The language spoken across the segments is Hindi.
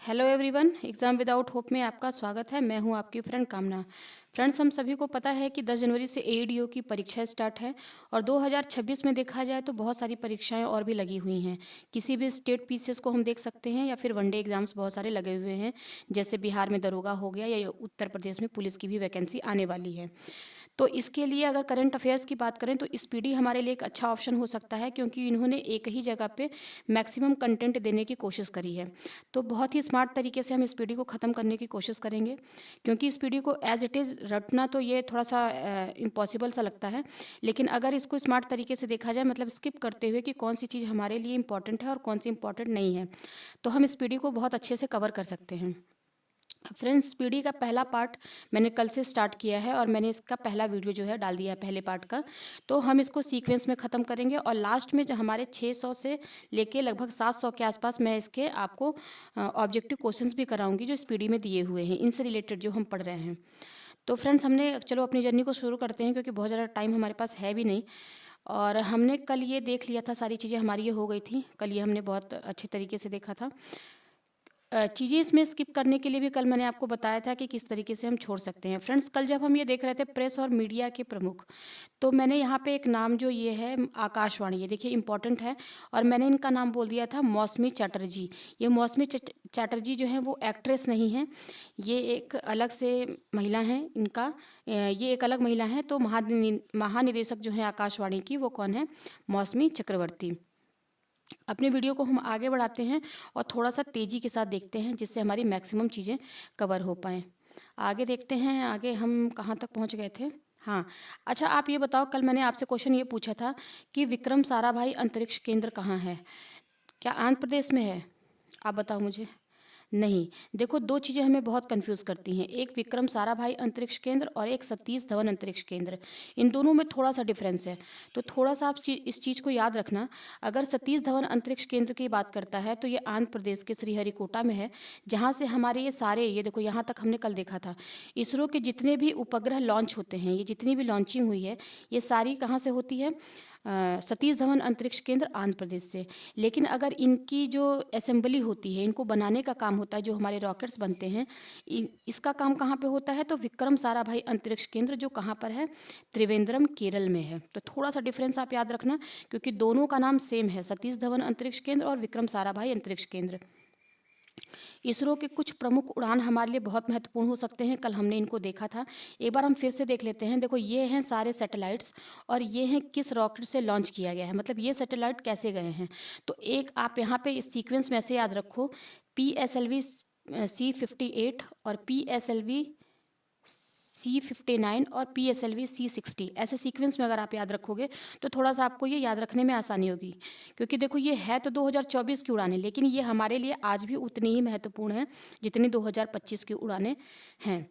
Hello everyone, exam without hope में आपका स्वागत है। मैं हूं आपकी फ्रेंड कामना। फ्रेंड्स, हम सभी को पता है कि 10 जनवरी से एईडीओ की परीक्षा स्टार्ट है और 2026 में देखा जाए तो बहुत सारी परीक्षाएं और भी लगी हुई हैं। किसी भी स्टेट पीसीएस को हम देख सकते हैं या फिर वनडे एग्जाम्स बहुत सारे लगे हुए हैं। जैसे बिहार में दरोगा हो गया या उत्तर प्रदेश में पुलिस की भी वैकेंसी आने वाली है। तो इसके लिए अगर करंट अफेयर्स की बात करें तो स्पीडी हमारे लिए एक अच्छा ऑप्शन हो सकता है, क्योंकि इन्होंने एक ही जगह पे मैक्सिमम कंटेंट देने की कोशिश करी है। तो बहुत ही स्मार्ट तरीके से हम स्पीडी को ख़त्म करने की कोशिश करेंगे, क्योंकि स्पीडी को एज इट इज़ रटना तो ये थोड़ा सा इम्पॉसिबल सा लगता है। लेकिन अगर इसको स्मार्ट तरीके से देखा जाए, मतलब स्किप करते हुए कि कौन सी चीज़ हमारे लिए इंपॉर्टेंट है और कौन सी इंपॉर्टेंट नहीं है, तो हम स्पीडी को बहुत अच्छे से कवर कर सकते हैं। फ्रेंड्स, स्पीडी का पहला पार्ट मैंने कल से स्टार्ट किया है और मैंने इसका पहला वीडियो जो है डाल दिया है पहले पार्ट का। तो हम इसको सीक्वेंस में ख़त्म करेंगे और लास्ट में जो हमारे 600 से लेके लगभग 700 के आसपास मैं इसके आपको ऑब्जेक्टिव क्वेश्चंस भी कराऊंगी जो स्पीडी में दिए हुए हैं, इनसे रिलेटेड जो हम पढ़ रहे हैं। तो फ्रेंड्स, हमने चलो अपनी जर्नी को शुरू करते हैं, क्योंकि बहुत ज़्यादा टाइम हमारे पास है भी नहीं। और हमने कल ये देख लिया था, सारी चीज़ें हमारी ये हो गई थी कल, ये हमने बहुत अच्छे तरीके से देखा था। चीज़ें इसमें स्किप करने के लिए भी कल मैंने आपको बताया था कि किस तरीके से हम छोड़ सकते हैं। फ्रेंड्स, कल जब हम ये देख रहे थे प्रेस और मीडिया के प्रमुख, तो मैंने यहाँ पे एक नाम जो ये है आकाशवाणी, ये देखिए इंपॉर्टेंट है, और मैंने इनका नाम बोल दिया था मौसमी चटर्जी। ये मौसमी चटर्जी जो है वो एक्ट्रेस नहीं है, ये एक अलग से महिला हैं। इनका ये एक अलग महिला हैं। तो महानिदेशक जो है आकाशवाणी की, वो कौन है? मौसमी चक्रवर्ती। अपने वीडियो को हम आगे बढ़ाते हैं और थोड़ा सा तेज़ी के साथ देखते हैं, जिससे हमारी मैक्सिमम चीज़ें कवर हो पाएँ। आगे देखते हैं, आगे हम कहाँ तक पहुँच गए थे। हाँ, अच्छा आप ये बताओ, कल मैंने आपसे क्वेश्चन ये पूछा था कि विक्रम साराभाई अंतरिक्ष केंद्र कहाँ है? क्या आंध्र प्रदेश में है? आप बताओ मुझे। नहीं, देखो, दो चीज़ें हमें बहुत कंफ्यूज करती हैं, एक विक्रम साराभाई अंतरिक्ष केंद्र और एक सतीश धवन अंतरिक्ष केंद्र। इन दोनों में थोड़ा सा डिफरेंस है, तो थोड़ा सा आप इस चीज़ को याद रखना। अगर सतीश धवन अंतरिक्ष केंद्र की बात करता है तो ये आंध्र प्रदेश के श्रीहरिकोटा में है, जहाँ से हमारे ये सारे, ये देखो यहाँ तक हमने कल देखा था, इसरो के जितने भी उपग्रह लॉन्च होते हैं, ये जितनी भी लॉन्चिंग हुई है, ये सारी कहाँ से होती है? सतीश धवन अंतरिक्ष केंद्र आंध्र प्रदेश से। लेकिन अगर इनकी जो असेंबली होती है, इनको बनाने का काम होता है, जो हमारे रॉकेट्स बनते हैं, इसका काम कहाँ पे होता है? तो विक्रम साराभाई अंतरिक्ष केंद्र जो कहाँ पर है? त्रिवेंद्रम, केरल में है। तो थोड़ा सा डिफरेंस आप याद रखना, क्योंकि दोनों का नाम सेम है, सतीश धवन अंतरिक्ष केंद्र और विक्रम साराभाई अंतरिक्ष केंद्र। इसरो के कुछ प्रमुख उड़ान हमारे लिए बहुत महत्वपूर्ण हो सकते हैं, कल हमने इनको देखा था। एक बार हम फिर से देख लेते हैं। देखो, ये हैं सारे सैटेलाइट्स और ये हैं किस रॉकेट से लॉन्च किया गया है, मतलब ये सैटेलाइट कैसे गए हैं। तो एक आप यहाँ पे इस सीक्वेंस में ऐसे याद रखो, PSLV C58 और PSLV C59 और PSLV C60, ऐसे सीक्वेंस में अगर आप याद रखोगे तो थोड़ा सा आपको ये याद रखने में आसानी होगी। क्योंकि देखो, ये है तो 2024 की उड़ानें, लेकिन ये हमारे लिए आज भी उतनी ही महत्वपूर्ण है जितनी 2025 की उड़ानें हैं।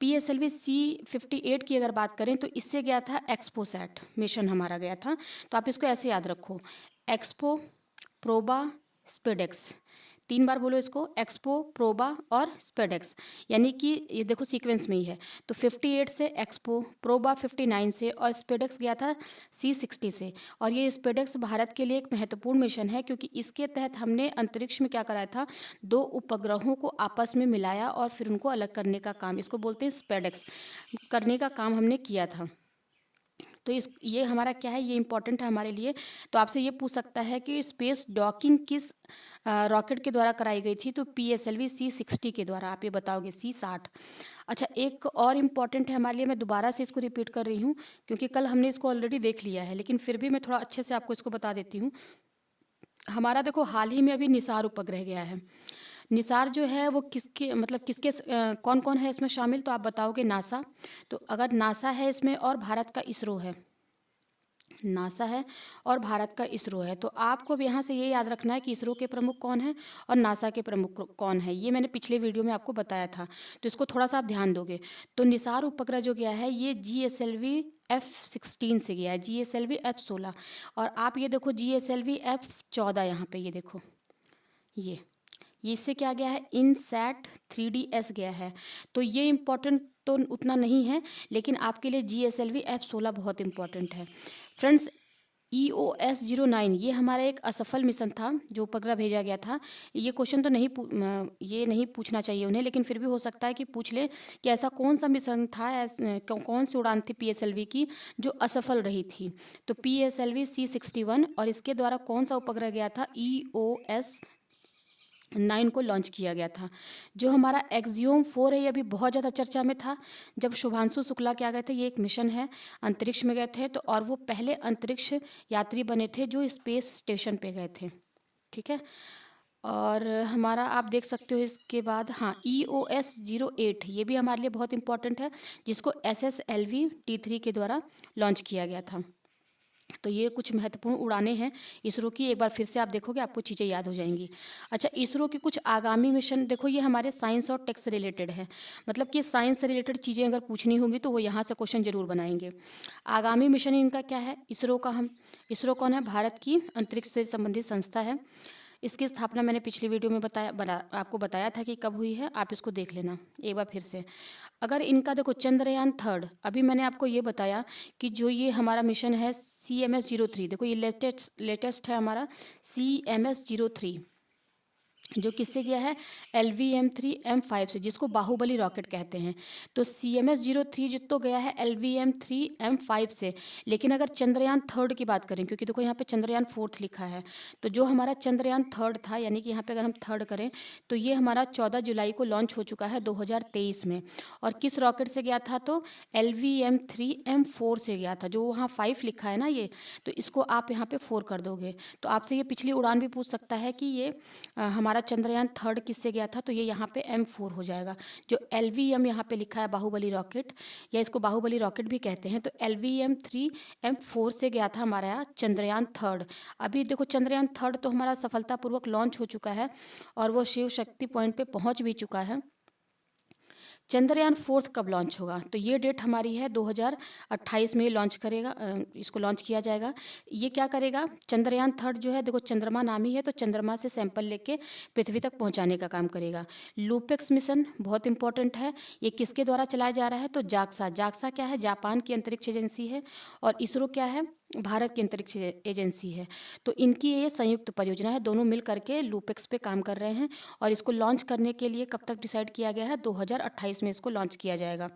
PSLV C58 की अगर बात करें तो इससे गया था एक्सपोसैट मिशन, हमारा गया था। तो आप इसको ऐसे याद रखो, एक्सपो, प्रोबा, स्पेडेक्स। 3 बार बोलो इसको, एक्सपो, प्रोबा और स्पेडेक्स। यानी कि ये देखो सीक्वेंस में ही है। तो 58 से एक्सपो, प्रोबा 59 से और स्पेडेक्स गया था C60 से। और ये स्पेडेक्स भारत के लिए एक महत्वपूर्ण मिशन है, क्योंकि इसके तहत हमने अंतरिक्ष में क्या कराया था? 2 उपग्रहों को आपस में मिलाया और फिर उनको अलग करने का काम, इसको बोलते हैं स्पेडेक्स, करने का काम हमने किया था। तो ये हमारा क्या है, ये इंपॉर्टेंट है हमारे लिए। तो आपसे ये पूछ सकता है कि स्पेस डॉकिंग किस रॉकेट के द्वारा कराई गई थी? तो PSLV C60 के द्वारा। आप ये बताओगे C60। अच्छा, एक और इम्पॉर्टेंट है हमारे लिए, मैं दोबारा से इसको रिपीट कर रही हूँ, क्योंकि कल हमने इसको ऑलरेडी देख लिया है, लेकिन फिर भी मैं थोड़ा अच्छे से आपको इसको बता देती हूँ। हमारा देखो, हाल ही में अभी निसार उपग्रह गया है। निसार जो है वो किसके, मतलब किसके कौन कौन है इसमें शामिल? तो आप बताओगे नासा। तो अगर नासा है इसमें और भारत का इसरो है, नासा है और भारत का इसरो है, तो आपको अब यहाँ से ये याद रखना है कि इसरो के प्रमुख कौन है और नासा के प्रमुख कौन है। ये मैंने पिछले वीडियो में आपको बताया था, तो इसको थोड़ा सा आप ध्यान दोगे। तो निसार उपग्रह जो गया है ये GSLV F16 से गया है, GSLV F16। और आप ये देखो GSLV F14, यहाँ पे ये देखो, ये इससे क्या गया है? इनसैट 3DS गया है। तो ये इम्पोर्टेंट तो उतना नहीं है, लेकिन आपके लिए GSLV F16 बहुत इम्पोर्टेंट है। फ्रेंड्स, EOS-09 ये हमारा एक असफल मिशन था जो उपग्रह भेजा गया था। ये क्वेश्चन तो ये नहीं पूछना चाहिए उन्हें, लेकिन फिर भी हो सकता है कि पूछ ले कि ऐसा कौन सा मिशन था, कौन सी उड़ान थी PSLV की जो असफल रही थी। तो PSLV C61 और इसके द्वारा कौन सा उपग्रह गया था, EOS-9 को लॉन्च किया गया था। जो हमारा एक्सियोम 4 है ये अभी बहुत ज़्यादा चर्चा में था जब शुभांशु शुक्ला क्या गए थे। ये एक मिशन है, अंतरिक्ष में गए थे, तो और वो पहले अंतरिक्ष यात्री बने थे जो स्पेस स्टेशन पे गए थे। ठीक है। और हमारा आप देख सकते हो इसके बाद, हाँ, EOS-08 ये भी हमारे लिए बहुत इंपॉर्टेंट है, जिसको SSLV T3 के द्वारा लॉन्च किया गया था। तो ये कुछ महत्वपूर्ण उड़ानें हैं इसरो की। एक बार फिर से आप देखोगे आपको चीज़ें याद हो जाएंगी। अच्छा, इसरो की कुछ आगामी मिशन देखो, ये हमारे साइंस और टेक से रिलेटेड है, मतलब कि साइंस से रिलेटेड चीज़ें अगर पूछनी होगी तो वो यहाँ से क्वेश्चन जरूर बनाएंगे। आगामी मिशन इनका क्या है इसरो का? इसरो कौन है? भारत की अंतरिक्ष से संबंधित संस्था है। इसकी स्थापना मैंने पिछली वीडियो में आपको बताया था कि कब हुई है, आप इसको देख लेना एक बार फिर से। अगर इनका देखो चंद्रयान 3, अभी मैंने आपको ये बताया कि जो ये हमारा मिशन है CMS-03, देखो ये लेटेस्ट है हमारा CMS-03, जो किससे गया है? LVM-3M5 से, जिसको बाहुबली रॉकेट कहते हैं। तो CMS-03 जो तो गया है LVM-3M5 से। लेकिन अगर चंद्रयान 3 की बात करें, क्योंकि देखो यहाँ पे चंद्रयान 4 लिखा है, तो जो हमारा चंद्रयान 3 था, यानी कि यहाँ पे अगर हम 3 करें तो ये हमारा 14 जुलाई को लॉन्च हो चुका है 2023 में। और किस रॉकेट से गया था? तो LVM-3M4 से गया था। जो वहाँ 5 लिखा है ना ये, तो इसको आप यहाँ पे 4 कर दोगे तो आपसे ये पिछली उड़ान भी पूछ सकता है कि ये हमारा चंद्रयान 3 किससे गया था, तो ये यहाँ पे M4 हो जाएगा। जो LVM यहाँ पे लिखा है बाहुबली रॉकेट, या इसको बाहुबली रॉकेट भी कहते हैं, तो LVM-3M4 से गया था हमारा यहाँ चंद्रयान 3। अभी देखो चंद्रयान 3 तो हमारा सफलतापूर्वक लॉन्च हो चुका है और वो शिव शक्ति पॉइंट पे पहुँच भी चुका है। चंद्रयान 4 कब लॉन्च होगा? तो ये डेट हमारी है 2028 में लॉन्च करेगा, इसको लॉन्च किया जाएगा। ये क्या करेगा? चंद्रयान 3 जो है, देखो चंद्रमा नाम ही है, तो चंद्रमा से सैंपल लेके पृथ्वी तक पहुंचाने का काम करेगा। लूपेक्स मिशन बहुत इंपॉर्टेंट है। ये किसके द्वारा चलाया जा रहा है? तो जाक्सा। जाक्सा क्या है? जापान की अंतरिक्ष एजेंसी है। और इसरो क्या है? भारत की अंतरिक्ष एजेंसी है। तो इनकी ये संयुक्त परियोजना है, दोनों मिल करके लूपेक्स पे काम कर रहे हैं। और इसको लॉन्च करने के लिए कब तक डिसाइड किया गया है? 2028 में इसको लॉन्च किया जाएगा।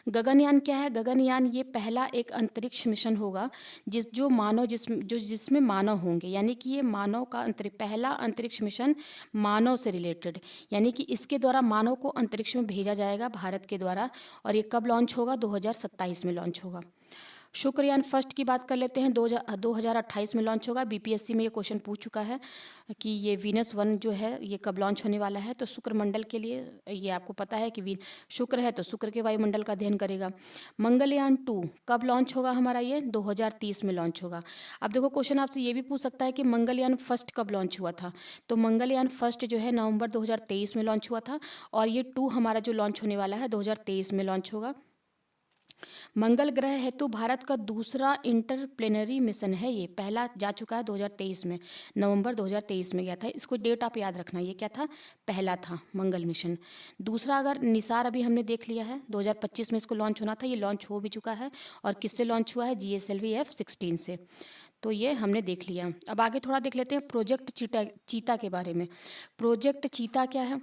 गगनयान क्या है? गगनयान ये पहला एक अंतरिक्ष मिशन होगा जिसमें मानव होंगे, यानी कि ये मानव का पहला अंतरिक्ष मिशन मानव से रिलेटेड, यानी कि इसके द्वारा मानव को अंतरिक्ष में भेजा जाएगा भारत के द्वारा। और ये कब लॉन्च होगा? 2027 में लॉन्च होगा। शुक्रयान फर्स्ट की बात कर लेते हैं, 2028 में लॉन्च होगा। BPSC में ये क्वेश्चन पूछ चुका है कि ये Venus-1 जो है ये कब लॉन्च होने वाला है। तो शुक्रमंडल के लिए ये आपको पता है कि शुक्र है तो शुक्र के वायुमंडल का अध्ययन करेगा। मंगलयान 2 कब लॉन्च होगा हमारा? ये 2030 में लॉन्च होगा। अब देखो क्वेश्चन आपसे ये भी पूछ सकता है कि मंगलयान फर्स्ट कब लॉन्च हुआ था। तो मंगलयान फर्स्ट जो है नवंबर 2023 में लॉन्च हुआ था, और ये 2 हमारा जो लॉन्च होने वाला है 2023 में लॉन्च होगा। मंगल ग्रह हेतु भारत का दूसरा इंटरप्लेनरी मिशन है। ये पहला जा चुका है 2023 में, नवंबर 2023 में गया था। इसको डेट आप याद रखना, ये क्या था? पहला था मंगल मिशन। दूसरा अगर निसार अभी हमने देख लिया है, 2025 में इसको लॉन्च होना था, ये लॉन्च हो भी चुका है। और किससे लॉन्च हुआ है? GSLV F-16 से। तो ये हमने देख लिया। अब आगे थोड़ा देख लेते हैं प्रोजेक्ट चीता के बारे में। प्रोजेक्ट चीता क्या है?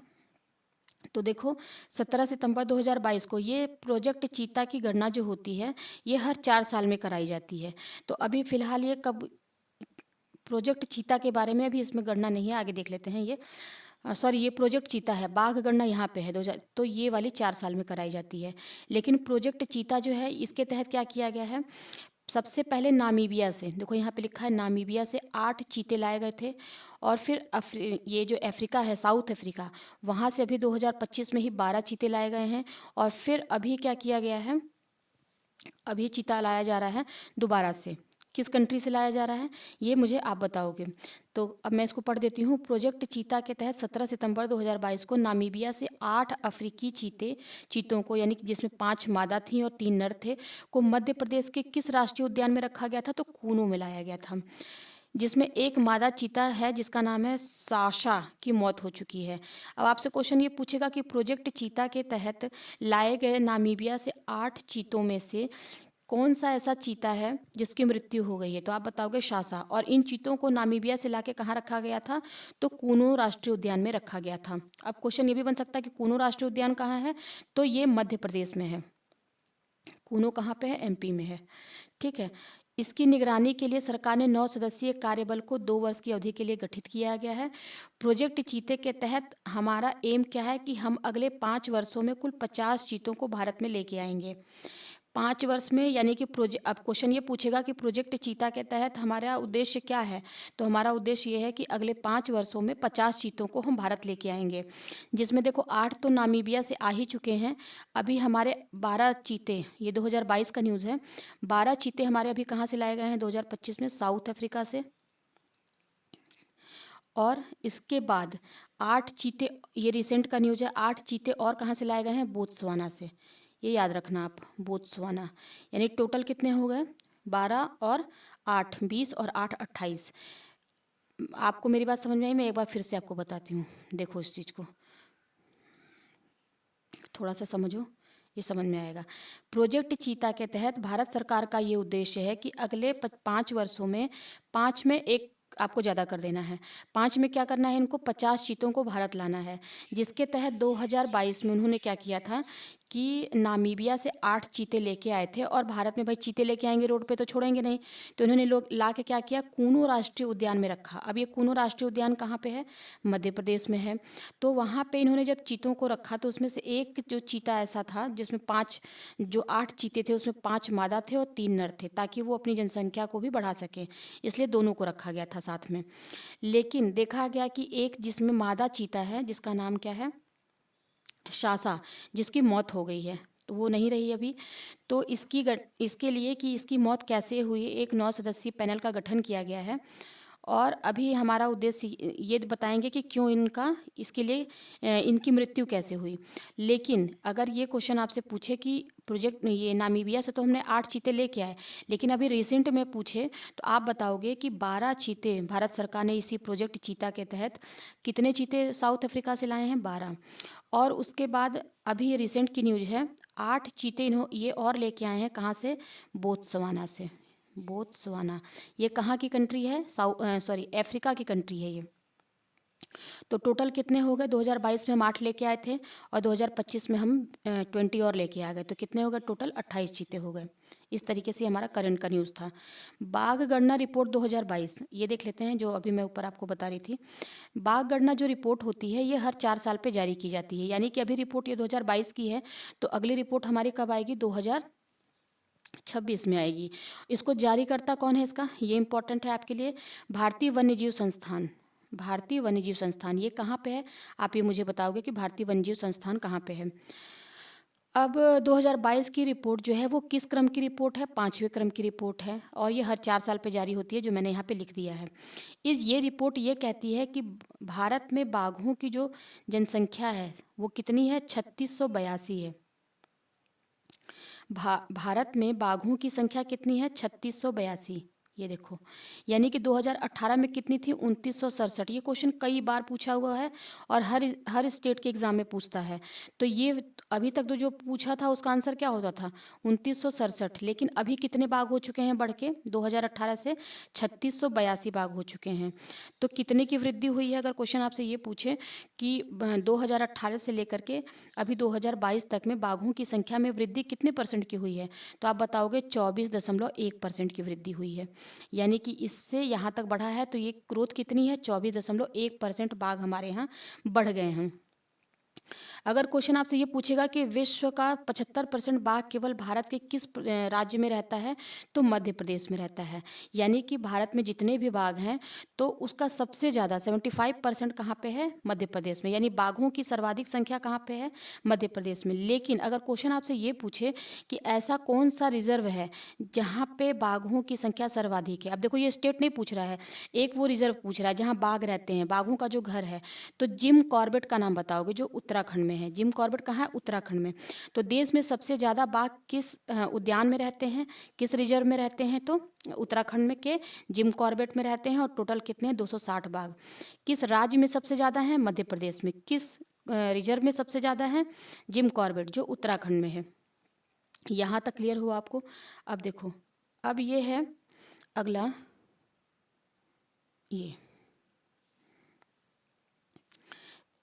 तो देखो 17 सितंबर 2022 को ये प्रोजेक्ट चीता की गणना जो होती है ये हर 4 साल में कराई जाती है। तो अभी फिलहाल ये कब प्रोजेक्ट चीता के बारे में अभी इसमें गणना नहीं है, आगे देख लेते हैं। ये सॉरी, ये प्रोजेक्ट चीता है, बाघ गणना यहाँ पे है 2000, तो ये वाली 4 साल में कराई जाती है। लेकिन प्रोजेक्ट चीता जो है इसके तहत क्या किया गया है? सबसे पहले नामीबिया से, देखो यहाँ पे लिखा है नामीबिया से 8 चीते लाए गए थे। और फिर ये जो अफ्रीका है, साउथ अफ्रीका, वहाँ से अभी 2025 में ही 12 चीते लाए गए हैं। और फिर अभी क्या किया गया है? अभी चीता लाया जा रहा है दोबारा से। किस कंट्री से लाया जा रहा है ये मुझे आप बताओगे। तो अब मैं इसको पढ़ देती हूँ। प्रोजेक्ट चीता के तहत 17 सितंबर 2022 को नामीबिया से 8 अफ्रीकी चीतों को, यानी कि जिसमें 5 मादा थीं और 3 नर थे, को मध्य प्रदेश के किस राष्ट्रीय उद्यान में रखा गया था? तो कूनू में लाया गया था, जिसमें एक मादा चीता है जिसका नाम है साशा, की मौत हो चुकी है। अब आपसे क्वेश्चन ये पूछेगा कि प्रोजेक्ट चीता के तहत लाए गए नामीबिया से 8 चीतों में से कौन सा ऐसा चीता है जिसकी मृत्यु हो गई है? तो आप बताओगे शासा। और इन चीतों को नामीबिया से लाके कहाँ रखा गया था? तो कूनो राष्ट्रीय उद्यान में रखा गया था। अब क्वेश्चन ये भी बन सकता है कि कूनो राष्ट्रीय उद्यान कहाँ है? तो ये मध्य प्रदेश में है। कूनो कहाँ पे है? एमपी में है। ठीक है। इसकी निगरानी के लिए सरकार ने 9 सदस्यीय कार्यबल को 2 वर्ष की अवधि के लिए गठित किया गया है। प्रोजेक्ट चीते के तहत हमारा एम क्या है कि हम अगले 5 वर्षों में कुल 50 चीतों को भारत में लेके आएंगे। 5 वर्ष में, यानी कि प्रोजेक्ट, अब क्वेश्चन ये पूछेगा कि प्रोजेक्ट चीता के तहत हमारा उद्देश्य क्या है? तो हमारा उद्देश्य ये है कि अगले 5 वर्षों में 50 चीतों को हम भारत लेके आएंगे, जिसमें देखो 8 तो नामीबिया से आ ही चुके हैं। अभी हमारे 12 चीते, ये 2022 का न्यूज़ है, 12 चीते हमारे अभी कहाँ से लाए गए हैं 2025 में? साउथ अफ्रीका से। और इसके बाद 8 चीते, ये रिसेंट का न्यूज़ है, 8 चीते और कहाँ से लाए गए हैं? बोत्सवाना से। ये याद रखना आप, बोत्सवाना। यानी टोटल कितने हो गए? 12 और 8 20 और 8 28। आपको मेरी बात समझ में आई? मैं एक बार फिर से आपको बताती हूँ, देखो इस चीज़ को थोड़ा सा समझो, ये समझ में आएगा। प्रोजेक्ट चीता के तहत भारत सरकार का ये उद्देश्य है कि अगले 5 वर्षों में, 5 में एक आपको ज़्यादा कर देना है, 5 में क्या करना है? इनको 50 चीतों को भारत लाना है, जिसके तहत 2022 में उन्होंने क्या किया था कि नामीबिया से 8 चीते लेके आए थे। और भारत में भाई चीते लेके आएंगे रोड पे तो छोड़ेंगे नहीं, तो इन्होंने लोग ला के क्या किया? कूनो राष्ट्रीय उद्यान में रखा। अब ये कूनो राष्ट्रीय उद्यान कहाँ पे है? मध्य प्रदेश में है। तो वहाँ पे इन्होंने जब चीतों को रखा तो उसमें से एक जो चीता ऐसा था जिसमें 5, जो 8 चीते थे उसमें 5 मादा थे और 3 नर थे, ताकि वो अपनी जनसंख्या को भी बढ़ा सके, इसलिए दोनों को रखा गया था साथ में। लेकिन देखा गया कि एक जिसमें मादा चीता है, जिसका नाम क्या है? शासा, जिसकी मौत हो गई है, तो वो नहीं रही अभी। तो इसके लिए कि इसकी मौत कैसे हुई, एक 9 सदस्यीय पैनल का गठन किया गया है। और अभी हमारा उद्देश्य ये बताएंगे कि क्यों इनका, इसके लिए इनकी मृत्यु कैसे हुई। लेकिन अगर ये क्वेश्चन आपसे पूछे कि प्रोजेक्ट, ये नामीबिया से तो हमने 8 चीते लेके आए, लेकिन अभी रिसेंट में पूछे तो आप बताओगे कि 12 चीते भारत सरकार ने इसी प्रोजेक्ट चीता के तहत, कितने चीते साउथ अफ्रीका से लाए हैं? 12। और उसके बाद अभी ये रिसेंट की न्यूज़ है, 8 चीते ये और लेके आए हैं, कहाँ से? बोत्सवाना से। बोत्सवाना, ये कहाँ की कंट्री है? सॉरी, अफ्रीका की कंट्री है ये। तो टोटल कितने हो गए? 2022 में हम 8 लेके आए थे और 2025 में हम 20 और लेके आ गए, तो कितने हो गए टोटल? 28 चीते हो गए। इस तरीके से हमारा करंट का न्यूज़ था। बाघ गणना रिपोर्ट 2022, ये देख लेते हैं, जो अभी मैं ऊपर आपको बता रही थी। बाघ गणना जो रिपोर्ट होती है ये हर 4 साल पे जारी की जाती है, यानी कि अभी रिपोर्ट ये 2022 की है, तो अगली रिपोर्ट हमारी कब आएगी? 2026 में आएगी। इसको जारी करता कौन है इसका? ये इंपॉर्टेंट है आपके लिए, भारतीय वन्यजीव संस्थान। भारतीय वन्यजीव संस्थान ये कहाँ पे है? आप ये मुझे बताओगे कि भारतीय वन्यजीव संस्थान कहाँ पे है। अब 2022 की रिपोर्ट जो है वो किस क्रम की रिपोर्ट है? 5वें क्रम की रिपोर्ट है, और ये हर 4 साल पे जारी होती है, जो मैंने यहाँ पे लिख दिया है। ये रिपोर्ट ये कहती है कि भारत में बाघों की जो जनसंख्या है वो कितनी है? 3682 है। भारत में बाघों की संख्या कितनी है? 3682। ये देखो, यानी कि 2018 में कितनी थी? 2967। ये क्वेश्चन कई बार पूछा हुआ है और हर स्टेट के एग्जाम में पूछता है। तो ये अभी तक तो जो पूछा था उसका आंसर क्या होता था? 2967। लेकिन अभी कितने बाघ हो चुके हैं बढ़ के? 2018 से 3682 बाघ हो चुके हैं। तो कितने की वृद्धि हुई है? अगर क्वेश्चन आपसे ये पूछे कि 2018 से लेकर के अभी 2022 तक में बाघों की संख्या में वृद्धि कितने परसेंट की हुई है? तो आप बताओगे 24.1% की वृद्धि हुई है। यानी कि इससे यहाँ तक बढ़ा है, तो ये ग्रोथ कितनी है? 24.1% बाघ हमारे यहाँ बढ़ गए हैं। अगर क्वेश्चन आपसे ये पूछेगा कि विश्व का 75% बाघ केवल भारत के किस राज्य में रहता है? तो मध्य प्रदेश में रहता है। यानी कि भारत में जितने भी बाघ हैं तो उसका सबसे ज़्यादा 75% कहाँ पे है? मध्य प्रदेश में। यानी बाघों की सर्वाधिक संख्या कहाँ पे है? मध्य प्रदेश में। लेकिन अगर क्वेश्चन आपसे ये पूछे कि ऐसा कौन सा रिजर्व है जहाँ पे बाघों की संख्या सर्वाधिक है, अब देखो ये स्टेट नहीं पूछ रहा है, एक वो रिजर्व पूछ रहा है जहाँ बाघ रहते हैं, बाघों का जो घर है। तो जिम कॉर्बेट का नाम बताओगे, जो उत्तराखंड में है। जिम कॉर्बेट कहाँ है? उत्तराखंड में। तो देश में सबसे ज़्यादा बाघ किस उद्यान में रहते हैं, किस रिजर्व में रहते हैं? तो उत्तराखंड में के जिम कॉर्बेट में रहते हैं। और टोटल कितने हैं? 260 बाघ। किस राज्य में सबसे ज़्यादा है? मध्य प्रदेश में। किस रिजर्व में सबसे ज़्यादा है? जिम कॉर्बेट, जो उत्तराखंड में है। यहाँ तक क्लियर हुआ आपको। अब देखो, अब ये है अगला, ये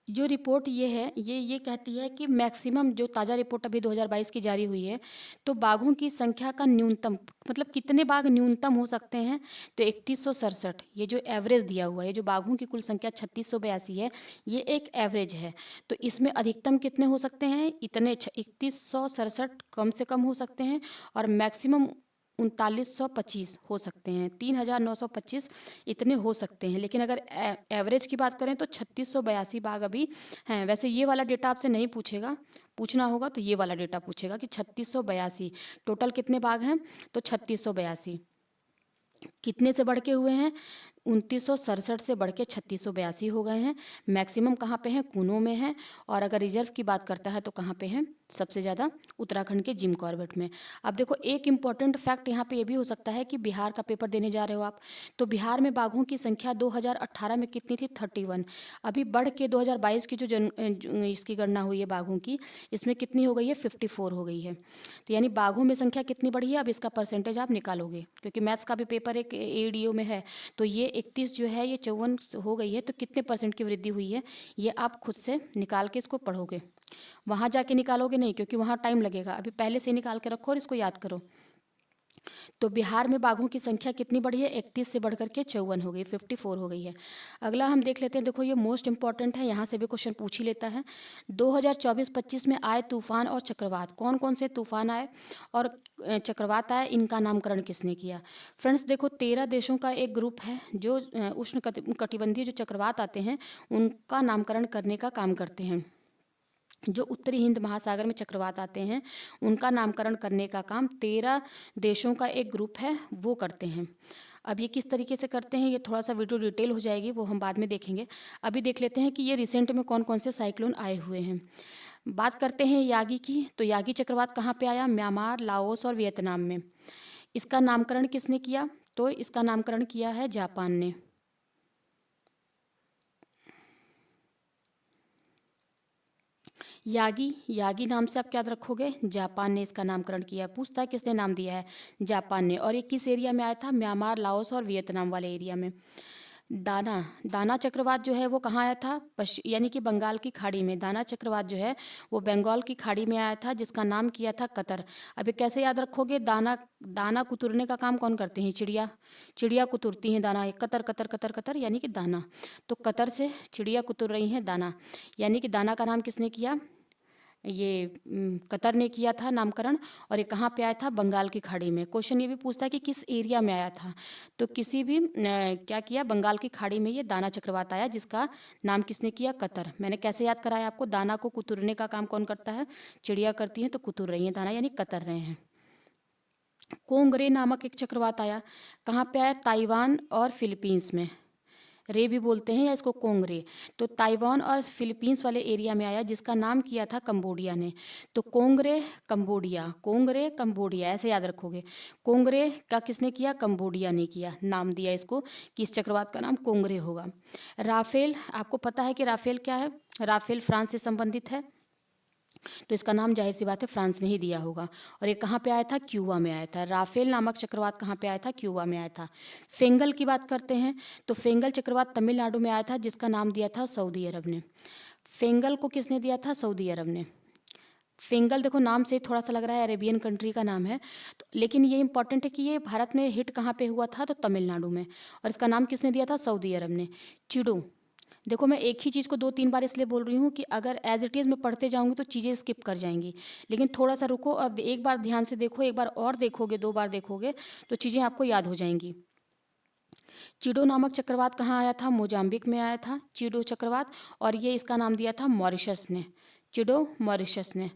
जो रिपोर्ट ये है, ये कहती है कि मैक्सिमम, जो ताज़ा रिपोर्ट अभी 2022 की जारी हुई है, तो बाघों की संख्या का न्यूनतम, मतलब कितने बाघ न्यूनतम हो सकते हैं, तो 3167। ये जो एवरेज दिया हुआ है, जो बाघों की कुल संख्या 3682 है, ये एक एवरेज है। तो इसमें अधिकतम कितने हो सकते हैं, इतने 3167 कम से कम हो सकते हैं, और मैक्सिमम 3925 हो सकते हैं, 3925 इतने हो सकते हैं। लेकिन अगर एवरेज की बात करें तो 3682 बाघ अभी हैं। वैसे ये वाला डेटा आपसे नहीं पूछेगा, पूछना होगा तो ये वाला डेटा पूछेगा कि 3682 टोटल कितने बाघ हैं, तो 3682 कितने से बढ़ के हुए हैं, 2967 से बढ़ के 3682 हो गए हैं। मैक्सिमम कहाँ पे हैं, कूनो में है, और अगर रिजर्व की बात करता है तो कहाँ पे है, सबसे ज़्यादा उत्तराखंड के जिम कॉर्बेट में। अब देखो, एक इम्पॉर्टेंट फैक्ट यहाँ पे ये भी हो सकता है कि बिहार का पेपर देने जा रहे हो आप, तो बिहार में बाघों की संख्या 2018 में कितनी थी, 31। अभी बढ़ के 2022 की इसकी गणना हुई है बाघों की, इसमें कितनी हो गई है, 54 हो गई है। तो यानी बाघों में संख्या कितनी बढ़ी है, अब इसका परसेंटेज आप निकालोगे, क्योंकि मैथ्स का भी पेपर एक एडीओ में है। तो ये 31 जो है, ये 54 हो गई है, तो कितने परसेंट की वृद्धि हुई है, ये आप खुद से निकाल के इसको पढ़ोगे। वहाँ जाके निकालोगे नहीं, क्योंकि वहाँ टाइम लगेगा। अभी पहले से निकाल के रखो और इसको याद करो। तो बिहार में बाघों की संख्या कितनी बढ़ी है, 31 से बढ़कर के 54 हो गई, 54 हो गई है। अगला हम देख लेते हैं। देखो, ये मोस्ट इंपॉर्टेंट है, यहाँ से भी क्वेश्चन पूछ ही लेता है। 2024-25 में आए तूफान और चक्रवात, कौन कौन से तूफान आए और चक्रवात आए, इनका नामकरण किसने किया। फ्रेंड्स देखो, 13 देशों का एक ग्रुप है जो उष्ण कटिबंधीय जो चक्रवात आते हैं उनका नामकरण करने का काम करते हैं। जो उत्तरी हिंद महासागर में चक्रवात आते हैं उनका नामकरण करने का काम 13 देशों का एक ग्रुप है वो करते हैं। अब ये किस तरीके से करते हैं, ये थोड़ा सा वीडियो डिटेल हो जाएगी, वो हम बाद में देखेंगे। अभी देख लेते हैं कि ये रिसेंट में कौन कौन से साइक्लोन आए हुए हैं। बात करते हैं यागी की, तो यागी चक्रवात कहाँ पे आया, म्यांमार, लाओस और वियतनाम में। इसका नामकरण किसने किया, तो इसका नामकरण किया है जापान ने। यागी, यागी नाम से आप क्या रखोगे, जापान ने इसका नामकरण किया है। पूछता है किसने नाम दिया है, जापान ने। और ये किस एरिया में आया था, म्यांमार, लाओस और वियतनाम वाले एरिया में। दाना, दाना चक्रवात जो है वो कहाँ आया था, यानी कि बंगाल की खाड़ी में। दाना चक्रवात जो है वो बंगाल की खाड़ी में आया था, जिसका नाम किया था कतर। अभी कैसे याद रखोगे, दाना, दाना कुतरने का काम कौन करते हैं, चिड़िया, चिड़िया कुतरती हैं दाना, कतर कतर कतर कतर यानी कि दाना। तो कतर से चिड़िया कुतर रही हैं दाना, यानी कि दाना का नाम किसने किया, ये कतर ने किया था नामकरण। और ये कहाँ पे आया था, बंगाल की खाड़ी में। क्वेश्चन ये भी पूछता है कि किस एरिया में आया था, तो किसी भी क्या किया, बंगाल की खाड़ी में ये दाना चक्रवात आया, जिसका नाम किसने किया, कतर। मैंने कैसे याद कराया आपको, दाना को कुतरने का काम कौन करता है, चिड़िया करती हैं, तो कुतर रही हैं दाना यानी कतर रहे हैं। कोंगरे नामक एक चक्रवात आया, कहाँ पे आया, ताइवान और फिलीपींस में। रे भी बोलते हैं या इसको कोंगरे। तो ताइवान और फिलीपींस वाले एरिया में आया, जिसका नाम किया था कंबोडिया ने। तो कोंगरे कंबोडिया, कोंगरे कंबोडिया ऐसे याद रखोगे। कोंगरे का किसने किया, कंबोडिया ने किया, नाम दिया इसको कि इस चक्रवात का नाम कोंगरे होगा। राफेल, आपको पता है कि राफेल क्या है, राफेल फ्रांस से संबंधित है, तो इसका नाम जाहिर सी बात है फ्रांस ने ही दिया होगा। और ये कहाँ पे आया था, क्यूबा में आया था। राफेल नामक चक्रवात कहाँ पे आया था, क्यूबा में आया था। फेंगल की बात करते हैं, तो फेंगल चक्रवात तमिलनाडु में आया था, जिसका नाम दिया था सऊदी अरब ने। फेंगल को किसने दिया था, सऊदी अरब ने। फेंगल देखो नाम से थोड़ा सा लग रहा है अरेबियन कंट्री का नाम है, तो लेकिन ये इंपॉर्टेंट है कि ये भारत में हिट कहाँ पे हुआ था, तो तमिलनाडु में। और इसका नाम किसने दिया था, सऊदी अरब ने। चिड़ू, देखो मैं एक ही चीज़ को 2-3 बार इसलिए बोल रही हूँ कि अगर एज इट इज़ मैं पढ़ते जाऊँगी तो चीज़ें स्किप कर जाएंगी, लेकिन थोड़ा सा रुको और एक बार ध्यान से देखो, एक बार और देखोगे, 2 बार देखोगे तो चीज़ें आपको याद हो जाएंगी। चिडो नामक चक्रवात कहाँ आया था, मोजाम्बिक में आया था चिडो चक्रवात, और ये इसका नाम दिया था मॉरिशस ने, चिडो मॉरिशस ने।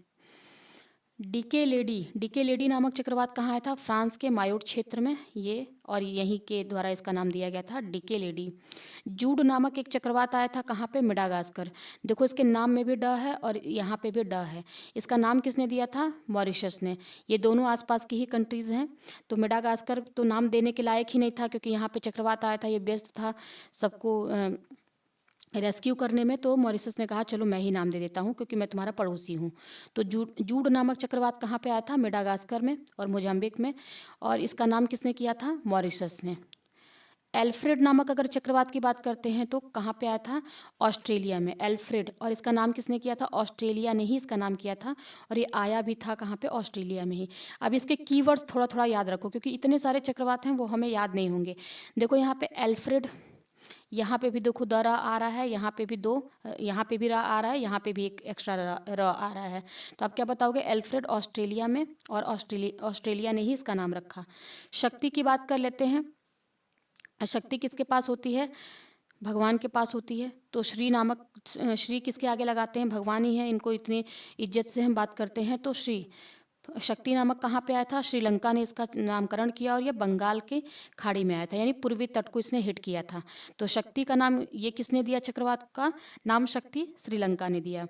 डीके लेडी, डीके लेडी नामक चक्रवात कहाँ आया था, फ्रांस के मायोट क्षेत्र में ये, और यहीं के द्वारा इसका नाम दिया गया था डीके लेडी। जूड नामक एक चक्रवात आया था, कहाँ पे, मेडागास्कर। देखो इसके नाम में भी ड है और यहाँ पे भी ड है। इसका नाम किसने दिया था, मॉरिशस ने। ये दोनों आसपास की ही कंट्रीज़ हैं। तो मेडागास्कर तो नाम देने के लायक ही नहीं था, क्योंकि यहाँ पे चक्रवात आया था, ये व्यस्त था सबको रेस्क्यू करने में, तो मॉरिशस ने कहा चलो मैं ही नाम दे देता हूँ क्योंकि मैं तुम्हारा पड़ोसी हूँ। तो जूड नामक चक्रवात कहाँ पे आया था? मेडागास्कर में और मोजाम्बिक में, और इसका नाम किसने किया था? मॉरिशस ने। एल्फ्रेड नामक अगर चक्रवात की बात करते हैं तो कहाँ पे आया था? ऑस्ट्रेलिया में, एल्फ्रेड, और इसका नाम किसने किया था? ऑस्ट्रेलिया ने ही इसका नाम किया था, और ये आया भी था कहाँ पे? ऑस्ट्रेलिया में ही। अब इसके कीवर्ड्स थोड़ा थोड़ा याद रखो क्योंकि इतने सारे चक्रवात हैं वो हमें याद नहीं होंगे। देखो यहाँ पे एल्फ्रेड, यहाँ पे भी देखो द र आ रहा है, यहाँ पे भी दो, यहाँ पे भी र आ रहा है, यहाँ पे भी एक एक्स्ट्रा र आ रहा है। तो आप क्या बताओगे? एल्फ्रेड ऑस्ट्रेलिया में, और ऑस्ट्रेलिया ने ही इसका नाम रखा। शक्ति की बात कर लेते हैं। शक्ति किसके पास होती है? भगवान के पास होती है। तो श्री नामक, श्री किसके आगे लगाते हैं? भगवान ही है, इनको इतनी इज्जत से हम बात करते हैं। तो श्री शक्ति नामक कहाँ पे आया था? श्रीलंका ने इसका नामकरण किया, और ये बंगाल के खाड़ी में आया था, यानी पूर्वी तट को इसने हिट किया था। तो शक्ति का नाम ये किसने दिया? चक्रवात का नाम शक्ति श्रीलंका ने दिया।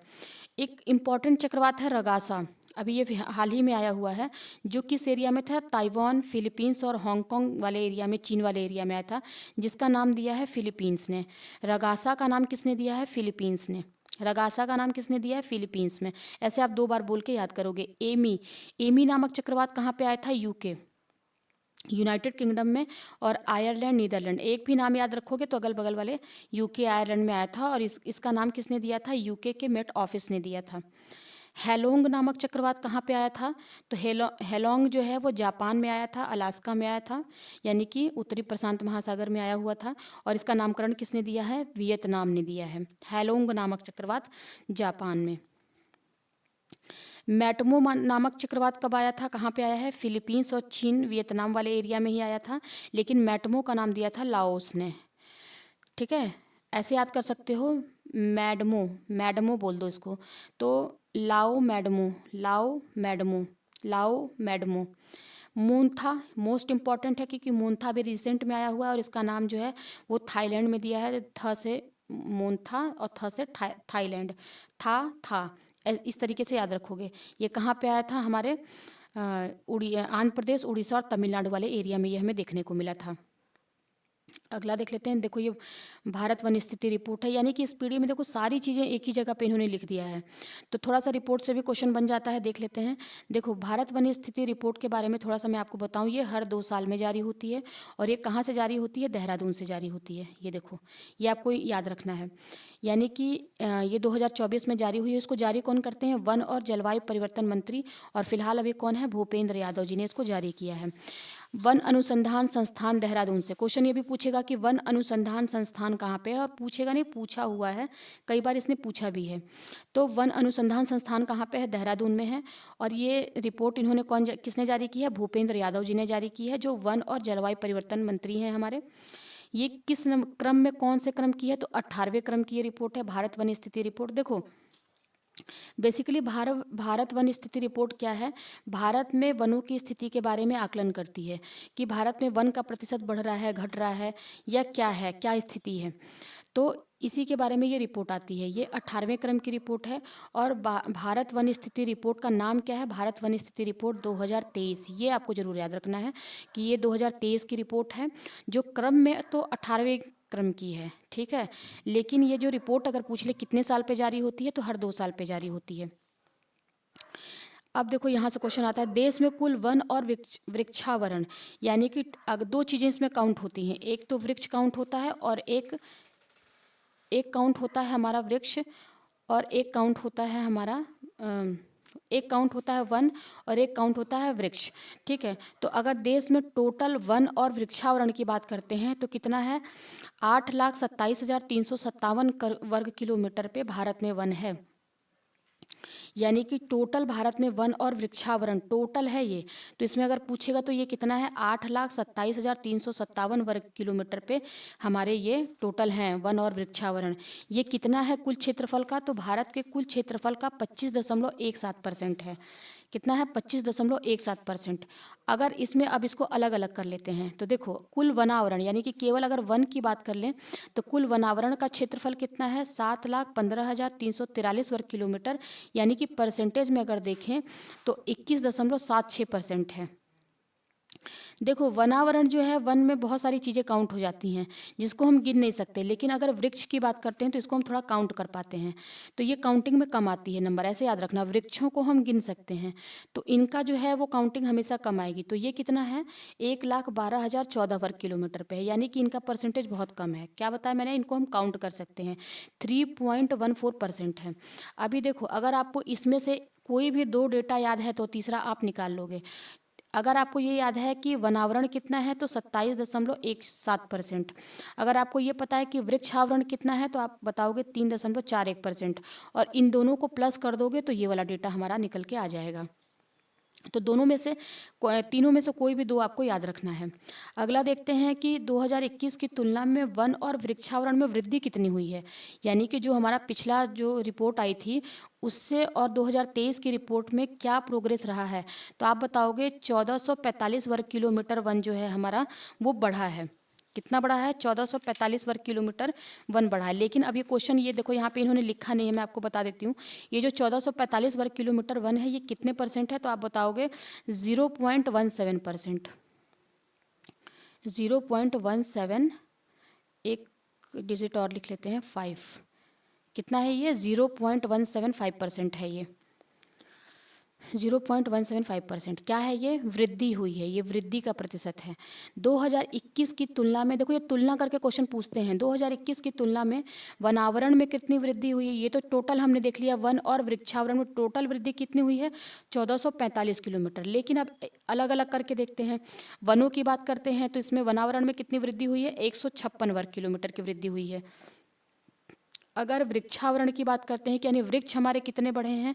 एक इम्पॉर्टेंट चक्रवात है रगासा, अभी ये हाल ही में आया हुआ है, जो किस एरिया में था? ताइवान, फिलीपींस और हांगकांग वाले एरिया में, चीन वाले एरिया में आया था, जिसका नाम दिया है फिलीपींस ने। रगासा का नाम किसने दिया है? फिलीपींस ने। रगासा का नाम किसने दिया है? फिलीपींस में। ऐसे आप 2 बार बोल के याद करोगे। एमी, एमी नामक चक्रवात कहाँ पे आया था? यूके, यूनाइटेड किंगडम में, और आयरलैंड, नीदरलैंड। एक भी नाम याद रखोगे तो अगल बगल वाले यूके, आयरलैंड में आया था, और इसका नाम किसने दिया था? यूके के मेट ऑफिस ने दिया था। हेलोंग नामक चक्रवात कहाँ पे आया था? तो हेलोंग जो है वो जापान में आया था, अलास्का में आया था, यानी कि उत्तरी प्रशांत महासागर में आया हुआ था, और इसका नामकरण किसने दिया है? वियतनाम ने दिया है। हेलोंग नामक चक्रवात जापान में। मैटमो नामक चक्रवात कब आया था? कहाँ पे आया है? फिलीपींस और चीन, वियतनाम वाले एरिया में ही आया था, लेकिन मैटमो का नाम दिया था लाओस ने। ठीक है, ऐसे याद कर सकते हो। मैडमो, मैडमो बोल दो इसको, तो लाओ मैडमो, लाओ मैडमो, लाओ मैडमो। मूनथा मोस्ट इम्पॉर्टेंट है क्योंकि मूनथा भी रिसेंट में आया हुआ है, और इसका नाम जो है वो थाईलैंड में दिया है। थ से मूनथा और थ से थाईलैंड, था। इस तरीके से याद रखोगे। ये कहाँ पे आया था? हमारे आंध्र प्रदेश, उड़ीसा और तमिलनाडु वाले एरिया में ये हमें देखने को मिला था। अगला देख लेते हैं। देखो ये भारत वन स्थिति रिपोर्ट है, यानी कि इस पीढ़ी में देखो सारी चीज़ें एक ही जगह पे इन्होंने लिख दिया है, तो थोड़ा सा रिपोर्ट से भी क्वेश्चन बन जाता है। देख लेते हैं। देखो भारत वन स्थिति रिपोर्ट के बारे में थोड़ा सा मैं आपको बताऊं। ये हर 2 साल में जारी होती है, और ये कहाँ से जारी होती है? देहरादून से जारी होती है। ये देखो, ये आपको याद रखना है। यानी कि ये 2024 में जारी हुई है। इसको जारी कौन करते हैं? वन और जलवायु परिवर्तन मंत्री, और फिलहाल अभी कौन है? भूपेंद्र यादव जी ने इसको जारी किया है। वन अनुसंधान संस्थान देहरादून से क्वेश्चन ये भी पूछेगा कि वन अनुसंधान संस्थान कहाँ पे है, और पूछेगा नहीं, पूछा हुआ है, कई बार इसने पूछा भी है। तो वन अनुसंधान संस्थान कहाँ पे है? देहरादून में है। और ये रिपोर्ट इन्होंने किसने जारी की है? भूपेंद्र यादव जी ने जारी की है, जो वन और जलवायु परिवर्तन मंत्री हैं हमारे। ये किस क्रम में, कौन से क्रम की है? तो 18वें क्रम की ये रिपोर्ट है, भारत वन स्थिति रिपोर्ट। देखो बेसिकली भारत वन स्थिति रिपोर्ट क्या है? भारत में वनों की स्थिति के बारे में आकलन करती है कि भारत में वन का प्रतिशत बढ़ रहा है, घट रहा है, या क्या है, क्या स्थिति है। तो इसी के बारे में ये रिपोर्ट आती है। ये 18वें क्रम की रिपोर्ट है, और भारत वन स्थिति रिपोर्ट का नाम क्या है? भारत वन स्थिति रिपोर्ट 2023। ये आपको जरूर याद रखना है कि ये 2023 की रिपोर्ट है, जो क्रम में तो 18वें क्रम की है। ठीक है, लेकिन ये जो रिपोर्ट अगर पूछ ले कितने साल पे जारी होती है, तो हर 2 साल पे जारी होती है। अब देखो यहाँ से क्वेश्चन आता है, देश में कुल वन और वृक्षावरण, यानी कि अगर 2 चीज़ें इसमें काउंट होती हैं। एक तो वृक्ष काउंट होता है, और एक काउंट होता है हमारा वृक्ष, और एक काउंट होता है हमारा एक काउंट होता है वन, और एक काउंट होता है वृक्ष। ठीक है, तो अगर देश में टोटल वन और वृक्षावरण की बात करते हैं तो कितना है? 8,27,357 वर्ग किलोमीटर पे भारत में वन है। यानी कि टोटल भारत में वन और वृक्षावरण टोटल है ये। तो इसमें अगर पूछेगा तो ये कितना है? 8,27,357 वर्ग किलोमीटर पे हमारे ये टोटल हैं वन और वृक्षावरण। ये कितना है कुल क्षेत्रफल का? तो भारत के कुल क्षेत्रफल का 25.17% है। कितना है? 25.17%। अगर इसमें अब इसको अलग अलग कर लेते हैं तो देखो, कुल वनावरण, यानी कि केवल अगर वन की बात कर लें तो कुल वनावरण का क्षेत्रफल कितना है? 7,15,343 वर्ग किलोमीटर, यानी कि परसेंटेज में अगर देखें तो 21.76% है। देखो वनावरण जो है, वन में बहुत सारी चीज़ें काउंट हो जाती हैं जिसको हम गिन नहीं सकते, लेकिन अगर वृक्ष की बात करते हैं तो इसको हम थोड़ा काउंट कर पाते हैं। तो ये काउंटिंग में कम आती है नंबर, ऐसे याद रखना। वृक्षों को हम गिन सकते हैं तो इनका जो है वो काउंटिंग हमेशा कम आएगी। तो ये कितना है, 1,12,014 वर्ग किलोमीटर पे है, यानी कि इनका परसेंटेज बहुत कम है। क्या बताया मैंने, इनको हम काउंट कर सकते हैं, 3.14% है। अभी देखो अगर आपको इसमें से कोई भी दो डेटा याद है तो तीसरा आप निकाल लोगे। अगर आपको ये याद है कि वनावरण कितना है तो 27.17%। अगर आपको ये पता है कि वृक्षावरण कितना है तो आप बताओगे 3.41%। और इन दोनों को प्लस कर दोगे तो ये वाला डेटा हमारा निकल के आ जाएगा। तो दोनों में से तीनों में से कोई भी दो आपको याद रखना है। अगला देखते हैं कि 2021 की तुलना में वन और वृक्षावरण में वृद्धि कितनी हुई है। यानी कि जो हमारा पिछला जो रिपोर्ट आई थी उससे और 2023 की रिपोर्ट में क्या प्रोग्रेस रहा है। तो आप बताओगे 1445 वर्ग किलोमीटर वन जो है हमारा वो बढ़ा है। कितना बढ़ा है, 1445 वर्ग किलोमीटर वन बढ़ा है। लेकिन अब ये क्वेश्चन, ये देखो यहाँ पे इन्होंने लिखा नहीं है, मैं आपको बता देती हूँ। ये जो 1445 वर्ग किलोमीटर वन है ये कितने परसेंट है, तो आप बताओगे 0.17%। 0.17, एक डिजिट और लिख लेते हैं 5। कितना है ये, 0.175% है ये। 0.175% क्या है, ये वृद्धि हुई है, ये वृद्धि का प्रतिशत है। 2021 की तुलना में, देखो ये तुलना करके क्वेश्चन पूछते हैं, 2021 की तुलना में वनावरण में कितनी वृद्धि हुई है। ये तो टोटल हमने देख लिया, वन और वृक्षावरण में टोटल वृद्धि कितनी हुई है, 1445 किलोमीटर। लेकिन अब अलग अलग करके देखते हैं। वनों की बात करते हैं तो इसमें वनावरण में कितनी वृद्धि हुई है, 156 वर्ग किलोमीटर की वृद्धि हुई है। अगर वृक्षावरण की बात करते हैं कि यानी वृक्ष हमारे कितने बढ़े हैं,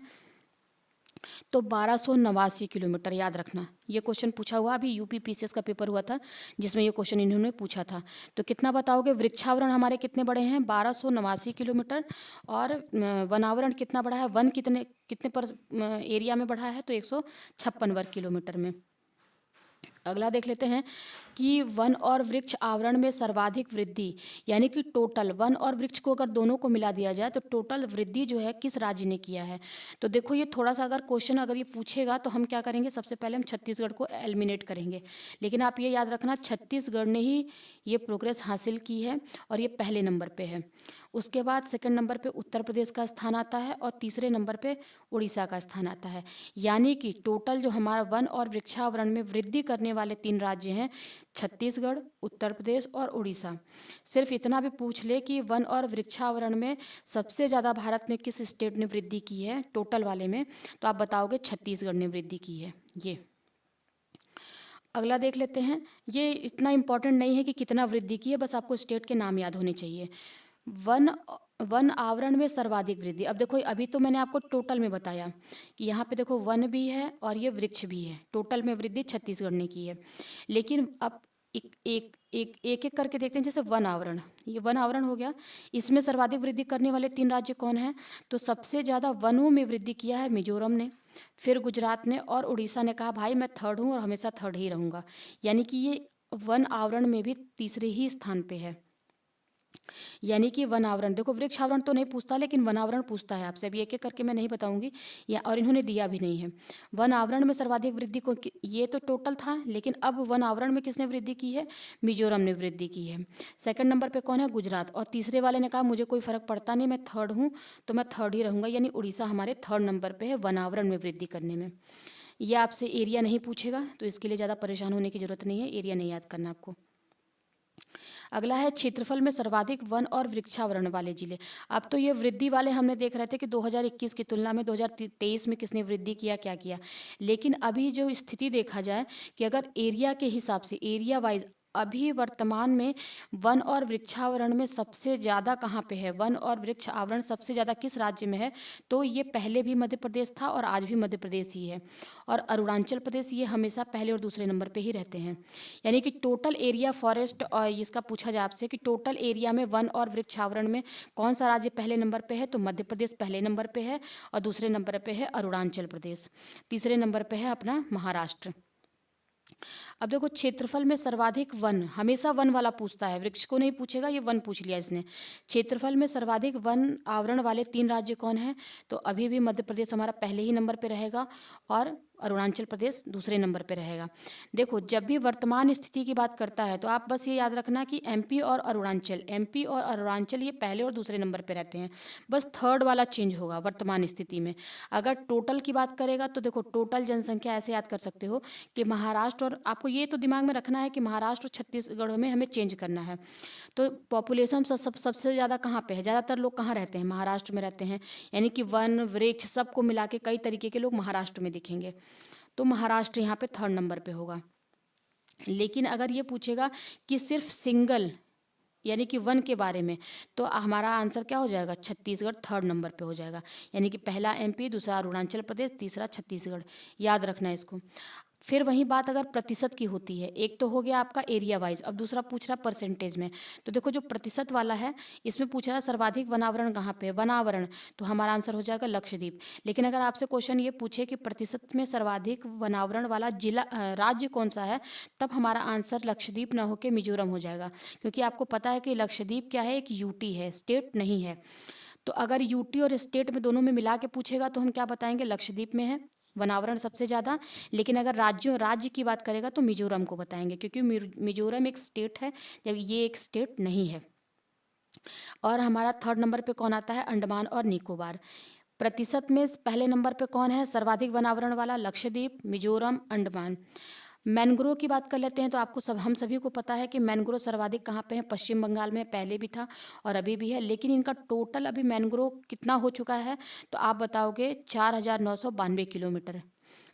तो 1289 किलोमीटर। याद रखना ये क्वेश्चन पूछा हुआ, अभी यूपी पीसीएस का पेपर हुआ था जिसमें ये क्वेश्चन इन्होंने पूछा था। तो कितना बताओगे, वृक्षावरण हमारे कितने बड़े हैं, 1289 किलोमीटर। और वनावरण कितना बड़ा है, वन कितने कितने पर एरिया में बढ़ा है, तो 156 वर्ग किलोमीटर में। अगला देख लेते हैं कि वन और वृक्ष आवरण में सर्वाधिक वृद्धि, यानी कि टोटल वन और वृक्ष को अगर दोनों को मिला दिया जाए तो टोटल वृद्धि जो है किस राज्य ने किया है। तो देखो ये थोड़ा सा अगर क्वेश्चन अगर ये पूछेगा तो हम क्या करेंगे, सबसे पहले हम छत्तीसगढ़ को एलिमिनेट करेंगे। लेकिन आप ये याद रखना छत्तीसगढ़ ने ही ये प्रोग्रेस हासिल की है और ये पहले नंबर पे है। उसके बाद सेकंड नंबर पे उत्तर प्रदेश का स्थान आता है और तीसरे नंबर पे उड़ीसा का स्थान आता है। यानी कि टोटल जो हमारा वन और वृक्षावरण में वृद्धि करने वाले तीन राज्य हैं, छत्तीसगढ़, उत्तर प्रदेश और उड़ीसा। सिर्फ इतना भी पूछ ले कि वन और वृक्षावरण में सबसे ज़्यादा भारत में किस स्टेट ने वृद्धि की है टोटल वाले में, तो आप बताओगे छत्तीसगढ़ ने वृद्धि की है। ये अगला देख लेते हैं। ये इतना इम्पोर्टेंट नहीं है कि कितना वृद्धि की है, बस आपको स्टेट के नाम याद होने चाहिए। वन वन आवरण में सर्वाधिक वृद्धि। अब देखो अभी तो मैंने आपको टोटल में बताया कि यहाँ पे देखो वन भी है और ये वृक्ष भी है, टोटल में वृद्धि छत्तीसगढ़ ने की है। लेकिन अब एक एक एक एक एक करके देखते हैं। जैसे वन आवरण, ये वन आवरण हो गया, इसमें सर्वाधिक वृद्धि करने वाले तीन राज्य कौन हैं, तो सबसे ज़्यादा वनों में वृद्धि किया है मिजोरम ने, फिर गुजरात ने और उड़ीसा ने कहा भाई मैं थर्ड हूँ और हमेशा थर्ड ही रहूँगा। यानी कि ये वन आवरण में भी तीसरे ही स्थान पे है। यानी कि वन आवरण, देखो वृक्ष आवरण तो नहीं पूछता लेकिन वन आवरण पूछता है आपसे। अभी एक एक करके मैं नहीं बताऊंगी या, और इन्होंने दिया भी नहीं है। वन आवरण में सर्वाधिक वृद्धि को, ये तो टोटल था, लेकिन अब वन आवरण में किसने वृद्धि की है, मिजोरम ने वृद्धि की है। सेकंड नंबर पे कौन है, गुजरात। और तीसरे वाले ने कहा मुझे कोई फर्क पड़ता नहीं, मैं थर्ड हूँ तो मैं थर्ड ही रहूँगा, यानी उड़ीसा हमारे थर्ड नंबर पर है वन आवरण में वृद्धि करने में। यह आपसे एरिया नहीं पूछेगा तो इसके लिए ज़्यादा परेशान होने की जरूरत नहीं है, एरिया नहीं याद करना आपको। अगला है क्षेत्रफल में सर्वाधिक वन और वृक्षावरण वाले जिले। अब तो ये वृद्धि वाले हमने देख रहे थे कि 2021 की तुलना में 2023 में किसने वृद्धि किया, क्या किया। लेकिन अभी जो स्थिति देखा जाए कि अगर एरिया के हिसाब से, एरिया वाइज अभी वर्तमान में वन और वृक्षावरण में सबसे ज़्यादा कहाँ पे है, वन और वृक्ष आवरण सबसे ज़्यादा किस राज्य में है, तो ये पहले भी मध्य प्रदेश था और आज भी मध्य प्रदेश ही है। और अरुणाचल प्रदेश ये हमेशा पहले और दूसरे नंबर पे ही रहते हैं। यानी कि टोटल एरिया फॉरेस्ट, और इसका पूछा जाए आपसे कि टोटल एरिया में वन और वृक्ष आवरण में कौन सा राज्य पहले नंबर पे है, तो मध्य प्रदेश पहले नंबर पे है और दूसरे नंबर पे है अरुणाचल प्रदेश, तीसरे नंबर पे है अपना महाराष्ट्र। अब देखो क्षेत्रफल में सर्वाधिक वन, हमेशा वन वाला पूछता है, वृक्ष को नहीं पूछेगा, ये वन पूछ लिया इसने। क्षेत्रफल में सर्वाधिक वन आवरण वाले तीन राज्य कौन हैं, तो अभी भी मध्य प्रदेश हमारा पहले ही नंबर पे रहेगा और अरुणाचल प्रदेश दूसरे नंबर पे रहेगा। देखो, जब भी वर्तमान स्थिति की बात करता है तो आप बस ये याद रखना कि एमपी और अरुणाचल ये पहले और दूसरे नंबर पे रहते हैं। बस थर्ड वाला चेंज होगा वर्तमान स्थिति में। अगर टोटल की बात करेगा तो देखो, टोटल जनसंख्या ऐसे याद कर सकते हो कि महाराष्ट्र, और आपको ये तो दिमाग में रखना है कि महाराष्ट्र और छत्तीसगढ़ में हमें चेंज करना है। तो पॉपुलेशन सबसे ज़्यादा कहाँ पे है, ज़्यादातर लोग कहाँ रहते हैं, महाराष्ट्र में रहते हैं। यानी कि वन वृक्ष सबको मिला के कई तरीके के लोग महाराष्ट्र में दिखेंगे। तो महाराष्ट्र यहाँ पे थर्ड नंबर पे होगा। लेकिन अगर ये पूछेगा कि सिर्फ सिंगल यानी कि वन के बारे में, तो हमारा आंसर क्या हो जाएगा, छत्तीसगढ़ थर्ड नंबर पे हो जाएगा। यानी कि पहला एमपी, दूसरा अरुणाचल प्रदेश, तीसरा छत्तीसगढ़। याद रखना है इसको। फिर वही बात अगर प्रतिशत की होती है, एक तो हो गया आपका एरिया वाइज, अब दूसरा पूछ रहा परसेंटेज में। तो देखो, जो प्रतिशत वाला है इसमें पूछ रहा है सर्वाधिक वनावरण कहाँ पे है, वनावरण, तो हमारा आंसर हो जाएगा लक्षद्वीप। लेकिन अगर आपसे क्वेश्चन ये पूछे कि प्रतिशत में सर्वाधिक वनावरण वाला जिला राज्य कौन सा है, तब हमारा आंसर लक्षद्वीप ना होकर मिजोरम हो जाएगा। क्योंकि आपको पता है कि लक्षद्वीप क्या है, एक यूटी है, स्टेट नहीं है। तो अगर यूटी और स्टेट में दोनों में मिला के पूछेगा तो हम क्या बताएंगे, लक्षद्वीप में है वनावरण सबसे ज़्यादा। लेकिन अगर राज्य की बात करेगा तो मिजोरम को बताएंगे, क्योंकि मिजोरम एक स्टेट है, जब ये एक स्टेट नहीं है। और हमारा थर्ड नंबर पे कौन आता है, अंडमान और निकोबार। प्रतिशत में पहले नंबर पे कौन है सर्वाधिक वनावरण वाला, लक्षद्वीप, मिजोरम, अंडमान। मैनग्रोव की बात कर लेते हैं तो आपको हम सभी को पता है कि मैनग्रोव सर्वाधिक कहाँ पे है, पश्चिम बंगाल में, पहले भी था और अभी भी है। लेकिन इनका टोटल अभी मैनग्रोव कितना हो चुका है, तो आप बताओगे 4,992 किलोमीटर।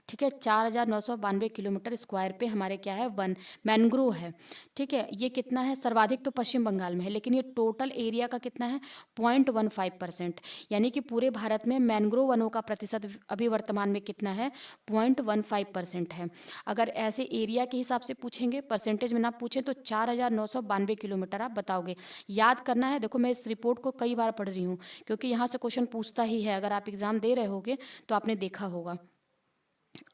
ठीक है, 4,992 किलोमीटर स्क्वायर पे हमारे क्या है, वन मैनग्रोव है। ठीक है, ये कितना है, सर्वाधिक तो पश्चिम बंगाल में है, लेकिन ये टोटल एरिया का कितना है, 0.15%। यानी कि पूरे भारत में मैनग्रोव वनों का प्रतिशत अभी वर्तमान में कितना है, 0.15% है। अगर ऐसे एरिया के हिसाब से पूछेंगे, परसेंटेज में ना पूछें, तो 4,992 किलोमीटर आप बताओगे। याद करना है, देखो मैं इस रिपोर्ट को कई बार पढ़ रही हूँ, क्योंकि यहाँ से क्वेश्चन पूछता ही है। अगर आप एग्जाम दे रहे होगे तो आपने देखा होगा।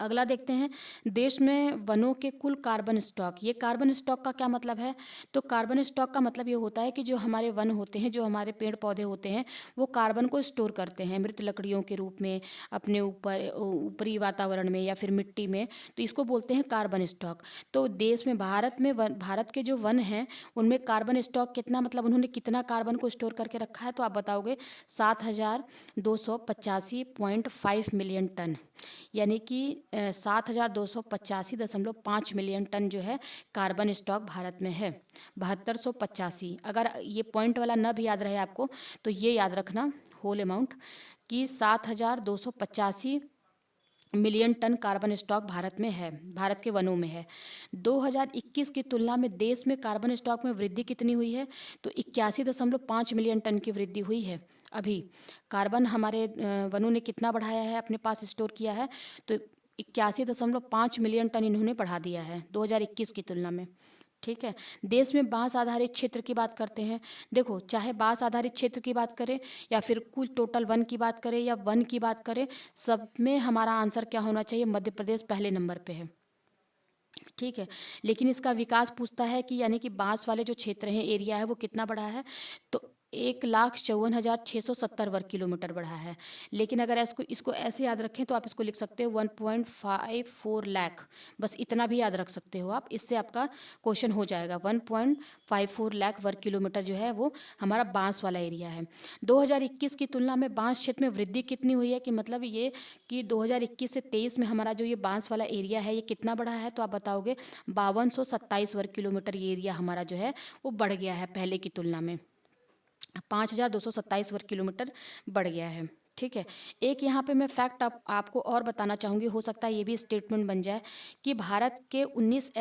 अगला देखते हैं, देश में वनों के कुल कार्बन स्टॉक। ये कार्बन स्टॉक का क्या मतलब है, तो कार्बन स्टॉक का मतलब ये होता है कि जो हमारे वन होते हैं, जो हमारे पेड़ पौधे होते हैं, वो कार्बन को स्टोर करते हैं मृत लकड़ियों के रूप में अपने ऊपरी वातावरण में या फिर मिट्टी में। तो इसको बोलते हैं कार्बन स्टॉक। तो देश में भारत के जो वन हैं उनमें कार्बन स्टॉक कितना, मतलब उन्होंने कितना कार्बन को स्टोर करके रखा है, तो आप बताओगे 7,285.5 मिलियन टन। यानी कि 7,285.5 मिलियन टन जो है कार्बन स्टॉक भारत में है। 7285, अगर ये पॉइंट वाला न भी याद रहे आपको तो ये याद रखना होल अमाउंट कि 7,285 million ton carbon stock Bharat में है, भारत के वनों में है। 2021 की तुलना में देश में कार्बन स्टॉक में वृद्धि कितनी हुई है, तो 81.5 मिलियन टन की वृद्धि हुई है। अभी कार्बन हमारे वनों ने कितना बढ़ाया है, अपने पास स्टोर किया है, तो 81.5 मिलियन टन इन्होंने बढ़ा दिया है 2021 की तुलना में। ठीक है, देश में बांस आधारित क्षेत्र की बात करते हैं। देखो, चाहे बांस आधारित क्षेत्र की बात करें या फिर कुल टोटल वन की बात करें या वन की बात करें, सब में हमारा आंसर क्या होना चाहिए, मध्य प्रदेश पहले नंबर पे है। ठीक है, लेकिन इसका विकास पूछता है कि यानी कि बांस वाले जो क्षेत्र हैं, एरिया है, वो कितना बढ़ा है, तो 1,54,670 वर्ग किलोमीटर बढ़ा है। लेकिन अगर इसको ऐसे याद रखें तो आप इसको लिख सकते हो 1.54 लाख, बस इतना भी याद रख सकते हो आप, इससे आपका क्वेश्चन हो जाएगा। 1.54 लाख वर्ग किलोमीटर जो है वो हमारा बांस वाला एरिया है। 2021 की तुलना में बांस क्षेत्र में वृद्धि कितनी हुई है, कि मतलब ये कि 2021 से 23 में हमारा जो ये बांस वाला एरिया है ये कितना बढ़ा है, तो आप बताओगे 5227 वर्ग किलोमीटर ये एरिया हमारा जो है वो बढ़ गया है, पहले की तुलना में 5,227 वर्ग किलोमीटर बढ़ गया है। ठीक है, एक यहाँ पे मैं फैक्ट आपको और बताना चाहूँगी, हो सकता है ये भी स्टेटमेंट बन जाए, कि भारत के 19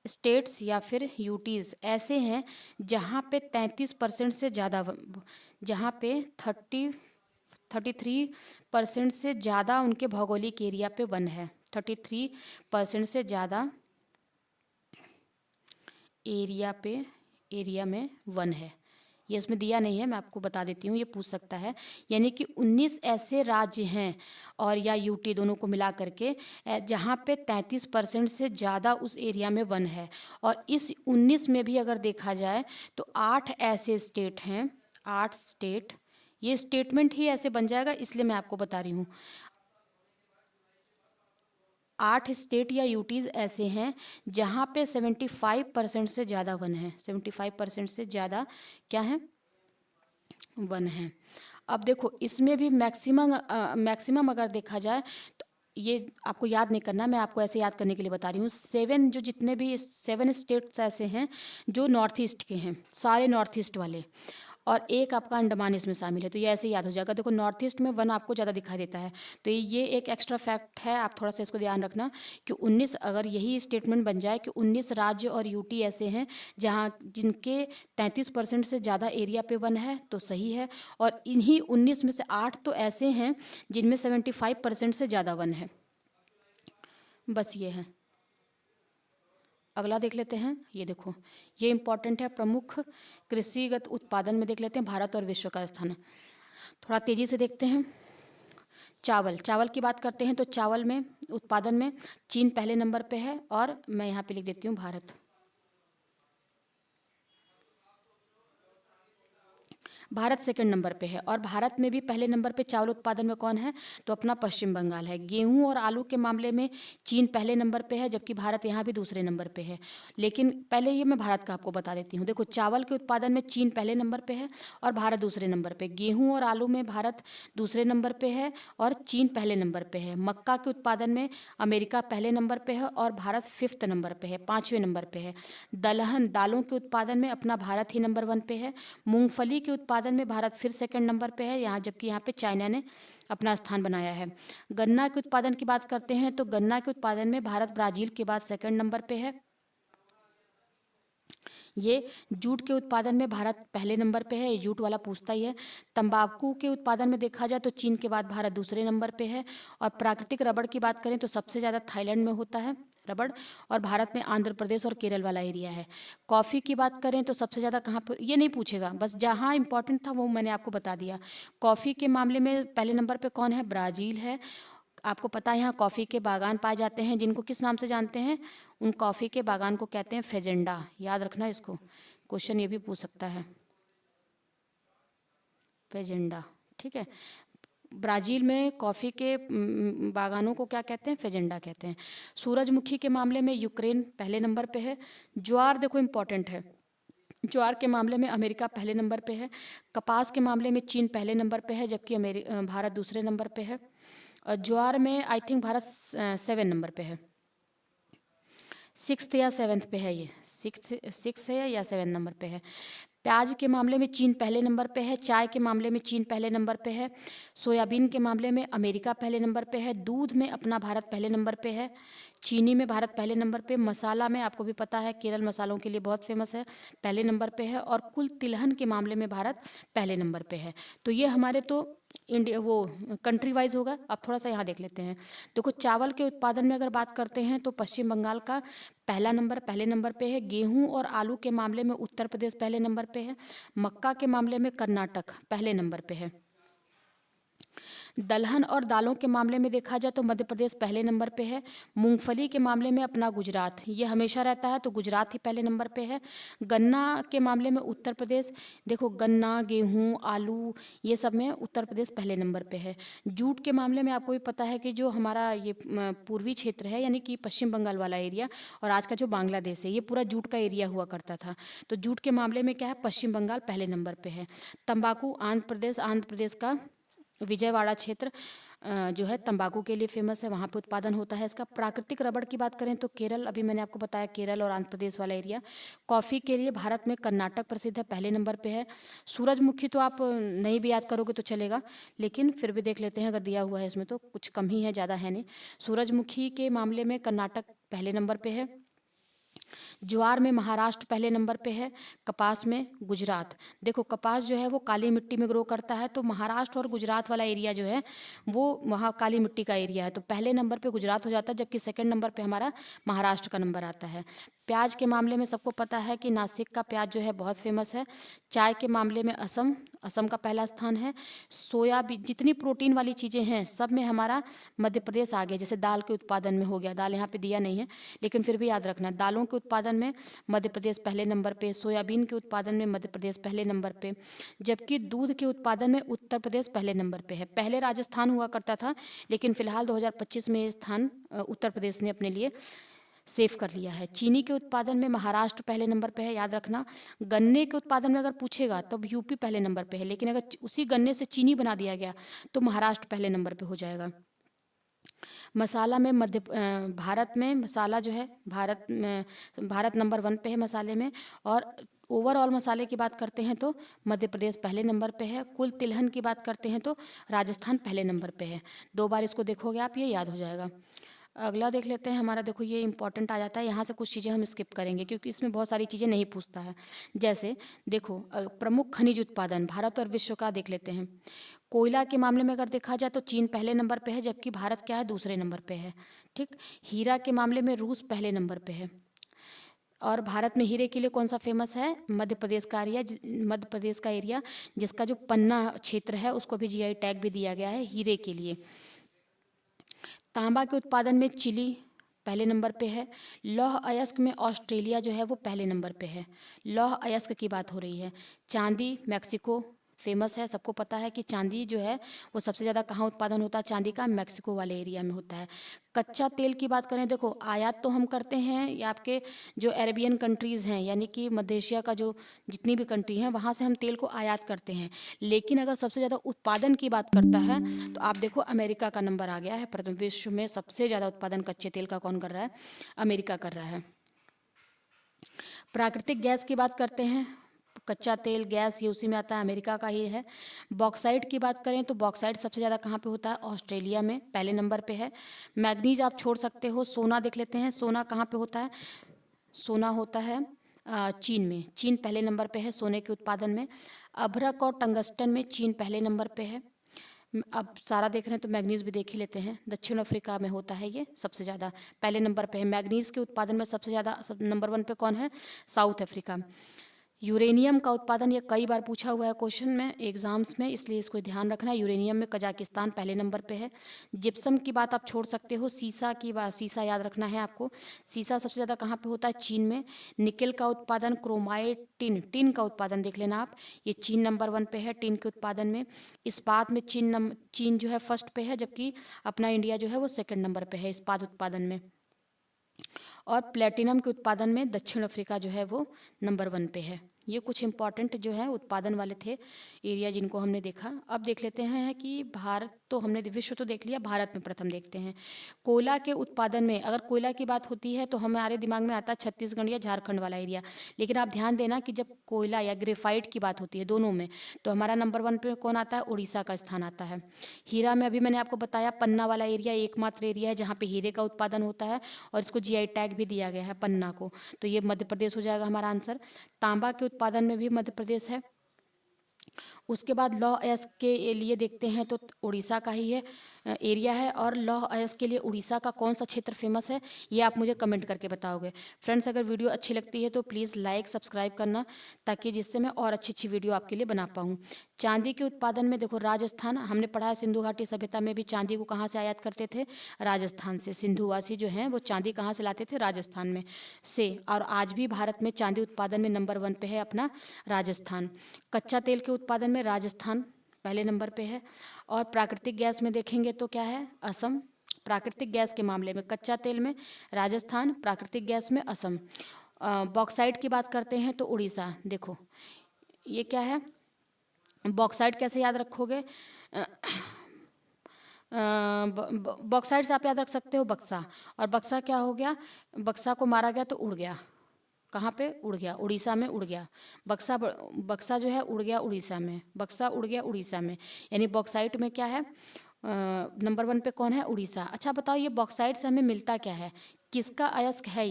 स्टेट्स या फिर यूटीज़ ऐसे हैं जहाँ पे 33% से ज़्यादा, जहाँ पे 33% से ज़्यादा उनके भौगोलिक एरिया पे वन है। 33% से ज़्यादा एरिया में वन है। ये इसमें दिया नहीं है, मैं आपको बता देती हूँ, ये पूछ सकता है। यानी कि 19 ऐसे राज्य हैं और या यूटी दोनों को मिला करके जहाँ पे 33% से ज़्यादा उस एरिया में वन है। और इस 19 में भी अगर देखा जाए तो 8 ऐसे स्टेट हैं, 8 स्टेट ये स्टेटमेंट ही ऐसे बन जाएगा, इसलिए मैं आपको बता रही हूँ। 8 स्टेट या यूटीज ऐसे हैं जहाँ पे 75% से ज़्यादा वन है, 75% से ज़्यादा क्या है, वन है। अब देखो इसमें भी मैक्सिमम अगर देखा जाए तो ये आपको याद नहीं करना, मैं आपको ऐसे याद करने के लिए बता रही हूँ। 7 जो जितने भी 7 स्टेट्स ऐसे हैं जो नॉर्थ ईस्ट के हैं, सारे नॉर्थ ईस्ट वाले, और एक आपका अंडमान इसमें शामिल है, तो ये ऐसे याद हो जाएगा। देखो नॉर्थ ईस्ट में वन आपको ज़्यादा दिखाई देता है, तो ये एक एक्स्ट्रा फैक्ट है, आप थोड़ा सा इसको ध्यान रखना कि 19, अगर यही स्टेटमेंट बन जाए कि 19 राज्य और यूटी ऐसे हैं जहाँ जिनके 33% से ज़्यादा एरिया पे वन है, तो सही है। और इन्हीं 19 में से 8 तो ऐसे हैं जिनमें 75% से ज़्यादा वन है। बस ये है। अगला देख लेते हैं, ये देखो ये इंपॉर्टेंट है, प्रमुख कृषिगत उत्पादन में देख लेते हैं भारत और विश्व का स्थान। थोड़ा तेजी से देखते हैं। चावल की बात करते हैं तो चावल में उत्पादन में चीन पहले नंबर पे है, और मैं यहाँ पे लिख देती हूँ भारत। भारत सेकंड नंबर पे है, और भारत में भी पहले नंबर पे चावल उत्पादन में कौन है, तो अपना पश्चिम बंगाल है। गेहूं और आलू के मामले में चीन पहले नंबर पे है, जबकि भारत यहाँ भी दूसरे नंबर पे है। लेकिन पहले ये मैं भारत का आपको बता देती हूँ। देखो चावल के उत्पादन में चीन पहले नंबर पे है और भारत दूसरे नंबर पे। गेहूँ और आलू में भारत दूसरे नंबर पे है और चीन पहले नंबर पे है। मक्का के उत्पादन में अमेरिका पहले नंबर पे है और भारत 5th नंबर पे है, 5वें नंबर पे है। दलहन दालों के उत्पादन में अपना भारत ही नंबर 1 पे है। मूंगफली के उत्पादन में भारत फिर सेकंड नंबर पे है, यहाँ जबकि यहाँ पे चाइना ने अपना स्थान बनाया है। गन्ना के उत्पादन की बात करते हैं तो गन्ना के उत्पादन में भारत ब्राजील के बाद सेकंड नंबर पे है। ये जूट के उत्पादन में भारत पहले नंबर पे है, ये जूट वाला पूछता ही है। तंबाकू के उत्पादन में देखा जाए तो चीन के बाद भारत दूसरे नंबर पे है। और प्राकृतिक रबड़ की बात करें तो सबसे ज़्यादा थाईलैंड में होता है रबड़, और भारत में आंध्र प्रदेश और केरल वाला एरिया है। कॉफ़ी की बात करें तो सबसे ज़्यादा कहाँ पर, ये नहीं पूछेगा, बस जहाँ इंपॉर्टेंट था वो मैंने आपको बता दिया। कॉफ़ी के मामले में पहले नंबर पे कौन है, ब्राज़ील है। आपको पता है यहाँ कॉफ़ी के बागान पाए जाते हैं, जिनको किस नाम से जानते हैं, उन कॉफ़ी के बागान को कहते हैं फेजेंडा। याद रखना इसको, क्वेश्चन ये भी पूछ सकता है, फेजेंडा। ठीक है, ब्राज़ील में कॉफ़ी के बागानों को क्या कहते हैं, फेजेंडा कहते हैं। सूरजमुखी के मामले में यूक्रेन पहले नंबर पे है। ज्वार देखो इम्पॉर्टेंट है, ज्वार के मामले में अमेरिका पहले नंबर पे है। कपास के मामले में चीन पहले नंबर पे है, जबकि भारत दूसरे नंबर पे है। और ज्वार में आई थिंक भारत 7 नंबर पे है, 6th या 7th पे है, ये 6 है या 7 नंबर पे है। प्याज के मामले में चीन पहले नंबर पे है। चाय के मामले में चीन पहले नंबर पे है। सोयाबीन के मामले में अमेरिका पहले नंबर पे है। दूध में अपना भारत पहले नंबर पे है। चीनी में भारत पहले नंबर पे। मसाला में आपको भी पता है केरल मसालों के लिए बहुत फेमस है, पहले नंबर पे है। और कुल तिलहन के मामले में भारत पहले नंबर पे है। तो ये हमारे तो इंडिया वो कंट्री वाइज होगा। अब थोड़ा सा यहाँ देख लेते हैं। देखो चावल के उत्पादन में अगर बात करते हैं तो पश्चिम बंगाल का पहले नंबर पे है। गेहूं और आलू के मामले में उत्तर प्रदेश पहले नंबर पे है। मक्का के मामले में कर्नाटक पहले नंबर पे है। दलहन और दालों के मामले में देखा जाए तो मध्य प्रदेश पहले नंबर पे है। मूंगफली के मामले में अपना गुजरात, ये हमेशा रहता है तो गुजरात ही पहले नंबर पे है। गन्ना के मामले में उत्तर प्रदेश, देखो गन्ना गेहूं आलू ये सब में उत्तर प्रदेश पहले नंबर पे है। जूट के मामले में आपको भी पता है कि जो हमारा ये पूर्वी क्षेत्र है, यानी कि पश्चिम बंगाल वाला एरिया और आज का जो बांग्लादेश है, ये पूरा जूट का एरिया हुआ करता था। तो जूट के मामले में क्या है, पश्चिम बंगाल पहले नंबर पे है। तंबाकू आंध्र प्रदेश का विजयवाड़ा क्षेत्र जो है तंबाकू के लिए फेमस है, वहाँ पे उत्पादन होता है इसका। प्राकृतिक रबड़ की बात करें तो केरल, अभी मैंने आपको बताया केरल और आंध्र प्रदेश वाला एरिया। कॉफ़ी के लिए भारत में कर्नाटक प्रसिद्ध है, पहले नंबर पे है। सूरजमुखी तो आप नहीं भी याद करोगे तो चलेगा, लेकिन फिर भी देख लेते हैं, अगर दिया हुआ है इसमें तो कुछ कम ही है, ज़्यादा है नहीं। सूरजमुखी के मामले में कर्नाटक पहले नंबर पे है। ज्वार में महाराष्ट्र पहले नंबर पे है। कपास में गुजरात, देखो कपास जो है वो काली मिट्टी में ग्रो करता है, तो महाराष्ट्र और गुजरात वाला एरिया जो है वो वहाँ काली मिट्टी का एरिया है, तो पहले नंबर पे गुजरात हो जाता है, जबकि सेकंड नंबर पे हमारा महाराष्ट्र का नंबर आता है। प्याज के मामले में सबको पता है कि नासिक का प्याज जो है बहुत फेमस है। चाय के मामले में असम का पहला स्थान है। सोयाबीन, जितनी प्रोटीन वाली चीज़ें हैं सब में हमारा मध्य प्रदेश आ गया। जैसे दाल के उत्पादन में हो गया, दाल यहाँ पे दिया नहीं है लेकिन फिर भी याद रखना, दालों के उत्पादन उत्पादन में मध्य प्रदेश पहले नंबर पे, सोयाबीन के उत्पादन में मध्य प्रदेश पहले नंबर पे, जबकि दूध के उत्पादन में उत्तर प्रदेश पहले नंबर पे है। पहले राजस्थान हुआ करता था, लेकिन फिलहाल 2025 में ये स्थान उत्तर प्रदेश ने अपने लिए सेव कर लिया है। चीनी के उत्पादन में महाराष्ट्र पहले नंबर पे है, याद रखना। गन्ने के उत्पादन में अगर पूछेगा तब यूपी पहले नंबर पे है, लेकिन अगर उसी गन्ने से चीनी बना दिया गया तो महाराष्ट्र पहले नंबर पे हो जाएगा। मसाला में भारत में मसाला जो है भारत नंबर 1 पे है मसाले में। और ओवरऑल मसाले की बात करते हैं तो मध्य प्रदेश पहले नंबर पे है। कुल तिलहन की बात करते हैं तो राजस्थान पहले नंबर पे है। 2 बार इसको देखोगे आप, ये याद हो जाएगा। अगला देख लेते हैं हमारा, देखो ये इंपॉर्टेंट आ जाता है, यहाँ से कुछ चीज़ें हम स्किप करेंगे क्योंकि इसमें बहुत सारी चीज़ें नहीं पूछता है। जैसे देखो प्रमुख खनिज उत्पादन भारत और विश्व का देख लेते हैं। कोयला के मामले में अगर देखा जाए तो चीन पहले नंबर पे है, जबकि भारत क्या है, दूसरे नंबर पे है। ठीक। हीरा के मामले में रूस पहले नंबर पे है। और भारत में हीरे के लिए कौन सा फेमस है, मध्य प्रदेश का एरिया, मध्य प्रदेश का एरिया जिसका जो पन्ना क्षेत्र है उसको भी जीआई टैग भी दिया गया है हीरे के लिए। तांबा के उत्पादन में चिली पहले नंबर पे है। लौह अयस्क में ऑस्ट्रेलिया जो है वो पहले नंबर पे है। लौह अयस्क की बात हो रही है। चांदी मैक्सिको फेमस है, सबको पता है कि चांदी जो है वो सबसे ज़्यादा कहाँ उत्पादन होता है चांदी का, मैक्सिको वाले एरिया में होता है। कच्चा तेल की बात करें, देखो आयात तो हम करते हैं, ये आपके जो अरेबियन कंट्रीज़ हैं यानी कि मध्य एशिया का जो जितनी भी कंट्री हैं वहाँ से हम तेल को आयात करते हैं। लेकिन अगर सबसे ज़्यादा उत्पादन की बात करता है तो आप देखो अमेरिका का नंबर आ गया है प्रथम। विश्व में सबसे ज़्यादा उत्पादन कच्चे तेल का कौन कर रहा है, अमेरिका कर रहा है। प्राकृतिक गैस की बात करते हैं, कच्चा तेल गैस ये उसी में आता है, अमेरिका का ही है। बॉक्साइट की बात करें तो बॉक्साइट सबसे ज़्यादा कहाँ पे होता है, ऑस्ट्रेलिया में पहले नंबर पे है। मैग्नीज आप छोड़ सकते हो। सोना देख लेते हैं, सोना कहाँ पे होता है, सोना होता है चीन में। चीन पहले नंबर पे है सोने के उत्पादन में। अभ्रक और टंगस्टन में चीन पहले नंबर पे है। अब सारा देख रहे हैं तो मैग्नीज भी देख ही लेते हैं। दक्षिण अफ्रीका में होता है ये सबसे ज़्यादा, पहले नंबर पे है। मैग्नीज के उत्पादन में सबसे ज़्यादा नंबर 1 पे कौन है, साउथ अफ्रीका। यूरेनियम का उत्पादन, ये कई बार पूछा हुआ है क्वेश्चन में एग्जाम्स में, इसलिए इसको ध्यान रखना है। यूरेनियम में कजाकिस्तान पहले नंबर पे है। जिप्सम की बात आप छोड़ सकते हो। सीसा की बात, सीसा याद रखना है आपको। सीसा सबसे ज़्यादा कहाँ पे होता है, चीन में। निकेल का उत्पादन, क्रोमाइट, टिन का उत्पादन देख लेना आप, ये चीन नंबर 1 पे है टिन के उत्पादन में। इस्पात में चीन जो है फर्स्ट पे है, जबकि अपना इंडिया जो है वो सेकंड नंबर पे है इस्पात उत्पादन में। और प्लेटिनम के उत्पादन में दक्षिण अफ्रीका जो है वो नंबर 1 पे है। ये कुछ इंपॉर्टेंट जो है उत्पादन वाले थे एरिया जिनको हमने देखा। अब देख लेते हैं कि भारत तो हमने विश्व तो देख लिया, भारत में प्रथम देखते हैं। कोयला के उत्पादन में अगर कोयला की बात होती है तो हमारे दिमाग में आता है छत्तीसगढ़ या झारखंड वाला एरिया, लेकिन आप ध्यान देना कि जब कोयला या ग्रेफाइट की बात होती है दोनों में, तो हमारा नंबर 1 पे कौन आता है, उड़ीसा का स्थान आता है। हीरा में अभी मैंने आपको बताया पन्ना वाला एरिया एकमात्र एरिया है जहाँ पे हीरे का उत्पादन होता है और इसको जीआई टैग भी दिया गया है पन्ना को, तो ये मध्य प्रदेश हो जाएगा हमारा आंसर। तांबा के उत्पादन में भी मध्य प्रदेश है। उसके बाद लौह अयस्क के लिए देखते हैं तो उड़ीसा का ही है एरिया है। और लौह अयस्क के लिए उड़ीसा का कौन सा क्षेत्र फेमस है ये आप मुझे कमेंट करके बताओगे। फ्रेंड्स अगर वीडियो अच्छी लगती है तो प्लीज़ लाइक सब्सक्राइब करना, ताकि जिससे मैं और अच्छी अच्छी वीडियो आपके लिए बना पाऊँ। चांदी के उत्पादन में देखो राजस्थान, हमने पढ़ा है सिंधु घाटी सभ्यता में भी चांदी को कहाँ से आयात करते थे, राजस्थान से। सिंधुवासी जो हैं वो चांदी कहाँ से लाते थे, राजस्थान में से। और आज भी भारत में चांदी उत्पादन में नंबर 1 पे है अपना राजस्थान। कच्चा तेल के उत्पादन में राजस्थान पहले नंबर पे है। और प्राकृतिक गैस में देखेंगे तो क्या है, असम। प्राकृतिक गैस के मामले में कच्चा तेल में राजस्थान, प्राकृतिक गैस में असम। बॉक्साइट की बात करते हैं तो उड़ीसा। देखो ये क्या है, बॉक्साइट कैसे याद रखोगे, बॉक्साइट से आप याद रख सकते हो बक्सा। और बक्सा क्या हो गया, बक्सा को मारा गया तो उड़ गया, कहाँ पे उड़ गया, उड़ीसा में उड़ गया। बक्सा जो है उड़ गया उड़ीसा में, बक्सा उड़ गया उड़ीसा में, यानी बॉक्साइट में क्या है, नंबर 1 पे कौन है, उड़ीसा। अच्छा बताओ ये बॉक्साइट से हमें मिलता क्या है, किसका अयस्क है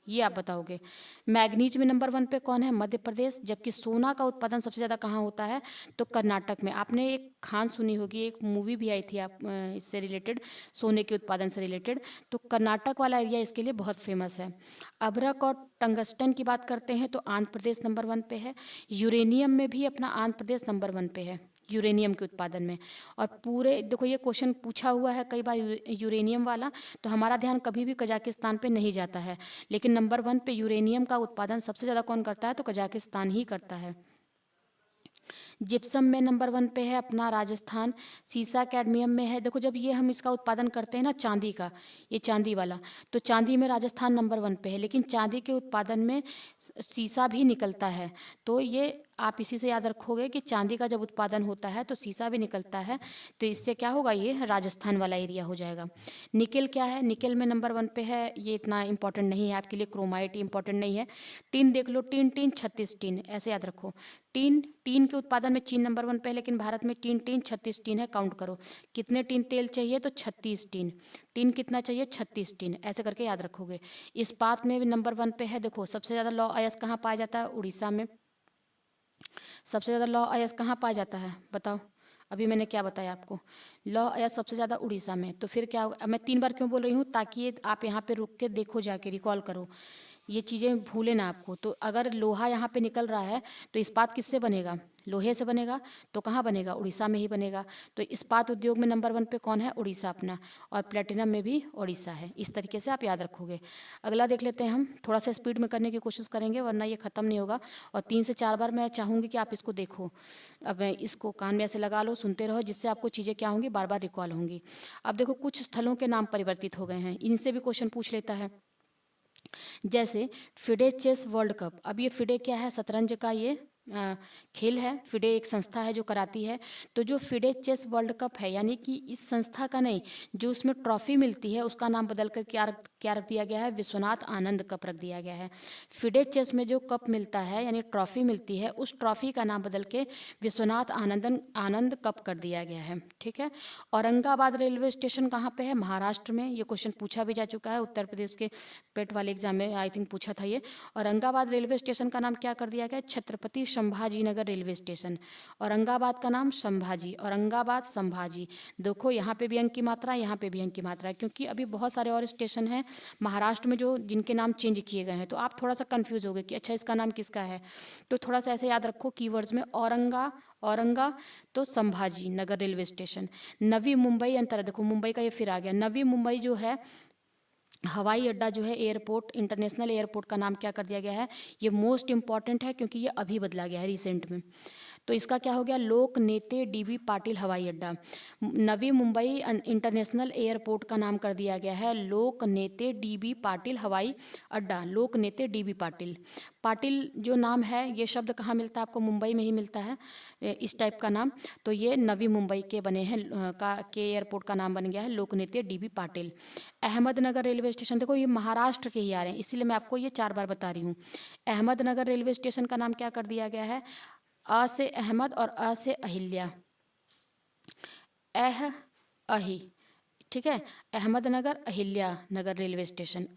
ये आप बताओगे। मैग्नीज में नंबर 1 पे कौन है, मध्य प्रदेश। जबकि सोना का उत्पादन सबसे ज़्यादा कहाँ होता है, तो कर्नाटक में। आपने एक खान सुनी होगी, एक मूवी भी आई थी आप इससे रिलेटेड, सोने के उत्पादन से रिलेटेड, तो कर्नाटक वाला एरिया इसके लिए बहुत फेमस है। अभ्रक और टंगस्टन की बात करते हैं तो आंध्र प्रदेश नंबर 1 पे है। यूरेनियम में भी अपना आंध्र प्रदेश नंबर 1 पे है। यूरेनियम के उत्पादन में। और पूरे देखो ये क्वेश्चन पूछा हुआ है कई बार यूरेनियम वाला, तो हमारा ध्यान कभी भी कजाकिस्तान पे नहीं जाता है, लेकिन नंबर 1 पे यूरेनियम का उत्पादन सबसे ज़्यादा कौन करता है, तो कजाकिस्तान ही करता है। जिप्सम में नंबर 1 पे है अपना राजस्थान। सीसा कैडमियम में है, देखो जब ये हम इसका उत्पादन करते हैं ना चांदी का, ये चांदी वाला, तो चांदी में राजस्थान नंबर 1 पे है, लेकिन चांदी के उत्पादन में सीसा भी निकलता है। तो ये आप इसी से याद रखोगे कि चांदी का जब उत्पादन होता है तो सीसा भी निकलता है, तो इससे क्या होगा, ये राजस्थान वाला एरिया हो जाएगा। निकेल क्या है, निकेल में नंबर 1 पे है, ये इतना इंपॉर्टेंट नहीं है आपके लिए, क्रोमाइट इंपॉर्टेंट नहीं है। टीन देख लो, टीन टीन 36 टीन, ऐसे याद रखो। टीन टीन के उत्पादन में चीन नंबर 1 पे है, लेकिन भारत में टीन टीन 36 टीन है। काउंट करो कितने टीन तेल चाहिए, तो 36 टीन। टीन कितना चाहिए, 36 टीन, ऐसे करके याद रखोगे। इस्पात में भी नंबर 1 पे है, देखो सबसे ज़्यादा लौह अयस्क कहाँ पाया जाता है, उड़ीसा में। सबसे ज़्यादा लौह अयस्क कहाँ पाया जाता है, बताओ। अभी मैंने क्या बताया आपको, लौह अयस्क सबसे ज़्यादा उड़ीसा में। तो फिर क्या होगा, अब मैं 3 बार क्यों बोल रही हूँ, ताकि ये आप यहाँ पे रुक के देखो, जाके रिकॉल करो, ये चीज़ें भूले ना आपको। तो अगर लोहा यहाँ पे निकल रहा है तो इस्पात किससे बनेगा, लोहे से बनेगा, तो कहाँ बनेगा, उड़ीसा में ही बनेगा। तो इस्पात उद्योग में नंबर 1 पे कौन है, उड़ीसा अपना। और प्लेटिनम में भी उड़ीसा है। इस तरीके से आप याद रखोगे। अगला देख लेते हैं हम, थोड़ा सा स्पीड में करने की कोशिश करेंगे वरना ये ख़त्म नहीं होगा। और 3 से 4 बार मैं चाहूँगी कि आप इसको देखो। अब इसको कान में ऐसे लगा लो, सुनते रहो, जिससे आपको चीज़ें क्या होंगी, बार बार रिकॉल होंगी। अब देखो कुछ स्थलों के नाम परिवर्तित हो गए हैं, इनसे भी क्वेश्चन पूछ लेता है। जैसे फिडे चेस वर्ल्ड कप, अब ये फिडे क्या है, शतरंज का ये खेल है। फिडे एक संस्था है जो कराती है। तो जो फिडे चेस वर्ल्ड कप है, यानी कि इस संस्था का नहीं, जो उसमें ट्रॉफी मिलती है उसका नाम बदल कर क्या रख दिया गया है, विश्वनाथ आनंद कप रख दिया गया है। फिडे चेस में जो कप मिलता है यानी ट्रॉफी मिलती है, उस ट्रॉफी का नाम बदल के विश्वनाथ आनंद कप कर दिया गया है। ठीक है। औरंगाबाद रेलवे स्टेशन कहाँ पे है, महाराष्ट्र में। ये क्वेश्चन पूछा भी जा चुका है, उत्तर प्रदेश के पेट वाले एग्जाम में आई थिंक पूछा था ये। औरंगाबाद रेलवे स्टेशन का नाम क्या कर दिया गया, छत्रपति संभाजी नगर रेलवे स्टेशन। औरंगाबाद का नाम संभाजी, औरंगाबाद संभाजी। देखो यहाँ पे भी अंक की मात्रा, यहाँ पे भी अंक की मात्रा है, क्योंकि अभी बहुत सारे और स्टेशन हैं महाराष्ट्र में जो जिनके नाम चेंज किए गए हैं। तो आप थोड़ा सा कंफ्यूज हो गए कि अच्छा इसका नाम किसका है। तो थोड़ा सा ऐसे याद रखो कीवर्ड्स में, औरंगा तो संभाजी नगर रेलवे स्टेशन। नवी मुंबई अंतर, देखो मुंबई का ये फिर आ गया। नवी मुंबई जो है हवाई अड्डा जो है, एयरपोर्ट, इंटरनेशनल एयरपोर्ट का नाम क्या कर दिया गया है, ये मोस्ट इंपॉर्टेंट है क्योंकि ये अभी बदला गया है रिसेंट में। तो इसका क्या हो गया, लोक नेते डीबी पाटिल हवाई अड्डा। नवी मुंबई इंटरनेशनल एयरपोर्ट का नाम कर दिया गया है लोक नेते डीबी पाटिल हवाई अड्डा, लोक नेते डीबी पाटिल। पाटिल जो नाम है, ये शब्द कहाँ मिलता है आपको, मुंबई में ही मिलता है इस टाइप का नाम। तो ये नवी मुंबई के बने हैं के एयरपोर्ट का नाम बन गया है लोकनेते dB Patil. Ahmednagar railway station, देखो ये महाराष्ट्र के ही आ रहे हैं, इसीलिए मैं आपको ये 4 बार बता रही हूँ। अहमदनगर रेलवे स्टेशन का नाम क्या कर दिया गया है, अ से अहमद और अ से अहिल्या, अही। ठीक है। अहमदनगर अहिल्या नगर रेलवे स्टेशन,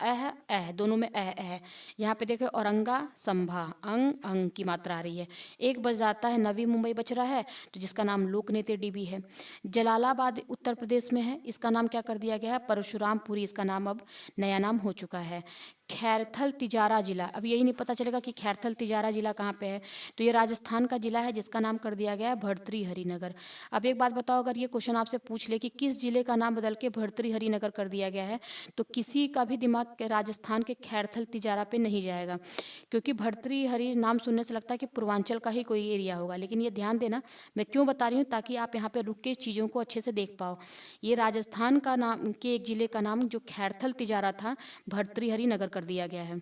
दोनों में है। यहाँ पे देखो औरंगा संभा, अंग की मात्रा आ रही है। एक बच जाता है, नवी मुंबई बच रहा है, तो जिसका नाम लोकनेते डीबी है। जलालाबाद उत्तर प्रदेश में है, इसका नाम क्या कर दिया गया है, परशुरामपुरी, इसका नाम अब नया नाम हो चुका है। खैरथल तिजारा जिला, अब यही नहीं पता चलेगा कि खैरथल तिजारा जिला कहाँ पे है, तो ये राजस्थान का जिला है जिसका नाम कर दिया गया है भर्तृहरि नगर। अब एक बात बताओ, अगर ये क्वेश्चन आपसे पूछ ले कि किस जिले का नाम बदल के भर्तृहरि नगर कर दिया गया है, तो किसी का भी दिमाग के राजस्थान के खैरथल तिजारा पे नहीं जाएगा, क्योंकि भर्तृहरि नाम सुनने से लगता है कि पूर्वांचल का ही कोई एरिया होगा। लेकिन ये ध्यान देना, मैं क्यों बता रही हूँ, ताकि आप यहाँ पे रुक के चीज़ों को अच्छे से देख पाओ। ये राजस्थान का नाम के एक जिले का नाम जो खैरथल तिजारा था, भर्तृहरि नगर कर दिया गया है।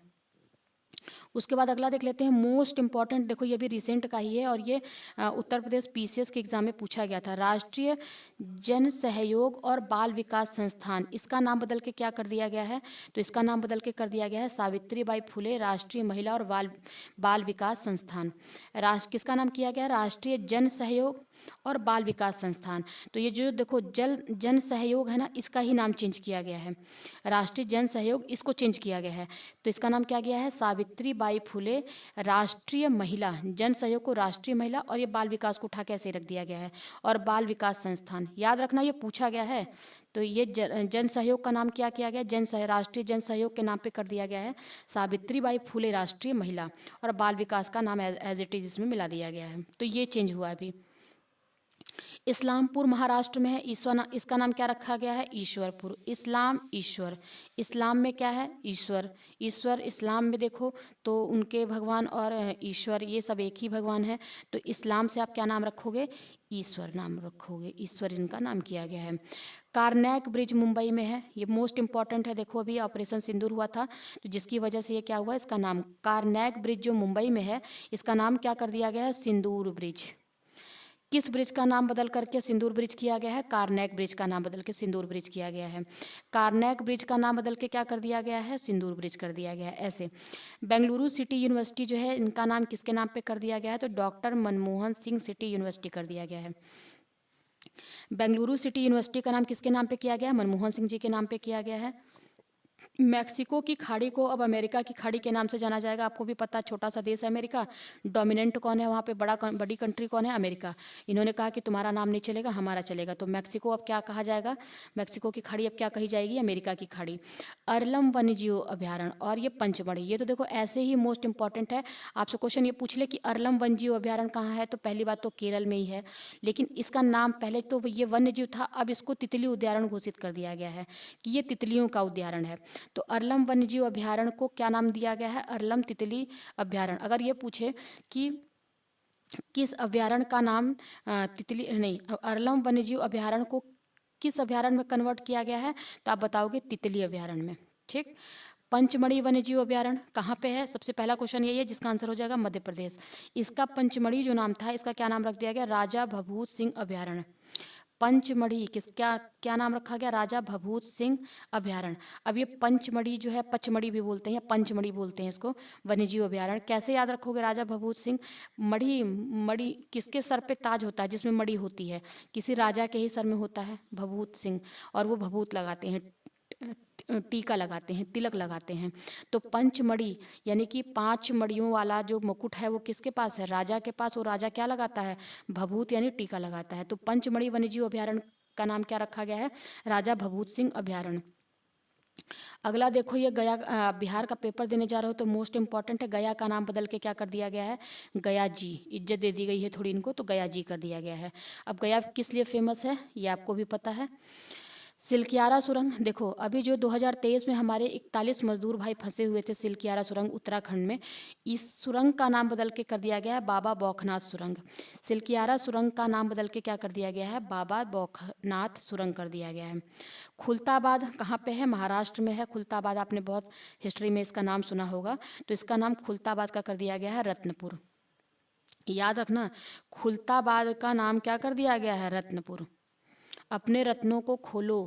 उसके बाद अगला देख लेते हैं, मोस्ट इंपॉर्टेंट, देखो ये भी रिसेंट का ही है और ये उत्तर प्रदेश पीसीएस के एग्जाम में पूछा गया था। राष्ट्रीय जन सहयोग और बाल विकास संस्थान, इसका नाम बदल के क्या कर दिया गया है, तो इसका नाम बदल के कर दिया गया है सावित्रीबाई फुले राष्ट्रीय महिला और बाल विकास संस्थान। किसका नाम किया गया, राष्ट्रीय जन सहयोग और बाल विकास संस्थान। तो ये जो देखो जन सहयोग है ना, इसका ही नाम चेंज किया गया है, राष्ट्रीय जन सहयोग इसको चेंज किया गया है। तो इसका नाम क्या गया है, सावित्रीबाई फुले राष्ट्रीय महिला, जन सहयोग को राष्ट्रीय महिला, और ये बाल विकास को उठा के ऐसे रख दिया गया है, और बाल विकास संस्थान याद रखना, ये पूछा गया है। तो ये जन सहयोग का नाम क्या किया गया, राष्ट्रीय जन सहयोग के नाम पे कर दिया गया है सावित्रीबाई फुले राष्ट्रीय महिला, और बाल विकास का नाम एज इट इज इसमें मिला दिया गया है। तो ये चेंज हुआ अभी। इस्लामपुर महाराष्ट्र में है। इसका नाम क्या रखा गया है? ईश्वरपुर। इस्लाम, ईश्वर। इस्लाम में क्या है? ईश्वर। ईश्वर इस्लाम में देखो तो उनके भगवान और ईश्वर ये सब एक ही भगवान है। तो इस्लाम से आप क्या नाम रखोगे? ईश्वर नाम रखोगे। ईश्वर इनका नाम किया गया है। कारनैक ब्रिज मुंबई में है। ये मोस्ट इंपॉर्टेंट है। देखो अभी ऑपरेशन सिंदूर हुआ था तो जिसकी वजह से ये क्या हुआ, इसका नाम कारनैक ब्रिज जो मुंबई में है इसका नाम क्या कर दिया गया है? सिंदूर ब्रिज। किस ब्रिज का नाम बदल करके सिंदूर ब्रिज किया गया है? कारनैक ब्रिज का नाम बदल के सिंदूर ब्रिज किया गया है। कारनैक ब्रिज का नाम बदल के क्या कर दिया गया है? सिंदूर ब्रिज कर दिया गया है। ऐसे बेंगलुरु सिटी यूनिवर्सिटी जो है इनका नाम किसके नाम पे कर दिया गया है? तो doctor Manmohan Singh city university कर दिया गया है। बेंगलुरु सिटी यूनिवर्सिटी का नाम किसके नाम पे किया गया है? मनमोहन सिंह जी के नाम पे किया गया है। मैक्सिको की खाड़ी को अब अमेरिका की खाड़ी के नाम से जाना जाएगा। आपको भी पता, छोटा सा देश है अमेरिका। डोमिनेंट कौन है वहाँ पे? बड़ी कंट्री कौन है? अमेरिका। इन्होंने कहा कि तुम्हारा नाम नहीं चलेगा, हमारा चलेगा। तो मैक्सिको अब क्या कहा जाएगा? मैक्सिको की खाड़ी अब क्या कही जाएगी? अमेरिका की खाड़ी। अरलम वन्यजीव अभ्यारण्य और ये पंचमढ़ी, ये तो देखो ऐसे ही मोस्ट इंपॉर्टेंट है। आपसे क्वेश्चन ये पूछ ले कि अरलम वन्यजीव अभ्यारण्य कहाँ है, तो पहली बात तो केरल में ही है। लेकिन इसका नाम पहले तो ये वन्यजीव था, अब इसको तितली उद्यान घोषित कर दिया गया है कि ये तितलियों का उद्यान है। तो अरलम वन्यजीव अभ्यारण्य को क्या नाम दिया गया है? अरलम तितली अभ्यारण्य। अगर ये पूछे कि किस अभ्यारण्य का नाम तितली नहीं, अरलम वन्यजीव अभ्यारण्य को किस अभ्यारण्य में कन्वर्ट किया गया है, तो आप बताओगे तितली अभ्यारण्य में। ठीक। पंचमढ़ी वन्यजीव अभ्यारण्य कहाँ पे है? सबसे पहला क्वेश्चन यही है जिसका आंसर हो जाएगा मध्य प्रदेश। इसका पंचमढ़ी जो नाम था इसका क्या नाम रख दिया गया? राजा भभूत सिंह अभ्यारण्य। पंचमढ़ी किस क्या क्या नाम रखा गया? राजा भभूत सिंह अभ्यारण्य। अब ये पंचमढ़ी जो है, पचमढ़ी भी बोलते हैं या पंचमढ़ी बोलते हैं इसको, वन्यजीव अभ्यारण्य। कैसे याद रखोगे राजा भभूत सिंह? मढ़ी, मढ़ी किसके सर पे ताज होता है जिसमें मढ़ी होती है? किसी राजा के ही सर में होता है, भभूत सिंह। और वो भभूत लगाते हैं, टीका लगाते हैं, तिलक लगाते हैं। तो पंचमढ़ी यानी कि 5 मड़ियों वाला जो मुकुट है वो किसके पास है? राजा के पास। वो राजा क्या लगाता है? भभूत यानी टीका लगाता है। तो पंचमढ़ी वन्यजीव अभ्यारण्य का नाम क्या रखा गया है? राजा भभूत सिंह अभ्यारण्य। अगला देखो, ये गया, बिहार का पेपर देने जा रहे हो तो मोस्ट इंपॉर्टेंट है। गया का नाम बदल के क्या कर दिया गया है? गया जी। इज्जत दे दी गई है थोड़ी इनको, तो गया जी कर दिया गया है। अब गया किस लिए फेमस है ये आपको भी पता है। सिल्कियारा सुरंग, देखो अभी जो 2023 में हमारे 41 मजदूर भाई फंसे हुए थे सिल्कियारा सुरंग उत्तराखंड में, इस सुरंग का नाम बदल के कर दिया गया है बाबा बौखनाथ सुरंग। सिल्कियारा सुरंग का नाम बदल के क्या कर दिया गया है? बाबा बौखनाथ सुरंग कर दिया गया है। खुलताबाद कहाँ पे है? महाराष्ट्र में है। खुलताबाद आपने बहुत हिस्ट्री में इसका नाम सुना होगा, तो इसका नाम खुलताबाद का कर दिया गया है रत्नपुर। याद रखना, खुलताबाद का नाम क्या कर दिया गया है? रत्नपुर। अपने रत्नों को खोलो,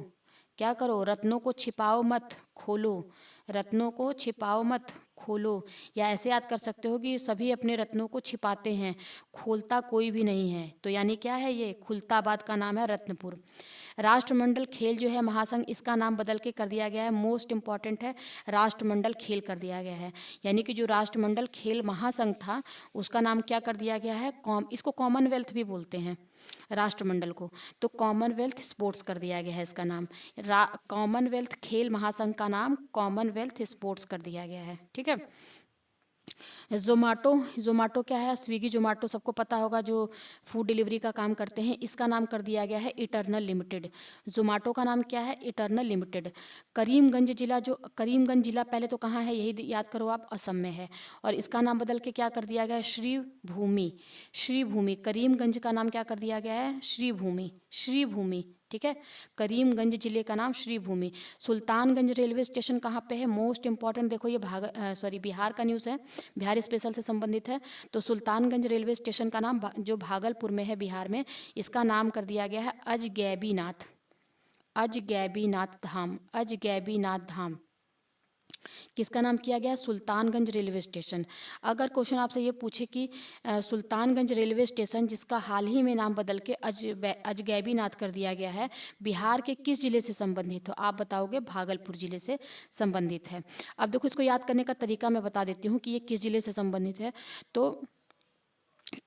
क्या करो? रत्नों को छिपाओ मत, खोलो। रत्नों को छिपाओ मत, खोलो। या ऐसे याद कर सकते हो कि सभी अपने रत्नों को छिपाते हैं, खोलता कोई भी नहीं है। तो यानी क्या है? ये खुलताबाद का नाम है रत्नपुर। राष्ट्रमंडल खेल जो है महासंघ, इसका नाम बदल के कर दिया गया है, मोस्ट इंपॉर्टेंट है, राष्ट्रमंडल खेल कर दिया गया है। यानी कि जो राष्ट्रमंडल खेल महासंघ था उसका नाम क्या कर दिया गया है? इसको कॉमनवेल्थ भी बोलते हैं राष्ट्रमंडल को, तो कॉमनवेल्थ स्पोर्ट्स कर दिया गया है इसका नाम। कॉमनवेल्थ खेल महासंघ का नाम कॉमनवेल्थ स्पोर्ट्स कर दिया गया है। ठीक है। जोमाटो, जोमाटो क्या है? स्विगी जोमाटो सबको पता होगा, जो फूड डिलीवरी का काम करते हैं। इसका नाम कर दिया गया है इटर्नल लिमिटेड। जोमाटो का नाम क्या है? Eternal limited. करीमगंज जिला, जो करीमगंज जिला पहले तो कहाँ है यही याद करो आप, असम में है। और इसका नाम बदल के क्या कर दिया गया है? श्रीभूमि। श्रीभूमि, करीमगंज का नाम क्या कर दिया गया है? श्रीभूमि। श्रीभूमि, ठीक है। करीमगंज जिले का नाम श्रीभूमि। सुल्तानगंज रेलवे स्टेशन कहाँ पे है? मोस्ट इंपॉर्टेंट, देखो ये बिहार का न्यूज़ है, बिहार स्पेशल से संबंधित है। तो सुल्तानगंज रेलवे स्टेशन का नाम जो भागलपुर में है बिहार में, इसका नाम कर दिया गया है अजगैबीनाथ। अजगैबीनाथ धाम। अजगैबीनाथ धाम किसका नाम किया गया? Sultanganj railway station. अगर क्वेश्चन आपसे ये पूछे कि सुल्तानगंज रेलवे स्टेशन जिसका हाल ही में नाम बदल के अजगैबीनाथ कर दिया गया है, बिहार के किस जिले से संबंधित हो? आप बताओगे भागलपुर जिले से संबंधित है। अब देखो इसको याद करने का तरीका मैं बता देती हूँ कि ये किस जिले से संबंधित है। तो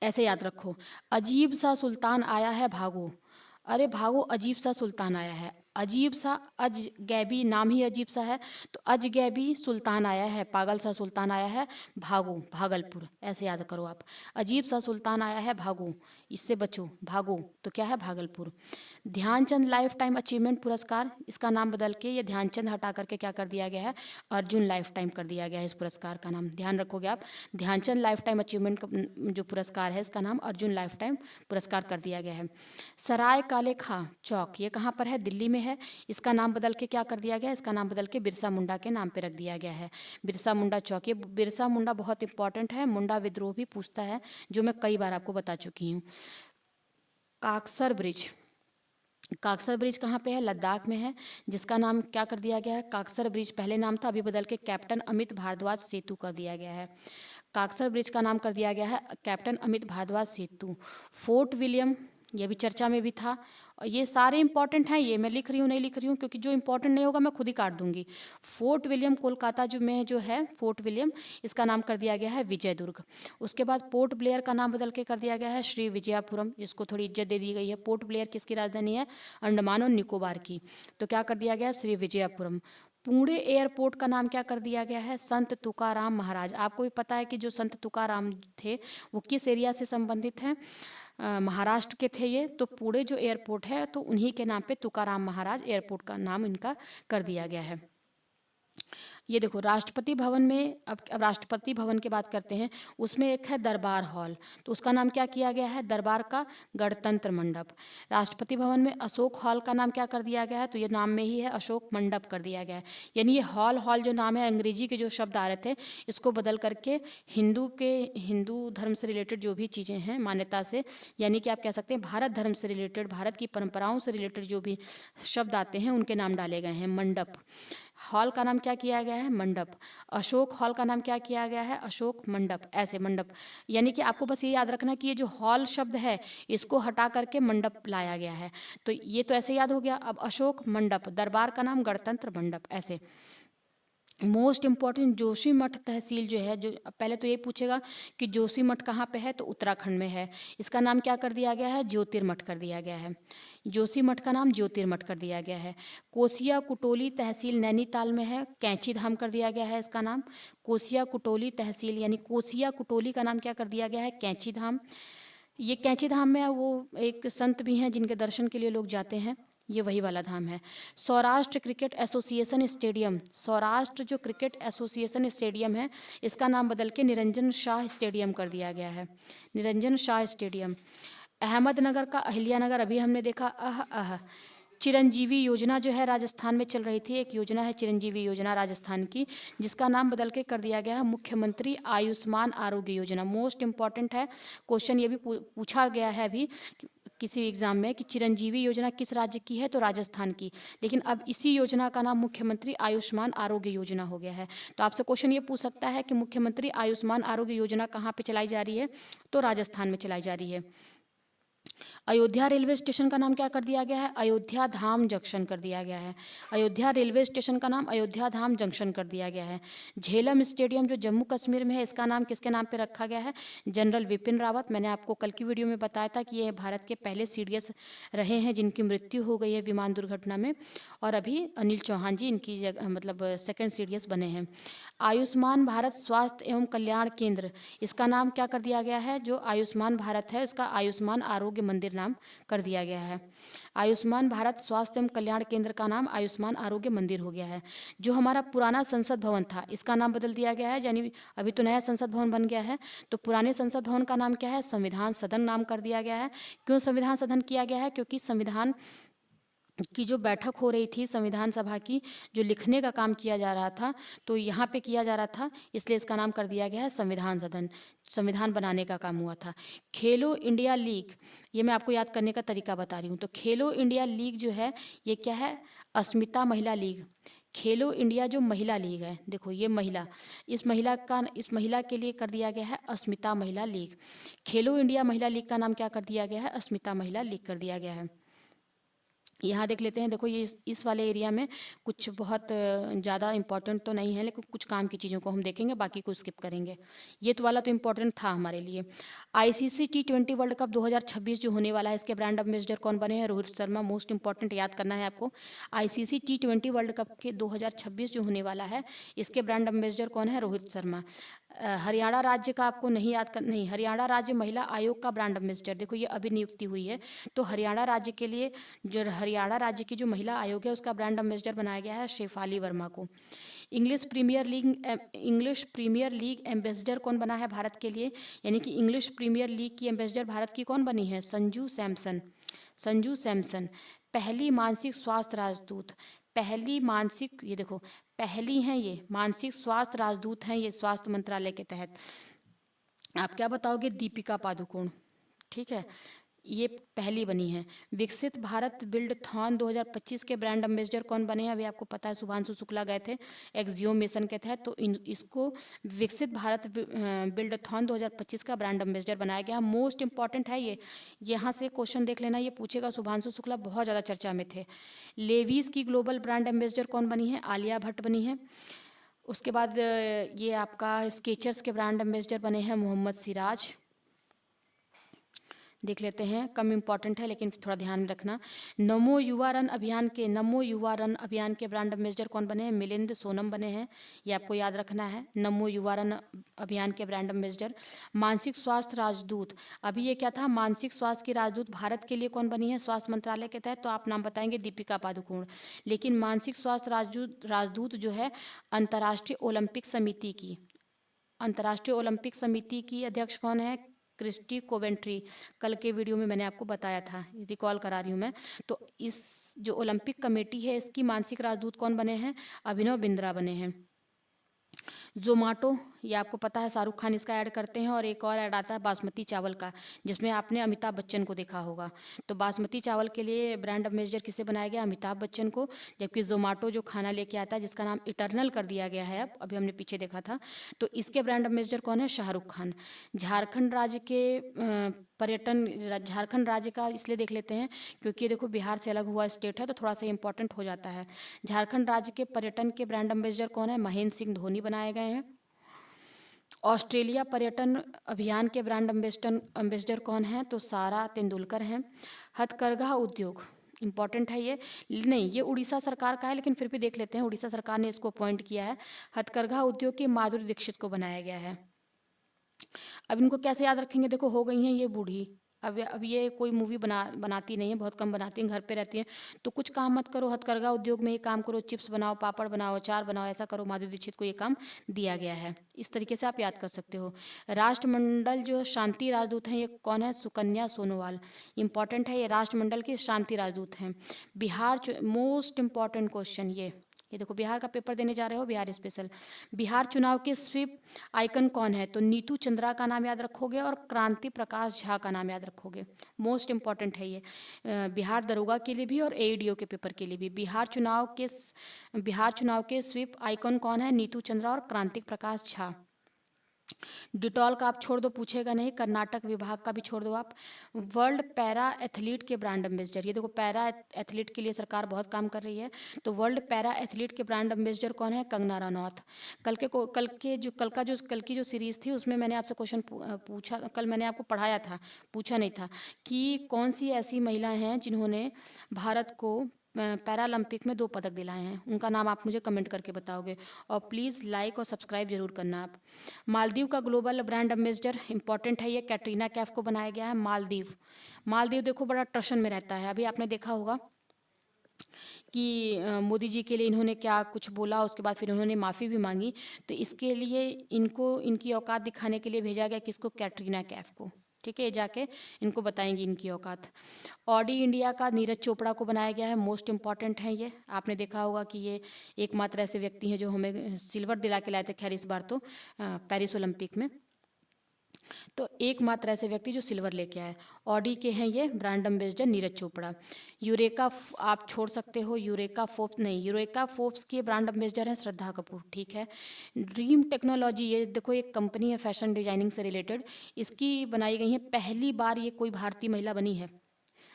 ऐसे याद रखो, अजीब सा सुल्तान आया है भागो। अरे भागो, अजीब सा सुल्तान आया है। अजीब सा अजगैबी, नाम ही अजीब सा है। तो अजगैबी सुल्तान आया है, पागल सा सुल्तान आया है, भागो भागलपुर, ऐसे याद करो आप। अजीब सा सुल्तान आया है, भागो, इससे बचो, भागो, तो क्या है, Bhagalpur. Dhyanchand life time achievement पुरस्कार, इसका नाम बदल के ये ध्यानचंद हटा करके क्या कर दिया गया है, अर्जुन लाइफ टाइम कर दिया गया है। इस पुरस्कार का नाम ध्यान रखोगे आप, ध्यानचंद लाइफ टाइम अचीवमेंट जो पुरस्कार है इसका नाम अर्जुन लाइफ टाइम पुरस्कार कर दिया गया है। सराय काले खां चौक, ये कहाँ पर है, दिल्ली में है। इसका नाम बदल के क्या कर दिया गया है, इसका नाम बदल के बिरसा मुंडा के नाम पे रख दिया गया है, बिरसा मुंडा चौक। ये बिरसा मुंडा बहुत इंपॉर्टेंट है, मुंडा विद्रोह भी पूछता है, जो मैं कई बार आपको बता चुकी हूँ। काकसर ब्रिज, काकसर ब्रिज कहाँ पे है, लद्दाख में है, जिसका नाम क्या कर दिया गया है, काकसर ब्रिज पहले नाम था, अभी बदल के कैप्टन अमित भारद्वाज सेतु कर दिया गया है। काकसर ब्रिज का नाम कर दिया गया है कैप्टन अमित भारद्वाज सेतु। फोर्ट विलियम, ये भी चर्चा में भी था, और ये सारे इंपॉर्टेंट हैं, ये मैं लिख रही हूँ नहीं लिख रही हूँ, क्योंकि जो इंपॉर्टेंट नहीं होगा मैं खुद ही काट दूंगी। फोर्ट विलियम कोलकाता जो में जो है फोर्ट विलियम, इसका नाम कर दिया गया है विजय दुर्ग। उसके बाद पोर्ट ब्लेयर का नाम बदल के कर दिया गया है श्री विजयपुरम, इसको थोड़ी इज्जत दे दी गई है। पोर्ट ब्लेयर किसकी राजधानी है, अंडमान और निकोबार की, तो क्या कर दिया गया, श्री विजयपुरम। पुणे एयरपोर्ट का नाम क्या कर दिया गया है, संत तुकाराम महाराज। आपको भी पता है कि जो संत तुकाराम थे वो किस एरिया से संबंधित हैं, महाराष्ट्र के थे ये। तो पुणे जो एयरपोर्ट है तो उन्हीं के नाम पे तुकाराम महाराज एयरपोर्ट का नाम इनका कर दिया गया है। ये देखो राष्ट्रपति भवन में, अब राष्ट्रपति भवन की बात करते हैं, उसमें एक है दरबार हॉल, तो उसका नाम क्या किया गया है, दरबार का गणतंत्र मंडप। राष्ट्रपति भवन में अशोक हॉल का नाम क्या कर दिया गया है, तो ये नाम में ही है, अशोक मंडप कर दिया गया है। यानी ये हॉल हॉल जो नाम है, अंग्रेजी के जो शब्द आ रहे थे इसको बदल करके हिंदू धर्म से रिलेटेड जो भी चीज़ें हैं मान्यता से, यानी कि आप कह सकते हैं भारत धर्म से रिलेटेड, भारत की परंपराओं से रिलेटेड जो भी शब्द आते हैं उनके नाम डाले गए हैं। मंडप, हॉल का नाम क्या किया गया है, मंडप। अशोक हॉल का नाम क्या किया गया है, अशोक मंडप, ऐसे मंडप। यानी कि आपको बस ये याद रखना कि ये जो हॉल शब्द है इसको हटा करके मंडप लाया गया है, तो ये तो ऐसे याद हो गया। अब अशोक मंडप, दरबार का नाम गणतंत्र मंडप, ऐसे। मोस्ट इम्पॉर्टेंट जोशीमठ तहसील जो है, जो पहले तो ये पूछेगा कि जोशीमठ कहाँ पे है, तो उत्तराखंड में है। इसका नाम क्या कर दिया गया है, ज्योतिर्मठ कर दिया गया है, जोशीमठ का नाम ज्योतिर्मठ कर दिया गया है। कोसिया कुटोली तहसील नैनीताल में है, कैंची धाम कर दिया गया है इसका नाम। कोसिया कुटोली तहसील यानी कोसिया कुटोली का नाम क्या कर दिया गया है, कैंची धाम। ये कैंची धाम में वो एक संत भी हैं जिनके दर्शन के लिए लोग जाते हैं, ये वही वाला धाम है। Saurashtra cricket association stadium, Saurashtra जो क्रिकेट एसोसिएशन स्टेडियम है इसका नाम बदल के निरंजन शाह स्टेडियम कर दिया गया है, निरंजन शाह स्टेडियम। अहमदनगर का अहिल्यानगर, अभी हमने देखा चिरंजीवी योजना जो है राजस्थान में चल रही थी, एक योजना है चिरंजीवी योजना राजस्थान की, जिसका नाम बदल के कर दिया गया है मुख्यमंत्री आयुष्मान आरोग्य योजना। मोस्ट इंपॉर्टेंट है, क्वेश्चन ये भी पूछा गया है अभी किसी एग्जाम में कि चिरंजीवी योजना किस राज्य की है, तो राजस्थान की, लेकिन अब इसी योजना का नाम मुख्यमंत्री आयुष्मान आरोग्य योजना हो गया है। तो आपसे क्वेश्चन ये पूछ सकता है कि मुख्यमंत्री आयुष्मान आरोग्य योजना कहाँ पे चलाई जा रही है, तो राजस्थान में चलाई जा रही है। अयोध्या रेलवे स्टेशन का नाम क्या कर दिया गया है, अयोध्या धाम जंक्शन कर दिया गया है, अयोध्या रेलवे स्टेशन का नाम अयोध्या धाम जंक्शन कर दिया गया है। झेलम स्टेडियम जो जम्मू कश्मीर में है, इसका नाम किसके नाम पे रखा गया है, जनरल विपिन रावत। मैंने आपको कल की वीडियो में बताया था कि ये भारत के पहले सीडीएस रहे हैं जिनकी मृत्यु हो गई है विमान दुर्घटना में, और अभी अनिल चौहान जी इनकी जगह मतलब सेकेंड सीडीएस बने हैं। आयुष्मान भारत स्वास्थ्य एवं कल्याण केंद्र, इसका नाम क्या कर दिया गया है, जो आयुष्मान भारत है उसका आयुष्मान आरोग्य मंदिर नाम कर दिया गया है। आयुष्मान भारत स्वास्थ्य एवं कल्याण केंद्र का नाम आयुष्मान आरोग्य मंदिर हो गया है। जो हमारा पुराना संसद भवन था इसका नाम बदल दिया गया है, यानी अभी तो नया संसद भवन बन गया है, तो पुराने संसद भवन का नाम क्या है, संविधान सदन नाम कर दिया गया है। क्यों संविधान सदन किया गया है, क्योंकि संविधान की जो बैठक हो रही थी संविधान सभा की, जो लिखने का काम किया जा रहा था तो यहाँ पे किया जा रहा था, इसलिए इसका नाम कर दिया गया है संविधान सदन, संविधान बनाने का काम हुआ था। खेलो इंडिया लीग, ये मैं आपको याद करने का तरीका बता रही हूँ। तो खेलो इंडिया लीग जो है ये क्या है, अस्मिता महिला लीग। खेलो इंडिया जो महिला लीग है, देखो ये महिला, इस महिला के लिए कर दिया गया है अस्मिता महिला लीग। खेलो इंडिया महिला लीग का नाम क्या कर दिया गया है, अस्मिता महिला लीग कर दिया गया है। यहाँ देख लेते हैं। देखो ये इस वाले एरिया में कुछ बहुत ज़्यादा इम्पोर्टेंट तो नहीं है, लेकिन कुछ काम की चीज़ों को हम देखेंगे, बाकी को स्किप करेंगे। ये तो वाला तो इम्पोर्टेंट था हमारे लिए। आईसीसी T20 वर्ल्ड कप 2026 जो होने वाला है, इसके ब्रांड एम्बेसडर कौन बने हैं? रोहित शर्मा। मोस्ट इंपॉर्टेंट याद करना है आपको। आईसीसी T20 वर्ल्ड कप के 2026 जो होने वाला है, इसके ब्रांड एम्बेसडर कौन है? रोहित शर्मा। हरियाणा राज्य का आपको नहीं याद कर, नहीं, हरियाणा राज्य महिला आयोग का ब्रांड एम्बेसडर, देखो ये अभी नियुक्ति हुई है, तो हरियाणा राज्य के लिए जो हरियाणा राज्य की जो महिला आयोग है, उसका ब्रांड एम्बेसडर बनाया गया है शेफाली वर्मा को। इंग्लिश प्रीमियर लीग एम्बेसडर कौन बना है भारत के लिए? यानी कि इंग्लिश प्रीमियर लीग की एम्बेसडर भारत की कौन बनी है? संजू सैमसन। संजू सैमसन। पहली मानसिक स्वास्थ्य राजदूत, पहली मानसिक, ये देखो पहली हैं, ये मानसिक स्वास्थ्य राजदूत हैं, ये स्वास्थ्य मंत्रालय के तहत। आप क्या बताओगे? दीपिका पादुकोण। ठीक है, ये पहली बनी है। विकसित भारत बिल्डथॉन 2025 के ब्रांड एम्बेसडर कौन बने हैं? अभी आपको पता है, शुभांशु शुक्ला गए थे एक्सियो मिशन के तहत, तो इसको विकसित भारत बिल्डथॉन 2025 का ब्रांड एम्बेसडर बनाया गया। मोस्ट इंपॉर्टेंट है ये, यहाँ से क्वेश्चन देख लेना, ये पूछेगा। शुभांशु शुक्ला बहुत ज़्यादा चर्चा में थे। लेवीज की ग्लोबल ब्रांड एम्बेसडर कौन बनी है? आलिया भट्ट बनी है। उसके बाद ये आपका स्केचर्स के ब्रांड एम्बेसडर बने हैं मोहम्मद सिराज। देख लेते हैं, कम इम्पॉर्टेंट है लेकिन थोड़ा ध्यान में रखना। नमो युवा रन अभियान के ब्रांड एम्बेसडर कौन बने हैं? मिलिंद सोनम बने हैं, ये आपको याद रखना है। नमो युवा रन अभियान के ब्रांड एम्बेसडर। मानसिक स्वास्थ्य राजदूत, अभी ये क्या था? मानसिक स्वास्थ्य की राजदूत भारत के लिए कौन बनी है स्वास्थ्य मंत्रालय के तहत? तो आप नाम बताएंगे दीपिका पादुकोण। लेकिन मानसिक स्वास्थ्य राजदूत जो है अंतर्राष्ट्रीय ओलंपिक समिति की, अंतर्राष्ट्रीय ओलंपिक समिति की अध्यक्ष कौन है? Christie Coventry. कल के वीडियो में मैंने आपको बताया था, रिकॉल करा रही हूँ मैं। तो इस जो ओलंपिक कमेटी है, इसकी मानसिक राजदूत कौन बने हैं? अभिनव बिंद्रा बने हैं। जोमाटो, ये आपको पता है शाहरुख खान इसका ऐड करते हैं, और एक और ऐड आता है बासमती चावल का, जिसमें आपने अमिताभ बच्चन को देखा होगा। तो बासमती चावल के लिए ब्रांड एम्बेसडर किसे बनाया गया? अमिताभ बच्चन को। जबकि जोमाटो जो खाना लेके आता है, जिसका नाम इटर्नल कर दिया गया है, अब अभी हमने पीछे देखा था, तो इसके ब्रांड एम्बेसडर कौन है? शाहरुख खान। झारखंड राज्य के पर्यटन, झारखंड राज्य का इसलिए देख लेते हैं क्योंकि देखो बिहार से अलग हुआ स्टेट है, तो थोड़ा सा इंपॉर्टेंट हो जाता है। झारखंड राज्य के पर्यटन के ब्रांड एम्बेसडर कौन है? महेंद्र सिंह धोनी बनाए गए हैं। ऑस्ट्रेलिया पर्यटन अभियान के ब्रांड एम्बेसडर कौन है? तो सारा तेंदुलकर हैं। हथकरघा उद्योग, इंपॉर्टेंट है ये, नहीं ये उड़ीसा सरकार का है, लेकिन फिर भी देख लेते हैं, उड़ीसा सरकार ने इसको अपॉइंट किया है। हथकरघा उद्योग की माधुरी दीक्षित को बनाया गया है। अब इनको कैसे याद रखेंगे? देखो हो गई हैं ये बूढ़ी, अब ये कोई मूवी बनाती नहीं है, बहुत कम बनाती हैं, घर पे रहती हैं, तो कुछ काम मत करो, हथकरघा उद्योग में ये काम करो, चिप्स बनाओ, पापड़ बनाओ, अचार बनाओ, ऐसा करो। माधुरी दीक्षित को ये काम दिया गया है। इस तरीके से आप याद कर सकते हो। राष्ट्रमंडल जो शांति राजदूत हैं, ये कौन है? सुकन्या सोनोवाल। इंपॉर्टेंट है, ये राष्ट्रमंडल की शांति राजदूत हैं। बिहार, मोस्ट इंपॉर्टेंट क्वेश्चन ये देखो, बिहार का पेपर देने जा रहे हो, बिहार स्पेशल। बिहार चुनाव के स्वीप आइकन कौन है? तो नीतू चंद्रा का नाम याद रखोगे और क्रांति प्रकाश झा का नाम याद रखोगे। मोस्ट इंपॉर्टेंट है ये, बिहार दरोगा के लिए भी और एईडीओ के पेपर के लिए भी। बिहार चुनाव के स्वीप आइकन कौन है? नीतू चंद्रा और क्रांति प्रकाश झा। डिटॉल का आप छोड़ दो, पूछेगा नहीं। कर्नाटक विभाग का भी छोड़ दो आप। वर्ल्ड पैरा एथलीट के ब्रांड एम्बेसडर, ये देखो पैरा एथलीट के लिए सरकार बहुत काम कर रही है, तो वर्ल्ड पैरा एथलीट के ब्रांड एम्बेसडर कौन है? कंगना रनौत। कल की जो सीरीज थी, उसमें मैंने आपसे क्वेश्चन पूछा, कल मैंने आपको पढ़ाया था, पूछा नहीं था, कि कौन सी ऐसी महिला हैं जिन्होंने भारत को पैरालंपिक में 2 पदक दिलाए हैं, उनका नाम आप मुझे कमेंट करके बताओगे। और प्लीज़ लाइक और सब्सक्राइब जरूर करना आप। मालदीव का ग्लोबल ब्रांड एम्बेसडर, इंपॉर्टेंट है ये, कैटरीना कैफ को बनाया गया है। मालदीव देखो बड़ा टशन में रहता है, अभी आपने देखा होगा कि मोदी जी के लिए इन्होंने क्या कुछ बोला, उसके बाद फिर उन्होंने माफ़ी भी मांगी, तो इसके लिए इनको इनकी औकात दिखाने के लिए भेजा गया किसको? कैटरीना कैफ को। ठीक है, ये जाके इनको बताएंगी इनकी औकात। ऑडी इंडिया का नीरज चोपड़ा को बनाया गया है, मोस्ट इंपॉर्टेंट है ये, आपने देखा होगा कि ये एकमात्र ऐसे व्यक्ति हैं जो हमें सिल्वर दिला के लाए थे, खैर इस बार तो पेरिस ओलंपिक में, तो एकमात्र ऐसे व्यक्ति जो सिल्वर लेके आए। ऑडी के हैं ये ब्रांड एम्बेसडर नीरज चोपड़ा। आप छोड़ सकते हो, यूरेका फोर्ब्स के ब्रांड एम्बेसडर हैं श्रद्धा कपूर। ठीक है। ड्रीम टेक्नोलॉजी, ये देखो एक कंपनी है फैशन डिजाइनिंग से रिलेटेड, इसकी बनाई गई है, पहली बार ये कोई भारतीय महिला बनी है,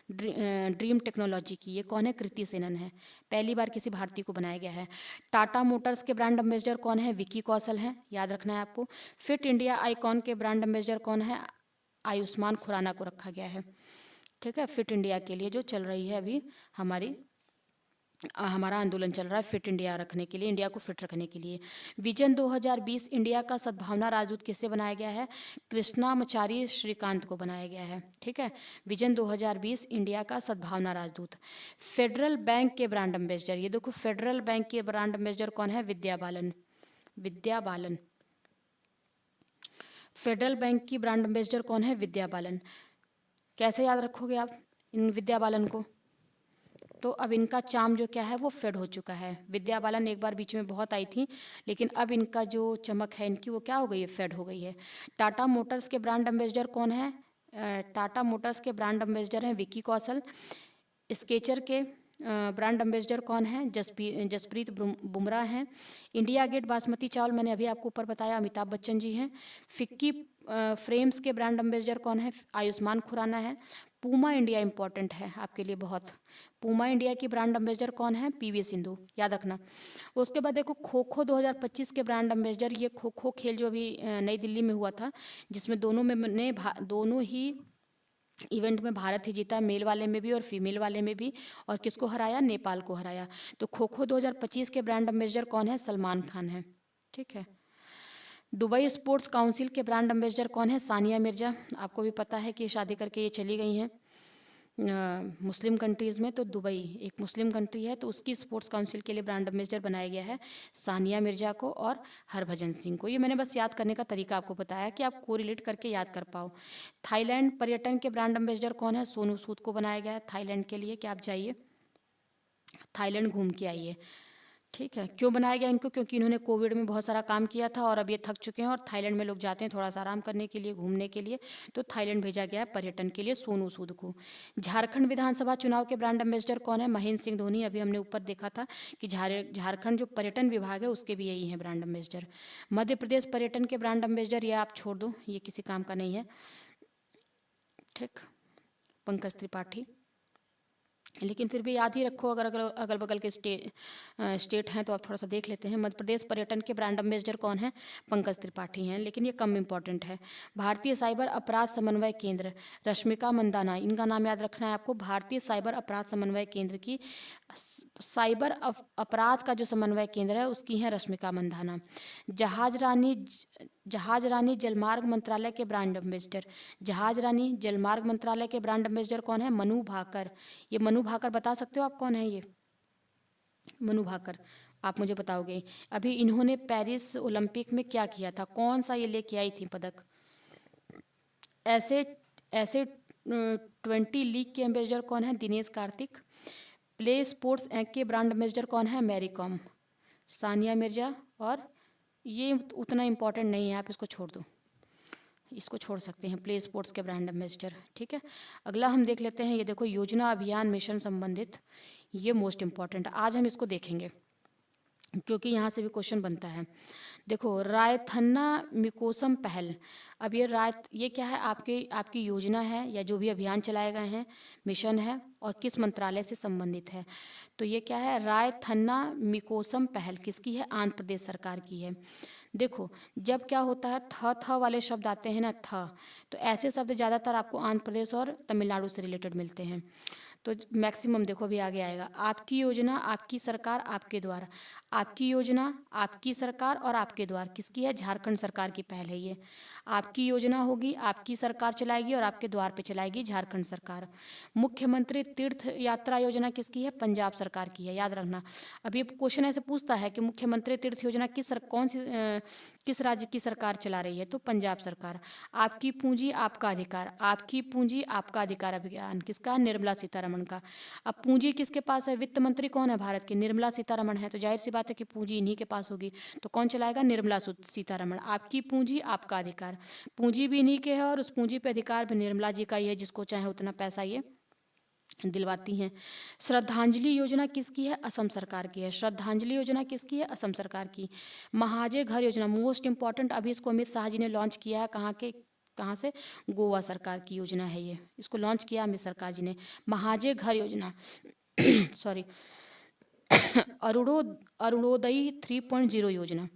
ड्रीम टेक्नोलॉजी की, ये कौन है? कृति सेनन है। पहली बार किसी भारतीय को बनाया गया है। टाटा मोटर्स के ब्रांड एम्बेसडर कौन है? विकी कौशल है, याद रखना है आपको। फिट इंडिया आइकॉन के ब्रांड एम्बेसडर कौन है? आयुष्मान खुराना को रखा गया है। ठीक है, फिट इंडिया के लिए जो चल रही है अभी हमारा आंदोलन चल रहा है फिट इंडिया रखने के लिए, इंडिया को फिट रखने के लिए। विजन 2020 इंडिया का सद्भावना राजदूत किससे बनाया गया है? कृष्णामचारी श्रीकांत को बनाया गया है। ठीक है, विजन 2020 इंडिया का सद्भावना राजदूत। फेडरल बैंक के ब्रांड एम्बेसडर, ये देखो फेडरल बैंक के ब्रांड एम्बेसडर कौन है? विद्या बालन। विद्या बालन। फेडरल बैंक की ब्रांड एम्बेसडर कौन है? विद्या बालन। कैसे याद रखोगे आप इन विद्या बालन को? तो अब इनका चार्म जो क्या है वो फेड हो चुका है। विद्या बालन एक बार बीच में बहुत आई थी, लेकिन अब इनका जो चमक है इनकी वो क्या हो गई है? फेड हो गई है। टाटा मोटर्स के ब्रांड एम्बेसडर कौन है? टाटा मोटर्स के ब्रांड एम्बेसडर हैं विकी कौशल। स्केचर के ब्रांड एम्बेसडर कौन है? जसप्रीत बुमराह हैं। इंडिया गेट बासमती चावल मैंने अभी आपको ऊपर बताया, अमिताभ बच्चन जी हैं। फिक्की फ्रेम्स के ब्रांड एम्बेसडर कौन है? आयुष्मान खुराना है। पूमा इंडिया इंपॉर्टेंट है आपके लिए बहुत। पूमा इंडिया की ब्रांड एम्बेसडर कौन है? पीवी सिंधु, याद रखना। उसके बाद देखो खो खो 2025 के ब्रांड एम्बेसडर, ये खो खो खेल जो अभी नई दिल्ली में हुआ था, जिसमें दोनों ही इवेंट में भारत ही जीता, मेल वाले में भी और फीमेल वाले में भी। और किसको हराया? नेपाल को हराया। तो खो खो 2025 के ब्रांड एम्बेसडर कौन है? सलमान खान है। ठीक है। दुबई स्पोर्ट्स काउंसिल के ब्रांड एम्बेसडर कौन है? सानिया मिर्जा। आपको भी पता है कि शादी करके ये चली गई हैं मुस्लिम कंट्रीज़ में। तो दुबई एक मुस्लिम कंट्री है, तो उसकी स्पोर्ट्स काउंसिल के लिए ब्रांड एम्बेसडर बनाया गया है सानिया मिर्जा को और हरभजन सिंह को। ये मैंने बस याद करने का तरीका आपको बताया कि आप कोरिलेट करके याद कर पाओ। थाईलैंड पर्यटन के ब्रांड एम्बेसडर कौन है? सोनू सूद को बनाया गया है थाईलैंड के लिए, कि आप जाइए थाईलैंड घूम के आइए। ठीक है, क्यों बनाया गया इनको? क्योंकि इन्होंने कोविड में बहुत सारा काम किया था और अब ये थक चुके हैं और थाईलैंड में लोग जाते हैं थोड़ा सा आराम करने के लिए, घूमने के लिए। तो थाईलैंड भेजा गया है पर्यटन के लिए सोनू सूद को। झारखंड विधानसभा चुनाव के ब्रांड एम्बेसडर कौन है? महेंद्र सिंह धोनी। अभी हमने ऊपर देखा था कि झारखंड जो पर्यटन विभाग है उसके भी यही है ब्रांड एम्बेसडर। मध्य प्रदेश पर्यटन के ब्रांड एम्बेसडर, ये आप छोड़ दो, ये किसी काम का नहीं है। ठीक, पंकज त्रिपाठी। लेकिन फिर भी याद ही रखो, अगर अगर अगल बगल के स्टेट हैं तो आप थोड़ा सा देख लेते हैं। मध्य प्रदेश पर्यटन के ब्रांड एम्बेसडर कौन है? पंकज त्रिपाठी हैं, लेकिन ये कम इंपॉर्टेंट है। भारतीय साइबर अपराध समन्वय केंद्र, रश्मिका मंदाना, इनका नाम याद रखना है आपको। भारतीय साइबर अपराध समन्वय केंद्र की अपराध का जो समन्वय केंद्र है उसकी है रश्मिका मंदाना। जहाज रानी जलमार्ग मंत्रालय के ब्रांड एम्बेसडर, जहाज रानी जलमार्ग मंत्रालय के ब्रांड एम्बेसडर कौन है? मनु भाकर। ये मनु भाकर बता सकते हो आप कौन है? ये मनु भाकर आप मुझे बताओगे। अभी इन्होंने पेरिस ओलंपिक में क्या किया था? कौन सा ये लेके आई थी पदक? ऐसे ऐसे 20 लीग के एम्बेसडर कौन है? दिनेश कार्तिक। प्ले स्पोर्ट्स के ब्रांड एम्बेसडर कौन है? मैरी कॉम, सानिया मिर्जा। और ये उतना इम्पोर्टेंट नहीं है, आप इसको छोड़ दो, इसको छोड़ सकते हैं, प्ले स्पोर्ट्स के ब्रांड एम्बेसडर। ठीक है, अगला हम देख लेते हैं। ये देखो योजना अभियान मिशन संबंधित, ये मोस्ट इम्पॉर्टेंट आज हम इसको देखेंगे क्योंकि यहाँ से भी क्वेश्चन बनता है। देखो रायथन्ना मिकोसम पहल, अब ये क्या है? आपकी योजना है या जो भी अभियान चलाए गए हैं, मिशन है, और किस मंत्रालय से संबंधित है? तो ये क्या है? रायथन्ना मिकोसम पहल किसकी है? आंध्र प्रदेश सरकार की है। देखो जब क्या होता है, थ वाले शब्द आते हैं ना, तो ऐसे शब्द ज़्यादातर आपको आंध्र प्रदेश और तमिलनाडु से रिलेटेड मिलते हैं। तो मैक्सिमम देखो अभी आगे आएगा, आपकी योजना आपकी सरकार आपके द्वार। आपकी योजना आपकी सरकार और आपके द्वार किसकी है? झारखंड सरकार की पहल है ये। आपकी योजना होगी, आपकी सरकार चलाएगी और आपके द्वार पे चलाएगी झारखंड सरकार। मुख्यमंत्री तीर्थ यात्रा योजना किसकी है? पंजाब सरकार की है, याद रखना। अब ये क्वेश्चन ऐसे पूछता है कि मुख्यमंत्री तीर्थ योजना किस राज्य की सरकार चला रही है? तो पंजाब सरकार। आपकी पूंजी आपका अधिकार, आपकी पूंजी आपका अधिकार अभियान किसका? निर्मला सीतारमण का। अब पूंजी किसके पास है? वित्त मंत्री कौन है भारत की? निर्मला सीतारमण है, तो जाहिर सी बात है कि पूंजी इन्हीं के पास होगी, तो कौन चलाएगा? निर्मला सीतारमण। आपकी पूंजी आपका अधिकार, पूंजी भी इन्हीं के है और उस पूंजी पे अधिकार भी निर्मला जी का ही है, जिसको चाहे उतना पैसा ये दिलवाती हैं। श्रद्धांजलि योजना किसकी है? असम सरकार की है। श्रद्धांजलि योजना किसकी है? असम सरकार की। महाजय घर योजना मोस्ट इंपॉर्टेंट, अभी इसको अमित शाह जी ने लॉन्च किया है, कहाँ से? गोवा सरकार की योजना है ये। इसको लॉन्च किया अमित सरकार जी ने। महाजय घर योजना सॉरी अरुणोदय 3.0 योजना।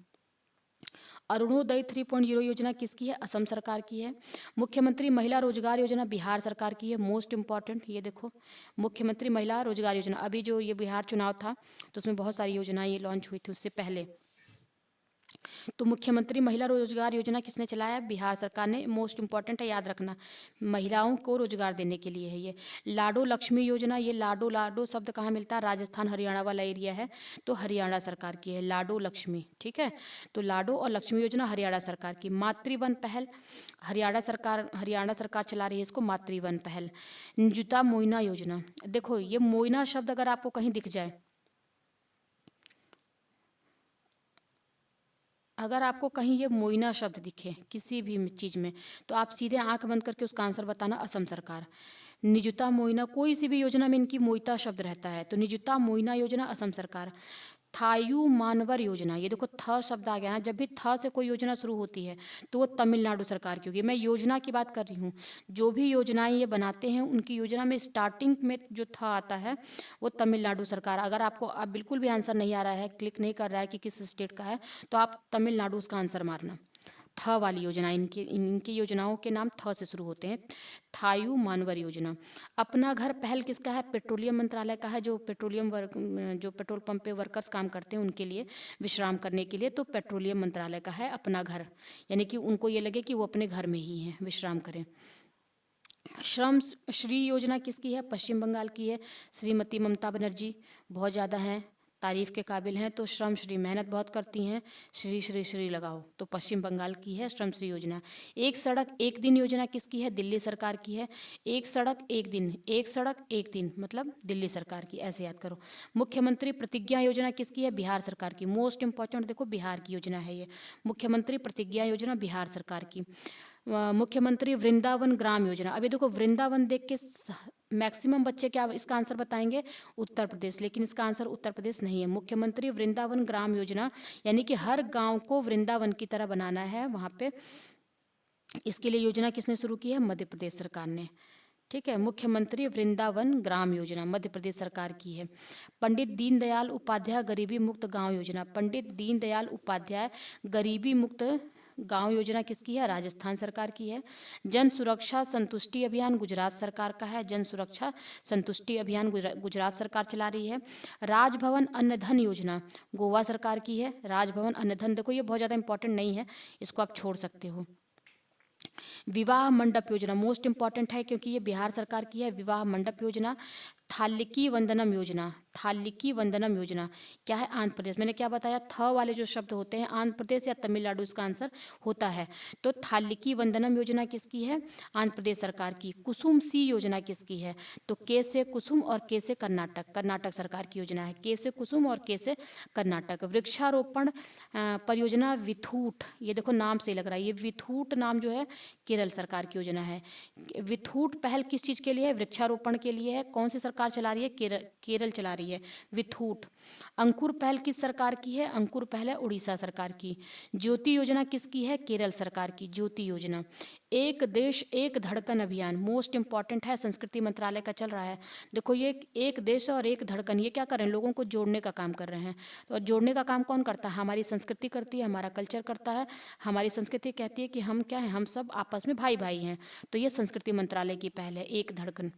अरुणोदय 3.0 योजना किसकी है? असम सरकार की है। मुख्यमंत्री महिला रोजगार योजना बिहार सरकार की है। मोस्ट इंपॉर्टेंट ये देखो, मुख्यमंत्री महिला रोजगार योजना, अभी जो ये बिहार चुनाव था तो उसमें बहुत सारी योजनाएं ये लॉन्च हुई थी उससे पहले। तो मुख्यमंत्री महिला रोजगार योजना किसने चलाया? बिहार सरकार ने। मोस्ट इंपॉर्टेंट है, याद रखना, महिलाओं को रोजगार देने के लिए है ये। लाडो लक्ष्मी योजना, ये लाडो लाडो शब्द कहाँ मिलता है? राजस्थान हरियाणा वाला एरिया है तो हरियाणा सरकार की है लाडो लक्ष्मी, ठीक है। तो लाडो और लक्ष्मी योजना हरियाणा सरकार की। मातृवन पहल, हरियाणा सरकार चला रही है इसको, मातृवन पहल। निजुता मोइना योजना, देखो ये मोइना शब्द अगर आपको कहीं दिख जाए, अगर आपको कहीं ये मोइना शब्द दिखे किसी भी चीज़ में, तो आप सीधे आंख बंद करके उसका आंसर बताना असम सरकार। निजुता मोइना, कोई सी भी योजना में इनकी मोइता शब्द रहता है तो निजुता मोइना योजना असम सरकार। थायू मानवर योजना, ये देखो थ शब्द आ गया ना, जब भी थ से कोई योजना शुरू होती है तो वो तमिलनाडु सरकार की होगी। मैं योजना की बात कर रही हूँ, जो भी योजनाएं ये बनाते हैं उनकी योजना में स्टार्टिंग में जो थ आता है वो तमिलनाडु सरकार। अगर आपको अब बिल्कुल भी आंसर नहीं आ रहा है, क्लिक नहीं कर रहा है कि किस स्टेट का है, तो आप तमिलनाडु उसका आंसर मारना। थ वाली योजना, इनकी योजनाओं के नाम थ से शुरू होते हैं। थायू मानवर योजना। अपना घर पहल किसका है? पेट्रोलियम मंत्रालय का है, जो जो पेट्रोल पंप पे वर्कर्स काम करते हैं उनके लिए विश्राम करने के लिए, तो पेट्रोलियम मंत्रालय का है अपना घर, यानी कि उनको ये लगे कि वो अपने घर में ही हैं, विश्राम करें। श्रम श्री योजना किसकी है? पश्चिम बंगाल की है, श्रीमती ममता बनर्जी बहुत ज़्यादा हैं, तारीफ के काबिल हैं, तो श्रम श्री, मेहनत बहुत करती हैं, श्री श्री श्री लगाओ, तो पश्चिम बंगाल की है श्रम श्री योजना। एक सड़क एक दिन योजना किसकी है? दिल्ली सरकार की है। एक सड़क एक दिन, एक सड़क एक दिन मतलब दिल्ली सरकार की, ऐसे याद करो। मुख्यमंत्री प्रतिज्ञा योजना किसकी है? बिहार सरकार की। मोस्ट इंपॉर्टेंट देखो, बिहार की योजना है ये, मुख्यमंत्री प्रतिज्ञा योजना बिहार सरकार की। मुख्यमंत्री वृंदावन ग्राम योजना, अभी देखो वृंदावन देख के मैक्सिमम बच्चे क्या इसका आंसर बताएंगे? उत्तर प्रदेश, लेकिन इसका आंसर उत्तर प्रदेश नहीं है। मुख्यमंत्री वृंदावन ग्राम योजना, यानी कि हर गांव को वृंदावन की तरह बनाना है वहाँ पे, इसके लिए योजना किसने शुरू की है? मध्य प्रदेश सरकार ने, ठीक है। मुख्यमंत्री वृंदावन ग्राम योजना मध्य प्रदेश सरकार की है। पंडित दीनदयाल उपाध्याय गरीबी मुक्त गांव योजना, पंडित दीनदयाल उपाध्याय गरीबी मुक्त गांव योजना किसकी है? राजस्थान सरकार की है। जन सुरक्षा संतुष्टि अभियान गुजरात सरकार का है, जन सुरक्षा संतुष्टि अभियान गुजरात सरकार चला रही है। राजभवन अन्न धन योजना गोवा सरकार की है। राजभवन अन्न धन, देखो ये बहुत ज़्यादा इंपॉर्टेंट नहीं है, इसको आप छोड़ सकते हो। विवाह मंडप योजना मोस्ट इंपॉर्टेंट है क्योंकि ये बिहार सरकार की है, विवाह मंडप योजना। थालिकी वंदनम योजना, थालिकी वंदनम योजना क्या है? आंध्र प्रदेश। मैंने क्या बताया? थ वाले जो शब्द होते हैं आंध्र प्रदेश या तमिलनाडु इसका आंसर होता है। तो थालिकी वंदनम योजना किसकी है? आंध्र प्रदेश सरकार की। कुसुम सी योजना किसकी है? तो के से कुसुम और के से कर्नाटक, कर्नाटक सरकार की योजना है। के से कुसुम और के से कर्नाटक। वृक्षारोपण परियोजना विथूट, ये देखो नाम से लग रहा है, ये विथूट नाम जो है केरल सरकार की योजना है। विथूट पहल किस चीज़ के लिए है? वृक्षारोपण के लिए है। कौन सी सरकार चला रही है? केरल चला रही है विथूट। अंकुर पहल किस सरकार की है? अंकुर पहल है उड़ीसा सरकार की। ज्योति योजना किसकी है? केरल सरकार की ज्योति योजना। एक देश एक धड़कन अभियान मोस्ट इंपॉर्टेंट है, संस्कृति मंत्रालय का चल रहा है। देखो ये एक देश और एक धड़कन, ये क्या कर रहे हैं? लोगों को जोड़ने का काम कर रहे हैं। तो जोड़ने का काम कौन करता है? हमारी संस्कृति करती है, हमारा कल्चर करता है। हमारी संस्कृति कहती है कि हम क्या है, हम सब आपस में भाई भाई हैं। तो ये संस्कृति मंत्रालय की पहल है, एक धड़कन।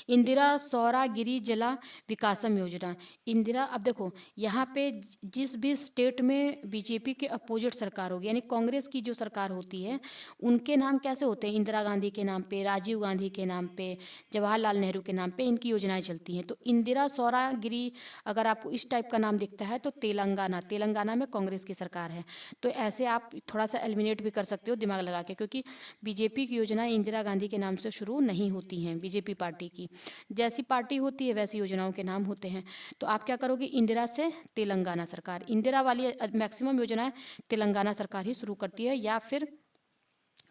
इंदिरा सौरागिरी जला विकासम योजना। इंदिरा, अब देखो यहाँ पे जिस भी स्टेट में बीजेपी के अपोजिट सरकार होगी, यानी कांग्रेस की जो सरकार होती है, उनके नाम कैसे होते हैं? इंदिरा गांधी के नाम पे, राजीव गांधी के नाम पे, जवाहरलाल नेहरू के नाम पे इनकी योजनाएं चलती हैं। तो इंदिरा सौरागिरी अगर आपको इस टाइप का नाम दिखता है तो तेलंगाना, तेलंगाना में कांग्रेस की सरकार है। तो ऐसे आप थोड़ा सा एलिमिनेट भी कर सकते हो दिमाग लगा के, क्योंकि बीजेपी की योजनाएं इंदिरा गांधी के नाम से शुरू नहीं होती हैं। बीजेपी पार्टी की जैसी पार्टी होती है वैसी योजनाओं के नाम होते हैं। तो आप क्या करोगे? इंदिरा से तेलंगाना सरकार, इंदिरा वाली मैक्सिमम योजनाएं तेलंगाना सरकार ही शुरू करती है, या फिर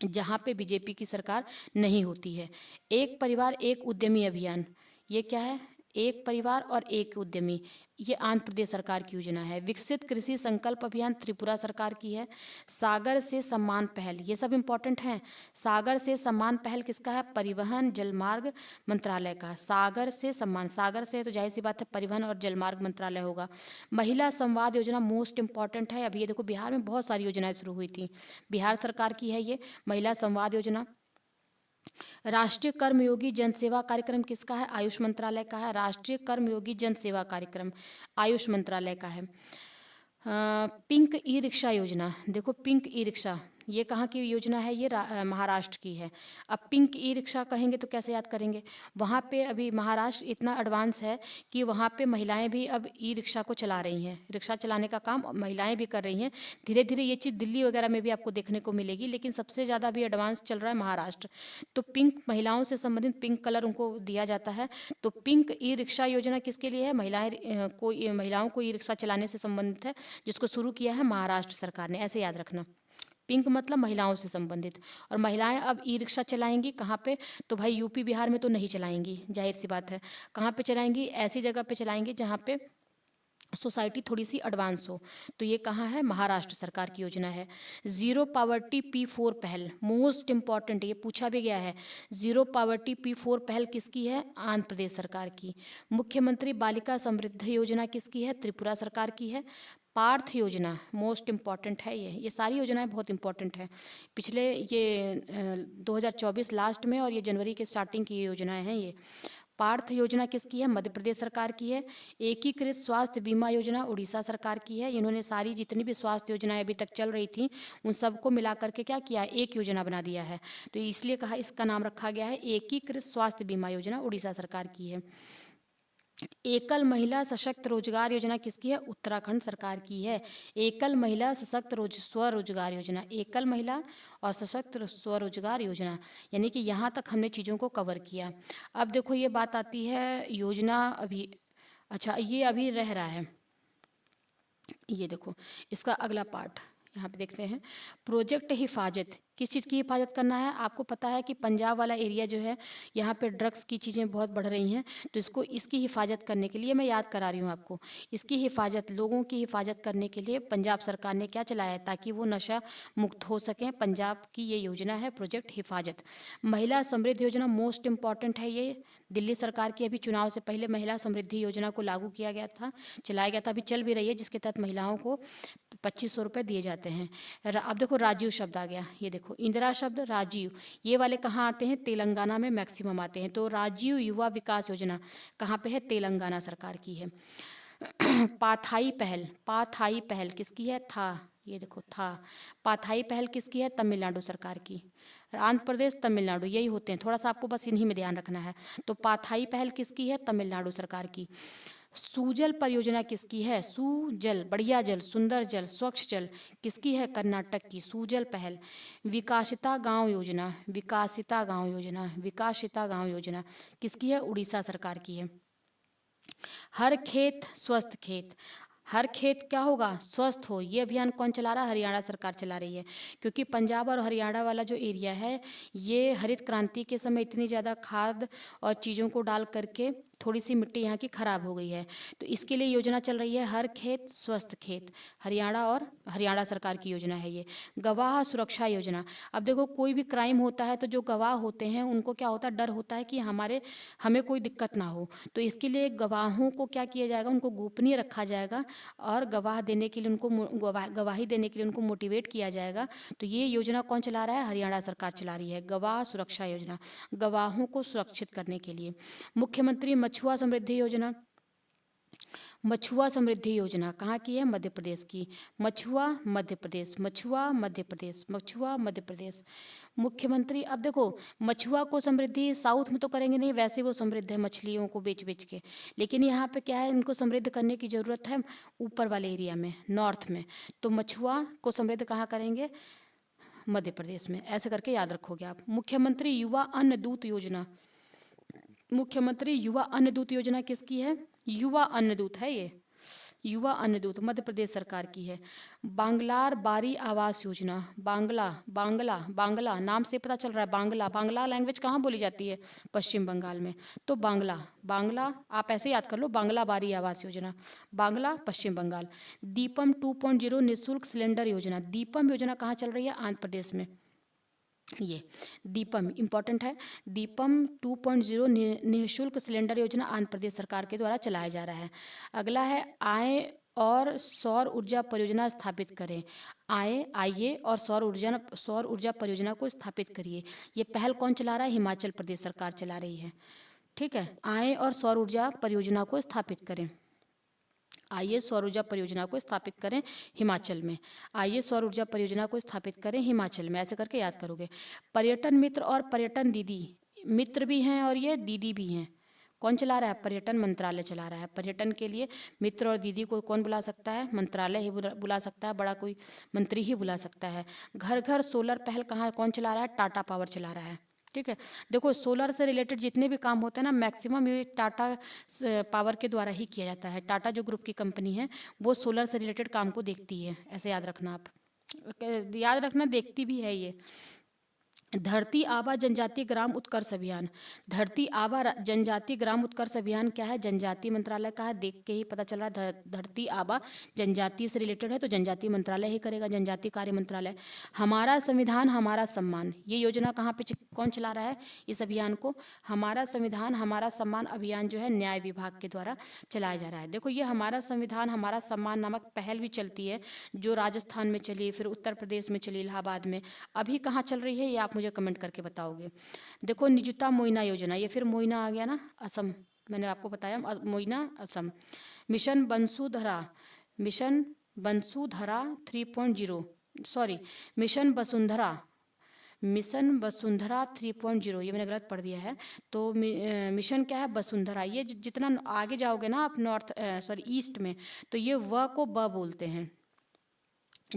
जहाँ पे बीजेपी की सरकार नहीं होती है। एक परिवार एक उद्यमी अभियान, ये क्या है? एक परिवार और एक उद्यमी, ये आंध्र प्रदेश सरकार की योजना है। विकसित कृषि संकल्प अभियान त्रिपुरा सरकार की है। सागर से सम्मान पहल, ये सब इंपॉर्टेंट हैं। सागर से सम्मान पहल किसका है? परिवहन जलमार्ग मंत्रालय का। सागर से सम्मान, सागर से तो जाहिर सी बात है परिवहन और जलमार्ग मंत्रालय होगा। महिला संवाद योजना मोस्ट इंपॉर्टेंट है। अभी ये देखो बिहार में बहुत सारी योजनाएं शुरू हुई थी, बिहार सरकार की है ये महिला संवाद योजना। राष्ट्रीय कर्मयोगी जन सेवा कार्यक्रम किसका है? आयुष मंत्रालय का है। राष्ट्रीय कर्मयोगी जन सेवा कार्यक्रम आयुष मंत्रालय का है। पिंक ई रिक्शा योजना, देखो पिंक ई रिक्शा ये कहाँ की योजना है? ये महाराष्ट्र की है। अब पिंक ई रिक्शा कहेंगे तो कैसे याद करेंगे? वहाँ पे अभी महाराष्ट्र इतना एडवांस है कि वहाँ पे महिलाएं भी अब ई रिक्शा को चला रही हैं। रिक्शा चलाने का काम महिलाएं भी कर रही हैं। धीरे धीरे ये चीज़ दिल्ली वगैरह में भी आपको देखने को मिलेगी, लेकिन सबसे ज़्यादा अभी एडवांस चल रहा है महाराष्ट्र। तो पिंक, महिलाओं से संबंधित पिंक कलर उनको दिया जाता है। तो पिंक ई रिक्शा योजना किसके लिए है? महिलाओं को ई रिक्शा चलाने से संबंधित है, जिसको शुरू किया है महाराष्ट्र सरकार ने, ऐसे याद रखना। पिंक मतलब महिलाओं से संबंधित। और महिलाएं अब ई रिक्शा चलाएंगी कहाँ पे? तो भाई यूपी बिहार में तो नहीं चलाएंगी, जाहिर सी बात है। कहाँ पे चलाएंगी? ऐसी जगह पे चलाएंगी जहाँ पे सोसाइटी थोड़ी सी एडवांस हो। तो ये कहाँ है? महाराष्ट्र सरकार की योजना है। जीरो पावर्टी P4 पहल मोस्ट इंपॉर्टेंट, ये पूछा भी गया है। जीरो पावर्टी P4 पहल किसकी है? आंध्र प्रदेश सरकार की। मुख्यमंत्री बालिका समृद्धि योजना किसकी है? त्रिपुरा सरकार की है। पार्थ योजना मोस्ट इम्पॉर्टेंट है। ये सारी योजनाएं बहुत इंपॉर्टेंट है। पिछले ये 2024 लास्ट में और ये जनवरी के स्टार्टिंग की योजनाएं हैं ये। पार्थ योजना किसकी है? मध्य प्रदेश सरकार की है। एकीकृत स्वास्थ्य बीमा योजना उड़ीसा सरकार की है। इन्होंने सारी जितनी भी स्वास्थ्य योजनाएं अभी तक चल रही थी उन सबको मिला करके क्या किया? एक योजना बना दिया है। तो इसलिए कहा, इसका नाम रखा गया है एकीकृत स्वास्थ्य बीमा योजना, उड़ीसा सरकार की है। एकल महिला सशक्त रोजगार योजना किसकी है? उत्तराखंड सरकार की है। एकल महिला सशक्त स्वरोजगार योजना, एकल महिला और सशक्त स्वरोजगार योजना, यानी कि यहाँ तक हमने चीज़ों को कवर किया। अब देखो ये बात आती है योजना अभी, अच्छा ये अभी रह रहा है। ये देखो इसका अगला पार्ट यहाँ पे देखते हैं। प्रोजेक्ट हिफाजत, किस चीज़ की हिफाजत करना है? आपको पता है कि पंजाब वाला एरिया जो है यहाँ पे ड्रग्स की चीज़ें बहुत बढ़ रही हैं, तो इसकी हिफाजत करने के लिए मैं याद करा रही हूँ आपको। इसकी हिफाजत, लोगों की हिफाजत करने के लिए पंजाब सरकार ने क्या चलाया है ताकि वो नशा मुक्त हो सकें? पंजाब की ये योजना है प्रोजेक्ट हिफाजत। महिला समृद्धि योजना मोस्ट इम्पॉर्टेंट है। ये दिल्ली सरकार की अभी चुनाव से पहले महिला समृद्धि योजना को लागू किया गया था, चलाया गया था, अभी चल भी रही है, जिसके तहत महिलाओं को 2500 रुपये दिए जाते हैं। अब देखो राजीव शब्द आ गया, ये देखो इंदिरा शब्द, राजीव, ये वाले कहाँ आते हैं? तेलंगाना में मैक्सिमम आते हैं। तो राजीव युवा विकास योजना कहाँ पे है? तेलंगाना सरकार की है। पाथाई पहल, पाथाई पहल किसकी है? था, ये देखो था। पाथाई पहल किसकी है? तमिलनाडु सरकार की। आंध्र प्रदेश तमिलनाडु यही होते हैं, थोड़ा सा आपको बस इन्हीं में ध्यान रखना है। तो पाथाई पहल किसकी है? तमिलनाडु सरकार की। सुजल परियोजना किसकी है? सुजल, बढ़िया जल, सुंदर जल, स्वच्छ जल, किसकी है? कर्नाटक की। सुजल पहल। विकासिता गांव योजना, विकासिता गांव योजना, विकासिता गांव योजना किसकी है? उड़ीसा सरकार की है। हर खेत स्वस्थ खेत, हर खेत क्या होगा? स्वस्थ हो। ये अभियान कौन चला रहा है? हरियाणा सरकार चला रही है, क्योंकि पंजाब और हरियाणा वाला जो एरिया है ये हरित क्रांति के समय इतनी ज़्यादा खाद और चीज़ों को डाल करके थोड़ी सी मिट्टी यहाँ की खराब हो गई है, तो इसके लिए योजना चल रही है हर खेत स्वस्थ खेत। हरियाणा और हरियाणा सरकार की योजना है ये। गवाह सुरक्षा योजना, अब देखो कोई भी क्राइम होता है तो जो गवाह होते हैं उनको क्या होता है? डर होता है कि हमें कोई दिक्कत ना हो, तो इसके लिए गवाहों को क्या किया जाएगा? उनको गोपनीय रखा जाएगा और गवाही देने के लिए उनको मोटिवेट किया जाएगा। तो ये योजना कौन चला रहा है? हरियाणा सरकार चला रही है, गवाह सुरक्षा योजना, गवाहों को सुरक्षित करने के लिए। मुख्यमंत्री मछुआ समृद्धि योजना, मछुआ समृद्धि योजना कहाँ की है? मध्य प्रदेश की। मछुआ मध्य प्रदेश, मछुआ मध्य प्रदेश, मछुआ मध्य प्रदेश। मुख्यमंत्री, अब देखो मछुआ को समृद्धि साउथ में तो करेंगे नहीं, वैसे वो समृद्ध है मछलियों को बेच बेच के, लेकिन यहाँ पे क्या है? इनको समृद्ध करने की ज़रूरत है ऊपर वाले एरिया में, नॉर्थ में। तो मछुआ को समृद्ध कहाँ करेंगे? मध्य प्रदेश में। ऐसे करके याद रखोगे आप। मुख्यमंत्री युवा अन्न दूत योजना, मुख्यमंत्री युवा अन्न दूत योजना किसकी है? युवा अन्न दूत है ये, युवा अन्नदूत मध्य प्रदेश सरकार की है। बांग्लार बारी आवास योजना, बांग्ला बांग्ला बांग्ला नाम से पता चल रहा है, बांग्ला बांग्ला लैंग्वेज कहाँ बोली जाती है, पश्चिम बंगाल में। तो बांग्ला बांग्ला आप ऐसे याद कर लो, बांग्ला बारी आवास योजना, बांग्ला पश्चिम बंगाल। दीपम 2.0 निःशुल्क सिलेंडर योजना, दीपम योजना कहाँ चल रही है, आंध्र प्रदेश में। ये दीपम इंपॉर्टेंट है। दीपम 2.0 निःशुल्क सिलेंडर योजना आंध्र प्रदेश सरकार के द्वारा चलाया जा रहा है। अगला है आय और सौर ऊर्जा परियोजना स्थापित करें। आइए और सौर ऊर्जा परियोजना को स्थापित करिए। ये पहल कौन चला रहा है, हिमाचल प्रदेश सरकार चला रही है। ठीक है, आय और सौर ऊर्जा परियोजना को स्थापित करें। आइए सौर ऊर्जा परियोजना को स्थापित करें हिमाचल में। आइए सौर ऊर्जा परियोजना को स्थापित करें हिमाचल में, ऐसे करके याद करोगे। पर्यटन मित्र और पर्यटन दीदी, मित्र भी हैं और ये दीदी भी हैं। कौन चला रहा है, पर्यटन मंत्रालय चला रहा है। पर्यटन के लिए मित्र और दीदी को कौन बुला सकता है, मंत्रालय ही बुला सकता है, बड़ा कोई मंत्री ही बुला सकता है। घर घर सोलर पहल कहाँ कौन चला रहा है, टाटा पावर चला रहा है। ठीक है, देखो सोलर से रिलेटेड जितने भी काम होते हैं ना, मैक्सिमम ये टाटा पावर के द्वारा ही किया जाता है। टाटा जो ग्रुप की कंपनी है वो सोलर से रिलेटेड काम को देखती है, ऐसे याद रखना आप, याद रखना देखती भी है ये। धरती आबा जनजातीय ग्राम उत्कर्ष अभियान, धरती आबा जनजातीय ग्राम उत्कर्ष अभियान क्या है, जनजातीय मंत्रालय का है। देख के ही पता चल रहा है धरती आबा जनजातीय से रिलेटेड है, तो जनजातीय मंत्रालय ही करेगा, जनजातीय कार्य मंत्रालय। हमारा संविधान हमारा सम्मान, ये योजना कहाँ पे कौन चला रहा है इस अभियान को, हमारा संविधान हमारा सम्मान अभियान जो है न्याय विभाग के द्वारा चलाया जा रहा है। देखो ये हमारा संविधान हमारा सम्मान नामक पहल भी चलती है, जो राजस्थान में चली, फिर उत्तर प्रदेश में चली, इलाहाबाद में। अभी कहाँ चल रही है ये आप मुझे कमेंट करके बताओगे। देखो निजुता मोइना योजना, ये फिर मोइना आ गया ना, असम, मैंने आपको बताया Moina Assam. Mission Bansudhara, mission Bansudhara 3.0, sorry mission Vasundhara, mission Vasundhara 3.0, ये मैंने गलत पढ़ दिया है। तो मिशन क्या है, वसुंधरा। ये जितना आगे जाओगे ना आप नॉर्थ सॉरी ईस्ट में, तो ये व को ब बोलते हैं।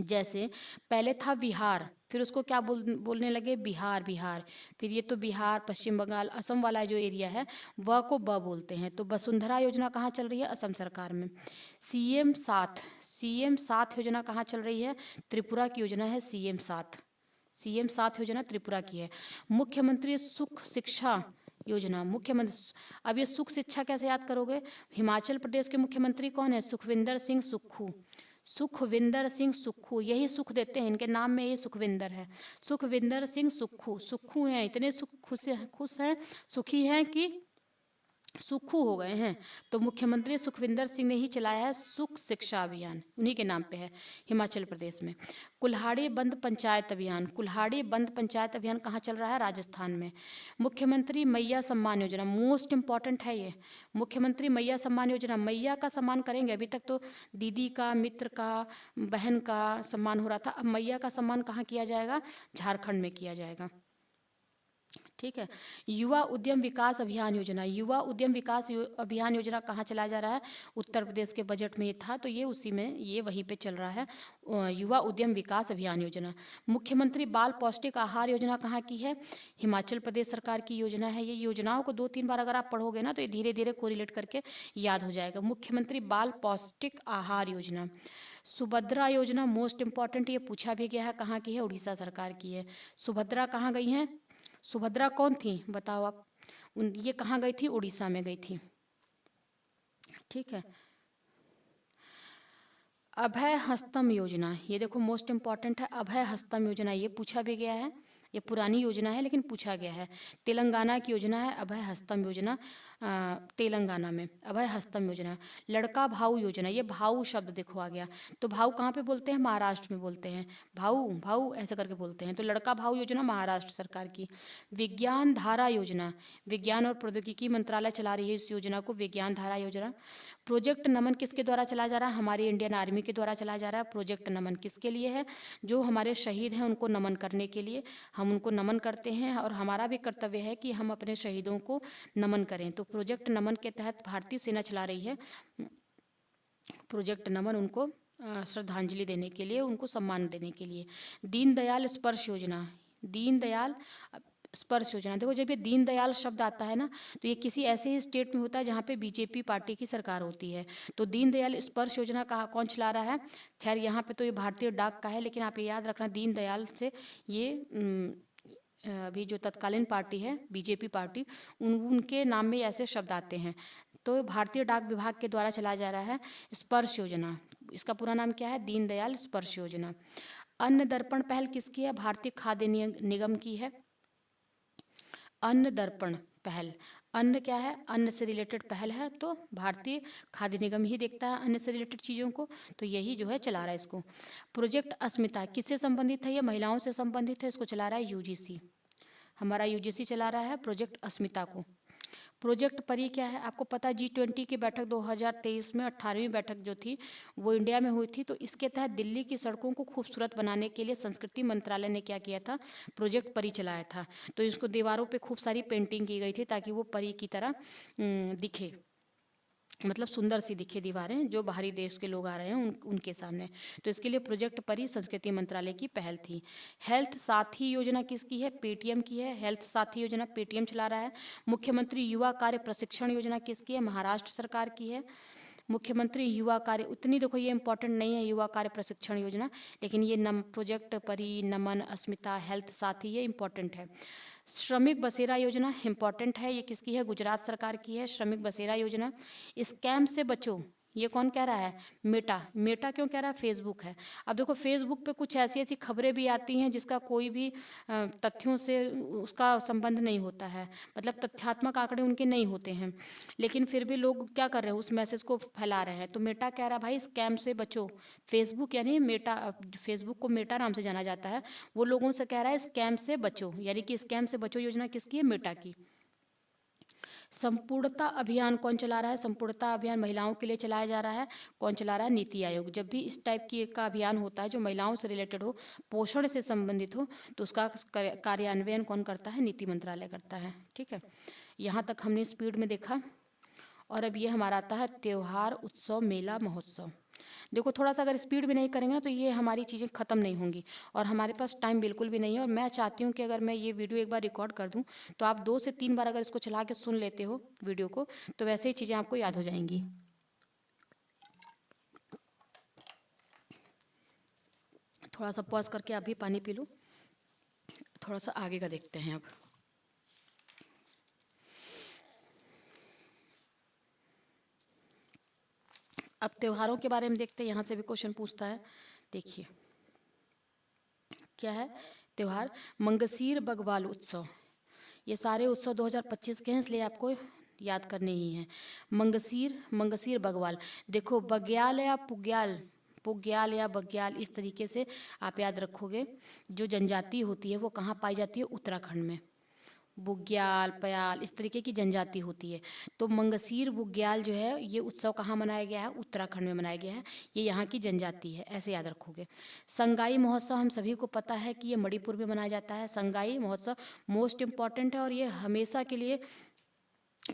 जैसे पहले था बिहार, फिर उसको क्या बोलने लगे, बिहार बिहार, फिर ये तो बिहार पश्चिम बंगाल असम वाला जो एरिया है वह को ब बोलते हैं। तो वसुंधरा योजना कहाँ चल रही है, असम सरकार में। CM 7, CM 7 योजना कहाँ चल रही है, त्रिपुरा की योजना है CM 7, CM 7 योजना त्रिपुरा की है। मुख्यमंत्री सुख शिक्षा योजना, मुख्यमंत्री, अब ये सुख शिक्षा कैसे याद करोगे, हिमाचल प्रदेश के मुख्यमंत्री कौन है, सुखविंदर सिंह सुक्खू, सुखविंदर सिंह सुक्खू, यही सुख देते हैं, इनके नाम में यही सुखविंदर है, सुखविंदर सिंह सुक्खू। सुक्खू हैं, इतने खुश हैं, सुखी हैं कि सुक्खू हो गए हैं। तो मुख्यमंत्री सुखविंदर सिंह ने ही चलाया है सुख शिक्षा अभियान, उन्हीं के नाम पे है हिमाचल प्रदेश में। कुल्हाड़ी बंद पंचायत अभियान, कुल्हाड़ी बंद पंचायत अभियान कहाँ चल रहा है, राजस्थान में। मुख्यमंत्री मैया सम्मान योजना, मोस्ट इंपॉर्टेंट है ये, मुख्यमंत्री मैया सम्मान योजना। मैया का सम्मान करेंगे, अभी तक तो दीदी का, मित्र का, बहन का सम्मान हो रहा था, अब मैया का सम्मान कहाँ किया जाएगा, झारखंड में किया जाएगा। ठीक है, युवा उद्यम विकास अभियान योजना, युवा उद्यम विकास अभियान योजना कहाँ चलाया जा रहा है, उत्तर प्रदेश के बजट में ये था, तो ये उसी में, ये वहीं पे चल रहा है, युवा उद्यम विकास अभियान योजना। मुख्यमंत्री बाल पौष्टिक आहार योजना कहाँ की है, हिमाचल प्रदेश सरकार की योजना है। ये योजनाओं को 2-3 बार अगर आप पढ़ोगे ना तो ये धीरे धीरे कोरिलेट करके याद हो जाएगा। मुख्यमंत्री बाल पौष्टिक आहार योजना। सुभद्रा योजना मोस्ट इंपॉर्टेंट, ये पूछा भी गया है, कहाँ की है, उड़ीसा सरकार की है। सुभद्रा कहाँ गई हैं, सुभद्रा कौन थी बताओ आप, ये कहाँ गई थी, उड़ीसा में गई थी। ठीक है, अभय हस्तम योजना, ये देखो मोस्ट इंपॉर्टेंट है, अभय हस्तम योजना, ये पूछा भी गया है, ये पुरानी योजना है लेकिन पूछा गया है। तेलंगाना की योजना है अभय हस्तम योजना, तेलंगाना में अभय हस्तम योजना। लड़का भाऊ योजना, ये भाऊ शब्द देखो आ गया, तो भाऊ कहाँ पे बोलते हैं, महाराष्ट्र में बोलते हैं, भाऊ भाऊ ऐसे करके बोलते हैं, तो लड़का भाऊ योजना महाराष्ट्र सरकार की। विज्ञान धारा योजना, विज्ञान और प्रौद्योगिकी मंत्रालय चला रही है इस योजना को, विज्ञान धारा योजना। प्रोजेक्ट नमन किसके द्वारा चलाया जा रहा है, हमारी इंडियन आर्मी के द्वारा चलाया जा रहा है। प्रोजेक्ट नमन किसके लिए है, जो हमारे शहीद हैं उनको नमन करने के लिए, हम उनको नमन करते हैं और हमारा भी कर्तव्य है कि हम अपने शहीदों को नमन करें। तो प्रोजेक्ट नमन के तहत भारतीय सेना चला रही है प्रोजेक्ट नमन, उनको श्रद्धांजलि देने के लिए, उनको सम्मान देने के लिए। दीनदयाल स्पर्श योजना, दीनदयाल स्पर्श योजना, देखो जब ये दीनदयाल शब्द आता है ना, तो ये किसी ऐसे ही स्टेट में होता है जहाँ पे बीजेपी पार्टी की सरकार होती है। तो दीनदयाल स्पर्श योजना कहाँ कौन चला रहा है? खैर यहाँ पे तो ये भारतीय डाक का है, लेकिन आप ये याद रखना दीनदयाल से ये अभी जो तत्कालीन पार्टी है बीजेपी पार्टी, उनके नाम में ऐसे शब्द आते हैं। तो भारतीय डाक विभाग के द्वारा चलाया जा रहा है स्पर्श योजना। इसका पूरा नाम क्या है? दीनदयाल स्पर्श योजना। अन्न दर्पण पहल किसकी है? भारतीय खाद्य निगम की है। अन्न दर्पण पहल, अन्न क्या है? अन्न से रिलेटेड पहल है, तो भारतीय खाद्य निगम ही देखता है अन्न से रिलेटेड चीज़ों को, तो यही जो है चला रहा है इसको। प्रोजेक्ट अस्मिता किससे संबंधित है? ये महिलाओं से संबंधित है, इसको चला रहा है यूजीसी। हमारा यूजीसी चला रहा है प्रोजेक्ट अस्मिता को। प्रोजेक्ट परी क्या है? आपको पता है G20 की बैठक 2023 में 18वीं बैठक जो थी वो इंडिया में हुई थी, तो इसके तहत दिल्ली की सड़कों को खूबसूरत बनाने के लिए संस्कृति मंत्रालय ने क्या किया था? प्रोजेक्ट परी चलाया था। तो इसको दीवारों पे खूब सारी पेंटिंग की गई थी ताकि वो परी की तरह दिखे, मतलब सुंदर सी दिखे दीवारें, जो बाहरी देश के लोग आ रहे हैं उनके सामने। तो इसके लिए प्रोजेक्ट परी संस्कृति मंत्रालय की पहल थी। हेल्थ साथी योजना किसकी है? पेटीएम की है। हेल्थ साथी योजना पेटीएम चला रहा है। मुख्यमंत्री युवा कार्य प्रशिक्षण योजना किसकी है? महाराष्ट्र सरकार की है। मुख्यमंत्री युवा कार्य, उतनी देखो ये इंपॉर्टेंट नहीं है युवा कार्य प्रशिक्षण योजना, लेकिन ये प्रोजेक्ट परी, नमन, अस्मिता, हेल्थ साथी ये इंपॉर्टेंट है। श्रमिक बसेरा योजना इंपॉर्टेंट है, ये किसकी है? गुजरात सरकार की है श्रमिक बसेरा योजना। स्कैम से बचो, ये कौन कह रहा है? मेटा। मेटा क्यों कह रहा है? फेसबुक है। अब देखो फेसबुक पे कुछ ऐसी ऐसी खबरें भी आती हैं जिसका कोई भी तथ्यों से उसका संबंध नहीं होता है, मतलब तथ्यात्मक आंकड़े उनके नहीं होते हैं, लेकिन फिर भी लोग क्या कर रहे हैं? उस मैसेज को फैला रहे हैं। तो मेटा कह रहा है भाई स्कैम से बचो। फेसबुक यानी मेटा, फेसबुक को मेटा नाम से जाना जाता है, वो लोगों से कह रहा है स्कैम से बचो, यानी कि स्कैम से बचो योजना किसकी है? मेटा की। संपूर्णता अभियान कौन चला रहा है? संपूर्णता अभियान महिलाओं के लिए चलाया जा रहा है। कौन चला रहा है? नीति आयोग। जब भी इस टाइप की का अभियान होता है जो महिलाओं से रिलेटेड हो, पोषण से संबंधित हो, तो उसका कार्यान्वयन कौन करता है? नीति मंत्रालय करता है। ठीक है, यहाँ तक हमने स्पीड में देखा। और अब ये हमारा आता है त्योहार, उत्सव, मेला, महोत्सव। देखो थोड़ा सा अगर स्पीड भी नहीं करेंगे ना तो ये हमारी चीज़ें ख़त्म नहीं होंगी, और हमारे पास टाइम बिल्कुल भी नहीं है। और मैं चाहती हूँ कि अगर मैं ये वीडियो एक बार रिकॉर्ड कर दूँ तो आप 2 से 3 बार अगर इसको चला के सुन लेते हो वीडियो को, तो वैसे ही चीज़ें आपको याद हो जाएंगी। थोड़ा सा पॉज करके आप भी पानी पी लो। थोड़ा सा आगे का देखते हैं अब। अब त्योहारों के बारे में देखते हैं, यहाँ से भी क्वेश्चन पूछता है। देखिए क्या है त्योहार? मंगसीर बगवाल उत्सव, ये सारे उत्सव 2025 के हैं, इसलिए आपको याद करने ही हैं। मंगसीर बगवाल, देखो बग्याल या पुग्याल, पुग्याल या बग्याल, इस तरीके से आप याद रखोगे। जो जनजाति होती है वो कहाँ पाई जाती है? उत्तराखंड में। बुग्याल, पयाल, इस तरीके की जनजाति होती है। तो मंगसीर बुग्याल जो है ये उत्सव कहाँ मनाया गया है? उत्तराखंड में मनाया गया है। ये यहाँ की जनजाति है, ऐसे याद रखोगे। संगाई महोत्सव हम सभी को पता है कि ये मणिपुर में मनाया जाता है। संगाई महोत्सव मोस्ट इम्पॉर्टेंट है और ये हमेशा के लिए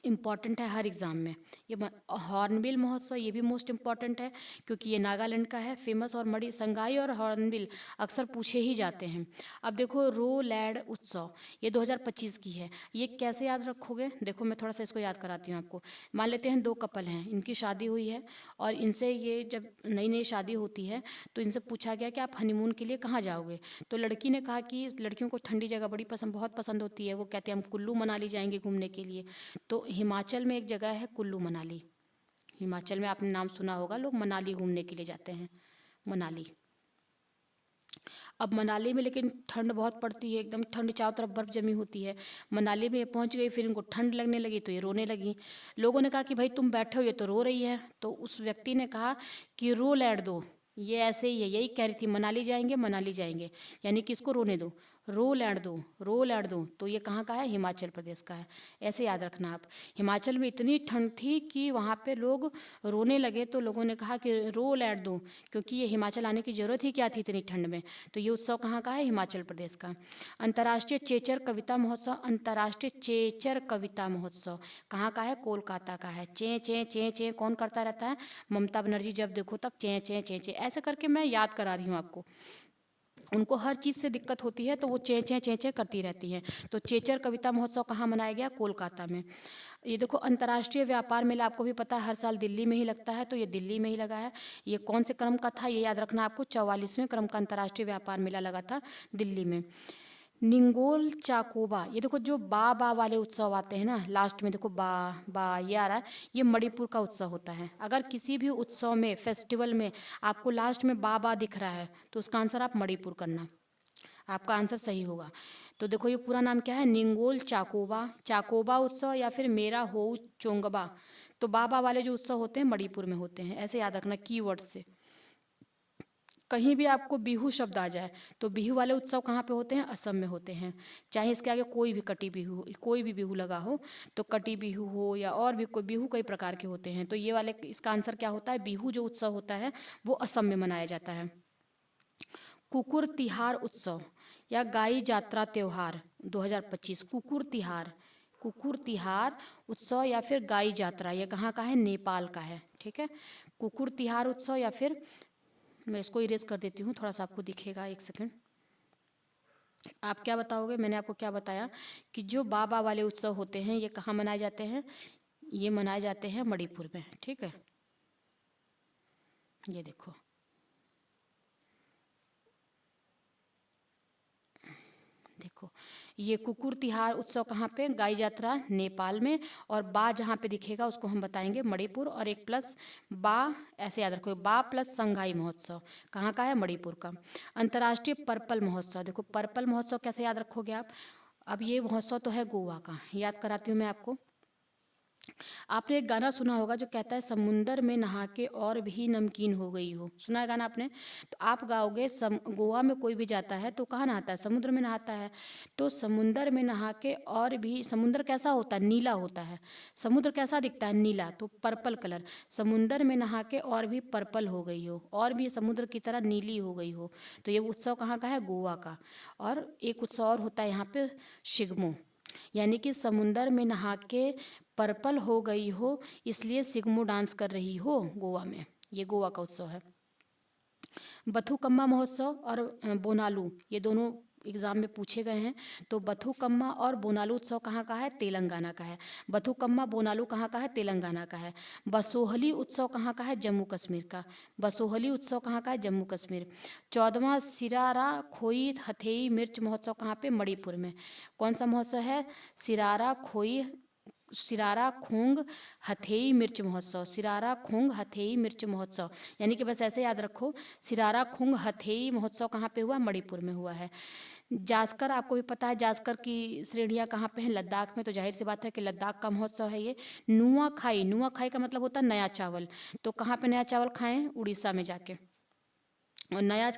इम्पॉर्टेंट है हर एग्ज़ाम में। ये हॉर्नबिल महोत्सव ये भी मोस्ट इम्पॉर्टेंट है क्योंकि ये नागालैंड का है फेमस, और मणि संगाई और हॉर्नबिल अक्सर पूछे ही जाते हैं। अब देखो रो लैड उत्सव, ये 2025 की है। ये कैसे याद रखोगे? देखो मैं थोड़ा सा इसको याद कराती हूँ आपको। मान लेते हैं 2 कपल हैं, इनकी शादी हुई है, और इनसे ये जब नई नई शादी होती है तो इनसे पूछा गया कि आप हनीमून के लिए कहाँ जाओगे? तो लड़की ने कहा कि लड़कियों को ठंडी जगह बड़ी पसंद, बहुत पसंद होती है, वो कहते हैं हम कुल्लू मनाली जाएंगे घूमने के लिए। तो हिमाचल में एक जगह है कुल्लू मनाली, हिमाचल में आपने नाम सुना होगा, लोग मनाली घूमने के लिए जाते हैं, मनाली। अब मनाली में लेकिन ठंड बहुत पड़ती है, एकदम ठंड, चारों तरफ बर्फ़ जमी होती है। मनाली में ये पहुंच गई, फिर इनको ठंड लगने लगी तो ये रोने लगी। लोगों ने कहा कि भाई तुम बैठे हो, ये तो रो रही है। तो उस व्यक्ति ने कहा कि रो लैड दो, ये ऐसे ही है, यही कह रही थी मनाली जाएंगे मनाली जाएंगे, यानी कि इसको रोने दो, रो लैड दो, रो लैड दो। तो ये कहाँ का है? हिमाचल प्रदेश का है, ऐसे याद रखना आप। हिमाचल में इतनी ठंड थी कि वहाँ पे लोग रोने लगे, तो लोगों ने कहा कि रो लैड दो, क्योंकि ये हिमाचल आने की ज़रूरत ही क्या थी इतनी ठंड में। तो ये उत्सव कहाँ का है? हिमाचल प्रदेश का। अंतर्राष्ट्रीय चेचर कविता महोत्सव, अंतर्राष्ट्रीय चेचर कविता महोत्सव कहाँ का है? कोलकाता का है। चे चे चे चे कौन करता रहता है? ममता बनर्जी, जब देखो तब चे चे चे चे, ऐसे करके मैं याद करा रही हूँ आपको। उनको हर चीज़ से दिक्कत होती है तो वो चें चें करती रहती हैं। तो चेचर कविता महोत्सव कहाँ मनाया गया? कोलकाता में। ये देखो अंतर्राष्ट्रीय व्यापार मेला आपको भी पता है हर साल दिल्ली में ही लगता है, तो ये दिल्ली में ही लगा है। ये कौन से क्रम का था ये याद रखना आपको, 44वें क्रम का अंतर्राष्ट्रीय व्यापार मेला लगा था दिल्ली में। निंगोल चाकोबा, ये देखो जो बा वाले उत्सव आते हैं ना लास्ट में, देखो बा ये आ रहा है, ये मणिपुर का उत्सव होता है। अगर किसी भी उत्सव में फेस्टिवल में आपको लास्ट में बा दिख रहा है तो उसका आंसर आप मणिपुर करना, आपका आंसर सही होगा। तो देखो ये पूरा नाम क्या है? निंगोल चाकोबा, चाकोबा उत्सव या फिर मेरा हो चोंगबा। तो बाबा वाले जो उत्सव होते हैं मणिपुर में होते हैं, ऐसे याद रखना कीवर्ड से। कहीं भी आपको बिहू शब्द आ जाए तो बिहू वाले उत्सव कहाँ पे होते हैं? असम में होते हैं। चाहे इसके आगे कोई भी कटी बिहू, कोई भी बिहू लगा हो, तो कटी बिहू हो या और भी कोई बिहू कई प्रकार के होते हैं। तो ये वाले इसका आंसर क्या होता है? बिहू जो उत्सव होता है वो असम में मनाया जाता है। कुकुर तिहार उत्सव या गाई जात्रा त्योहार 2025, कुकुर तिहार उत्सव या फिर गाई जात्रा, ये कहाँ का है? नेपाल का है। ठीक है, कुकुर तिहार उत्सव या फिर, मैं इसको इरेज कर देती हूँ, थोड़ा सा आपको दिखेगा, एक सेकंड। आप क्या बताओगे? मैंने आपको क्या बताया कि जो बाबा वाले उत्सव होते हैं ये कहाँ मनाए जाते हैं? ये मनाए जाते हैं मणिपुर में। ठीक है, ये देखो, देखो ये कुकुर तिहार उत्सव कहाँ पे? गाई जात्रा नेपाल में, और बा जहाँ पे दिखेगा उसको हम बताएंगे मणिपुर, और एक प्लस बा ऐसे याद रखो, बा प्लस संघाई महोत्सव कहाँ का है? मणिपुर का। अंतर्राष्ट्रीय पर्पल महोत्सव, देखो पर्पल महोत्सव कैसे याद रखोगे आप? अब ये महोत्सव तो है गोवा का, याद कराती हूँ मैं आपको। आपने एक गाना सुना होगा जो कहता है समुंदर में नहा के और भी नमकीन हो गई हो, सुना है गाना आपने? तो आप गाओगे गोवा में कोई भी जाता है तो कहाँ नहाता है? समुद्र में नहाता है। तो समुंदर में नहा के और भी, समुद्र कैसा होता है? नीला होता है। समुद्र कैसा दिखता है? नीला, तो पर्पल कलर। समुंदर में नहा के और भी पर्पल हो गई हो, और भी समुद्र की तरह नीली हो गई हो। तो ये उत्सव कहाँ का है? गोवा का। और एक उत्सव और होता है यहाँ पे, शिग्मो, यानी कि समुंदर में नहा के पर्पल हो गई हो इसलिए सिग्मो डांस कर रही हो गोवा में। ये गोवा का उत्सव है। बथुकम्मा महोत्सव और बोनालू, ये दोनों एग्जाम में पूछे गए हैं। तो बथुकम्मा और बोनालू उत्सव कहाँ का है? तेलंगाना का है। बथुकम्मा बोनालू कहाँ का है? तेलंगाना का है। बसोहली उत्सव कहाँ का है? जम्मू कश्मीर का। बसोहली उत्सव कहाँ का है? जम्मू कश्मीर। 14वां सिरारा खोई हथेई मिर्च महोत्सव कहाँ पे? मणिपुर में। कौन सा महोत्सव है? सिरारा खोई, सिरारा खोंग हथेई मिर्च महोत्सव, सिरारा खोंग हथेई मिर्च महोत्सव, यानी कि बस ऐसे याद रखो, सिरारा खोंग हथेई महोत्सव कहाँ पे हुआ? मणिपुर में हुआ है। जास्कर आपको भी पता है, जास्कर की श्रेणियाँ कहाँ पे हैं? लद्दाख में। तो जाहिर सी बात है कि लद्दाख का महोत्सव है ये। नुआखाई, नुआखाई का मतलब होता है नया चावल। तो कहाँ पे नया चावल खाएं? उड़ीसा में जाके। और नया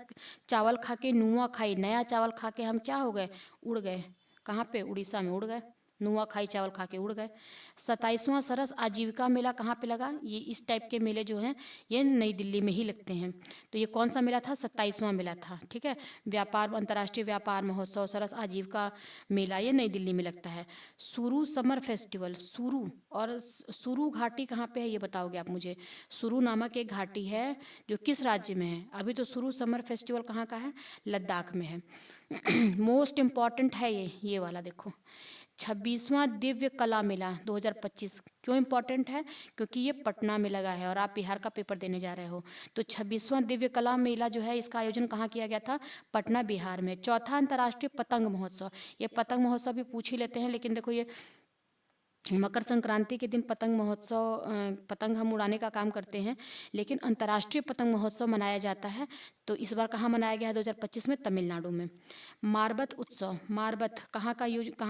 चावल खा के नुआखाई, नया चावल खा के हम क्या हो गए? उड़ गए। कहाँ पे? उड़ीसा में उड़ गए, नुआखाई चावल खा के उड़ गए। 27वां सरस आजीविका मेला कहाँ पे लगा? ये इस टाइप के मेले जो हैं ये नई दिल्ली में ही लगते हैं। तो ये कौन सा मेला था? 27वां मेला था। ठीक है, व्यापार अंतर्राष्ट्रीय व्यापार महोत्सव सरस आजीविका मेला ये नई दिल्ली में लगता है। सुरू समर फेस्टिवल, सुरू, और सुरू घाटी कहाँ पे है ये बताओगे आप मुझे। सुरू नामक एक घाटी है जो किस राज्य में है? अभी तो सुरू समर फेस्टिवल कहाँ का है? लद्दाख में है। मोस्ट इम्पॉर्टेंट है ये वाला देखो, 26वां दिव्य कला मेला 2025। क्यों इम्पॉर्टेंट है? क्योंकि ये पटना में लगा है और आप बिहार का पेपर देने जा रहे हो। तो 26वां दिव्य कला मेला जो है इसका आयोजन कहाँ किया गया था? पटना, बिहार में। चौथा अंतर्राष्ट्रीय पतंग महोत्सव, ये पतंग महोत्सव भी पूछ ही लेते हैं, लेकिन देखो ये मकर संक्रांति के दिन पतंग महोत्सव, पतंग हम उड़ाने का काम करते हैं, लेकिन अंतर्राष्ट्रीय पतंग महोत्सव मनाया जाता है। तो इस बार कहाँ मनाया गया है 2025 में? तमिलनाडु में। मारबत उत्सव, मारबत कहाँ